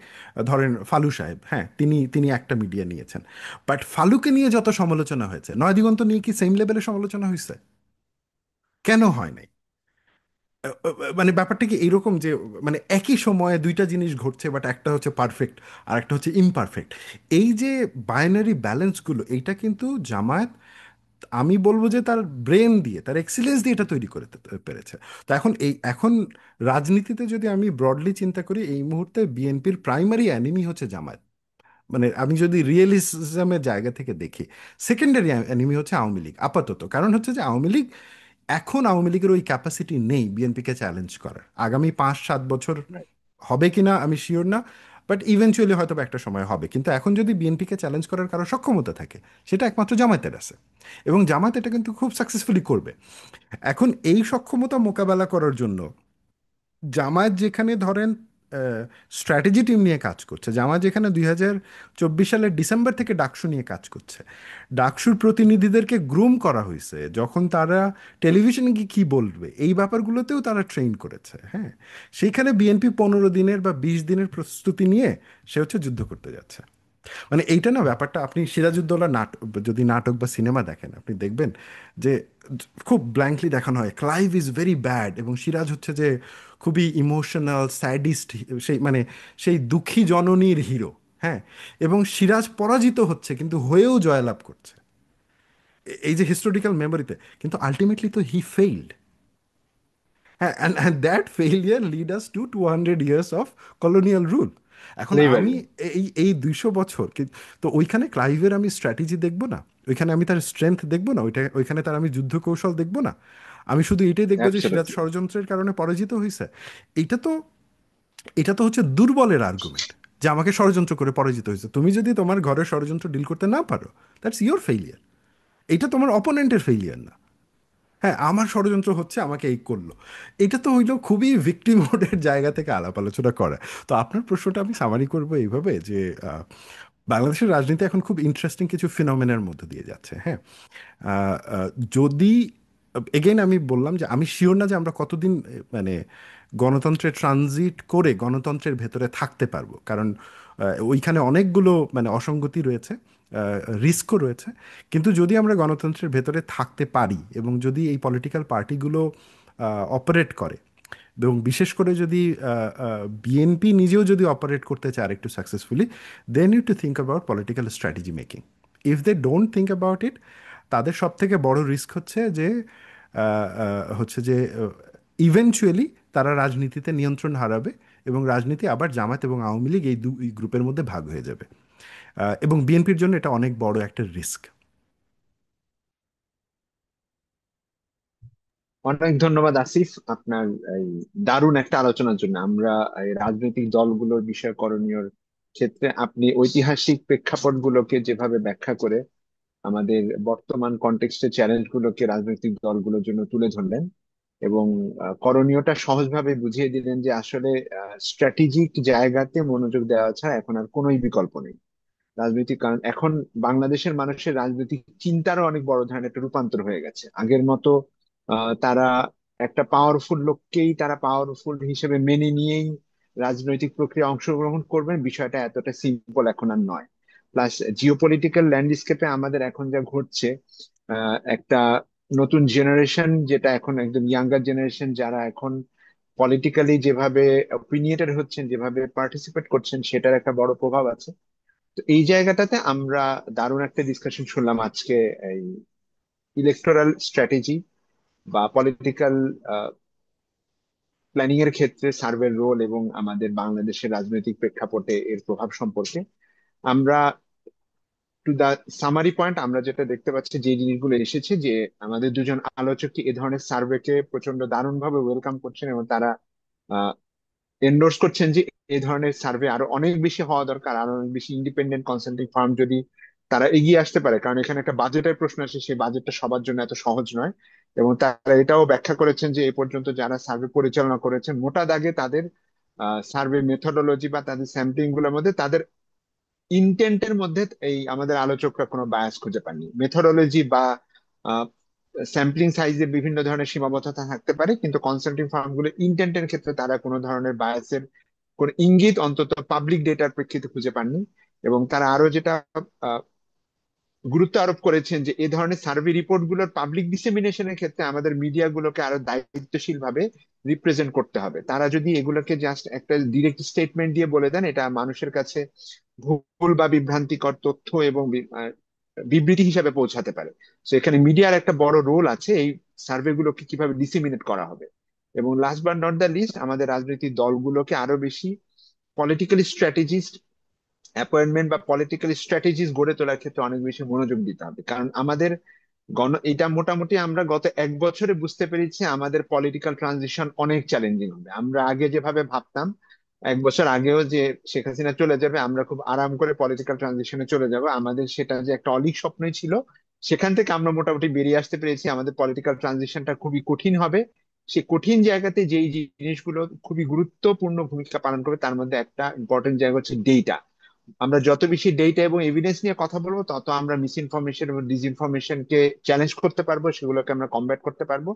ধরেন ফালু সাহেব, হ্যাঁ, তিনি তিনি একটা মিডিয়া নিয়েছেন। বাট ফালুকে নিয়ে যত সমালোচনা হয়েছে, নয় দিগন্ত নিয়ে কি সেম লেভেলে সমালোচনা হয়েছে? কেন হয় নাই? মানে ব্যাপারটা কি এইরকম যে মানে একই সময়ে দুইটা জিনিস ঘটছে, বাট একটা হচ্ছে পারফেক্ট আর একটা হচ্ছে ইমপারফেক্ট। এই যে বাইনারি ব্যালেন্সগুলো, এইটা কিন্তু জামায়াত, আমি বলবো যে তার ব্রেন দিয়ে, তার এক্সিলেন্স দিয়ে এটা তৈরি করে পেরেছে। তো এখন রাজনীতিতে যদি আমি ব্রডলি চিন্তা করি, এই মুহূর্তে বিএনপির প্রাইমারি অ্যানিমি হচ্ছে জামায়াত। মানে আমি যদি রিয়েলিজমের জায়গা থেকে দেখি, সেকেন্ডারি এনিমি হচ্ছে আওয়ামী লীগ আপাতত। কারণ হচ্ছে যে আওয়ামী লীগ, এখন আওয়ামী লীগের ওই ক্যাপাসিটি নেই বিএনপিকে চ্যালেঞ্জ করার। আগামী 5-7 বছর হবে কিনা আমি শিওর না, বাট ইভেনচুয়ালি হয়তো বা একটা সময় হবে। কিন্তু এখন যদি বিএনপিকে চ্যালেঞ্জ করার কারো সক্ষমতা থাকে, সেটা একমাত্র জামায়াতের আছে, এবং জামায়াত এটা কিন্তু খুব সাকসেসফুলি করবে। এখন এই সক্ষমতা মোকাবেলা করার জন্য জামায়াত যেখানে ধরেন স্ট্র্যাটেজি টিম নিয়ে কাজ করছে, জামায়াত যেখানে 2024 সালের ডিসেম্বর থেকে ডাকসু নিয়ে কাজ করছে, ডাকসুর প্রতিনিধিদেরকে গ্রুম করা হয়েছে যখন তারা টেলিভিশনে গিয়ে কী বলবে এই ব্যাপারগুলোতেও তারা ট্রেন করেছে। হ্যাঁ, সেইখানে বিএনপি 15 দিনের বা 20 দিনের প্রস্তুতি নিয়ে সে হচ্ছে যুদ্ধ করতে যাচ্ছে। মানে এইটা না, ব্যাপারটা আপনি সিরাজউদ্দৌলা নাটক, যদি নাটক বা সিনেমা দেখেন, আপনি দেখবেন যে খুব ব্ল্যাঙ্কলি দেখানো হয় ক্লাইভ ইজ ভেরি ব্যাড, এবং সিরাজ হচ্ছে যে খুবই ইমোশনাল স্যাডিস্ট, সেই মানে সেই দুঃখী জননীর হিরো। হ্যাঁ, এবং সিরাজ পরাজিত হচ্ছে কিন্তু হয়েও জয়লাভ করছে, এই যে হিস্টোরিক্যাল মেমোরিতে। কিন্তু আলটিমেটলি তো হি ফেইল্ড। হ্যাঁ, and that failure lead us to 200 years of colonial rule. এখন আমি স্লেভারি। এই 200 বছর তো ওইখানে ক্লাইভের আমি স্ট্র্যাটেজি দেখবো না, ওইখানে আমি তার স্ট্রেংথ দেখবো না, ওইখানে তার আমি যুদ্ধ কৌশল দেখবো না, আমি শুধু এটাই দেখবো যে সিরাজ অ্যাবসলিউটলি। ষড়যন্ত্রের কারণে পরাজিত হয়েছে। এইটা তো এটা তো হচ্ছে দুর্বলের আর্গুমেন্ট, যে আমাকে ষড়যন্ত্র করে পরাজিত হয়েছে। তুমি যদি তোমার ঘরের ষড়যন্ত্র ডিল করতে না পারো, দ্যাটস ইয়োর ফেইলিয়ার। এটা তোমার অপোনেন্টের ফেইলিয়ার না। হ্যাঁ, আমার ষড়যন্ত্র হচ্ছে, আমাকে এই করলো। এটা তো হইলো খুবই ভিক্টিম মোডের জায়গা থেকে আলাপ আলোচনা করা। তো আপনার প্রশ্নটা আমি সামারি করবো এইভাবে যে বাংলাদেশের রাজনীতি এখন খুব ইন্টারেস্টিং কিছু ফিনোমেনার মধ্যে দিয়ে যাচ্ছে। হ্যাঁ, আহ, আহ, যদি এগেইন আমি বললাম যে আমি শিওর না যে আমরা কতদিন মানে গণতন্ত্রে ট্রানজিট করে গণতন্ত্রের ভেতরে থাকতে পারবো, কারণ ওইখানে অনেকগুলো মানে অসঙ্গতি রয়েছে, রিস্কও রয়েছে। কিন্তু যদি আমরা গণতন্ত্রের ভেতরে থাকতে পারি, এবং যদি এই পলিটিক্যাল পার্টিগুলো অপারেট করে, এবং বিশেষ করে যদি বিএনপি নিজেও যদি অপারেট করতে চায় একটু successfully, they need to think about political strategy making. If they don't think about it, তাদের সব থেকে বড় রিস্ক হচ্ছে যে ইভেনচুয়ালি তারা রাজনীতিতে নিয়ন্ত্রণ হারাবে, এবং রাজনীতি আবার জামাত এবং আওয়ামী লীগ এই দুই গ্রুপের মধ্যে ভাগ হয়ে যাবে। এবং বিএনপির জন্য এটা অনেক বড় একটা রিস্ক। অনেক ধন্যবাদ আসিফ, আপনার এই দারুণ একটা আলোচনার জন্য। আমরা এই রাজনৈতিক দলগুলোর বিষয় করণীয়র ক্ষেত্রে আপনি ঐতিহাসিক প্রেক্ষাপটগুলোকে যেভাবে ব্যাখ্যা করে আমাদের বর্তমান কনটেক্সটে চ্যালেঞ্জ গুলোকে রাজনৈতিক দলগুলোর জন্য তুলে ধরলেন, এবং করণীয়টা সহজভাবে বুঝিয়ে দিলেন যে আসলে স্ট্র্যাটেজিক জায়গাতে মনোযোগ দেওয়া ছাড়া এখন আর কোনোই বিকল্প নেই রাজনৈতিক। কারণ এখন বাংলাদেশের মানুষের রাজনৈতিক চিন্তারও অনেক বড় ধরনের একটা রূপান্তর হয়ে গেছে। আগের মতো তারা একটা পাওয়ারফুল লোককেই তারা পাওয়ারফুল হিসেবে মেনে নিয়েই রাজনৈতিক প্রক্রিয়া অংশগ্রহণ করবেন, বিষয়টা এতটা সিম্পল এখন আর নয়। প্লাস জিওপলিটিক্যাল ল্যান্ডস্কেপে আমাদের এখন যা ঘটছে, একটা নতুন জেনারেশন, যেটা এখন একদম ইয়াঙ্গার জেনারেশন, যারা এখন পলিটিক্যালি যেভাবে ওপিনিয়নের হচ্ছেন, যেভাবে পার্টিসিপেট করছেন, সেটার একটা বড় প্রভাব আছে। তো এই জায়গাটাতে আমরা দারুণ একটা ডিসকাশন শুনলাম আজকে, এই ইলেকটোরাল স্ট্র্যাটেজি বা পলিটিক্যাল প্ল্যানিং এর ক্ষেত্রে সার্ভের রোল এবং আমাদের বাংলাদেশের রাজনৈতিক প্রেক্ষাপটে এর প্রভাব সম্পর্কে। আমরা টু দা সামারি পয়েন্ট, আমরা যেটা দেখতে পাচ্ছি যে জিনিসগুলো এসেছে, যে আমাদের দুজন আলোচক এ ধরনের সার্ভেকে প্রচন্ড দারুণভাবে ওয়েলকাম করছেন, এবং তারা এন্ডোর্স করছেন যে এই ধরনের সার্ভে আরো অনেক বেশি হওয়া দরকার, আরো অনেক বেশি ইন্ডিপেন্ডেন্ট কনসাল্টিং ফার্ম যদি তারা এগিয়ে আসতে পারে, কারণ এখানে একটা বাজেটের প্রশ্ন আসে, সেই বাজেটটা সবার জন্য এত সহজ নয়। এবং তারা এটাও ব্যাখ্যা করেছেন যে এ পর্যন্ত যারা সার্ভে পরিচালনা করেছেন, মোটা দাগে তাদের সার্ভে মেথোডোলজি বা তাদের স্যাম্পলিং গুলোর মধ্যে, তাদের ইন্টেন্টের মধ্যে এই আমাদের আলোচকরা কোনো বায়াস খুঁজে পাননি। মেথোডোলজি বা স্যাম্পলিং সাইজে বিভিন্ন ধরনের সীমাবদ্ধতা থাকতে পারে, কিন্তু কনসাল্টিং ফার্মগুলো ইন্টেন্টের ক্ষেত্রে তারা কোনো ধরনের বায়াসের কোন ইঙ্গিত অন্তত পাবলিক ডেটার প্রেক্ষিতে খুঁজে পাননি। এবং তারা আরো যেটা আহ, গুরুত্ব আরোপ করেছেন, যে এই ধরনের সার্ভে রিপোর্ট গুলোর পাবলিক ডিসেমিনেশনের ক্ষেত্রে আমাদের মিডিয়া গুলোকে আরো দায়িত্বশীল ভাবে রিপ্রেজেন্ট করতে হবে। তারা যদি এগুলোকে জাস্ট একটা ডিরেক্ট স্টেটমেন্ট দিয়ে বলে দেন, এটা মানুষের কাছে ভুল বা বিভ্রান্তিকর তথ্য এবং বিবৃতি হিসাবে পৌঁছাতে পারে। তো এখানে মিডিয়ার একটা বড় রোল আছে, এই সার্ভে গুলোকে কিভাবে ডিসেমিনেট করা হবে। এবং last but not the least, আমাদের রাজনৈতিক দলগুলোকে আরো বেশি পলিটিক্যাল স্ট্র্যাটেজিস্ট অ্যাপয়েন্টমেন্ট বা পলিটিক্যাল স্ট্র্যাটেজিস গড়ে তোলার ক্ষেত্রে অনেক বেশি মনোযোগ দিতে হবে। কারণ আমাদের এটা মোটামুটি আমরা গত এক বছরে বুঝতে পেরেছি, আমাদের পলিটিক্যাল ট্রানজিশন অনেক চ্যালেঞ্জিং হবে। আমরা আগে যেভাবে ভাবতাম এক বছর আগেও, যে শেখ হাসিনা চলে যাবে, আমরা খুব আরাম করে পলিটিক্যাল ট্রানজিশনে চলে যাব, আমাদের সেটা যে একটা অলীক স্বপ্নই ছিল, সেখান থেকে আমরা মোটামুটি বেরিয়ে আসতে পেরেছি। আমাদের পলিটিক্যাল ট্রানজিশনটা খুবই কঠিন হবে। সেই কঠিন জায়গাতে যেই জিনিসগুলো খুবই গুরুত্বপূর্ণ ভূমিকা পালন করবে, তার মধ্যে একটা ইম্পর্টেন্ট জায়গা হচ্ছে ডেটা। আমরা যত বেশি ডেটা এবং এভিডেন্স নিয়ে কথা বলবো, তত আমরা মিস ইনফরমেশন এবং ডিসইনফরমেশনকে চ্যালেঞ্জ করতে পারবো, সেগুলোকে আমরা কমব্যাট করতে পারবো।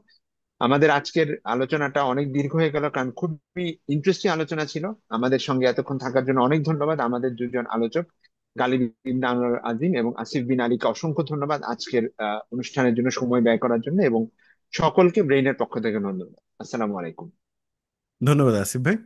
আমাদের আজকের আলোচনাটা অনেক দীর্ঘ হয়ে গেল, কারণ খুবই ইন্টারেস্টিং আলোচনা ছিল। আমাদের সঙ্গে এতক্ষণ থাকার জন্য অনেক ধন্যবাদ আমাদের দুজন আলোচক, গালিব ইবনে আনোয়ার আজিম এবং আসিফ বিন আলীকে অসংখ্য ধন্যবাদ আজকের অনুষ্ঠানের জন্য সময় ব্যয় করার জন্য, এবং সকলকে ব্রেইনের পক্ষ থেকে ধন্যবাদ। আসসালামু আলাইকুম। ধন্যবাদ আসিফ ভাই।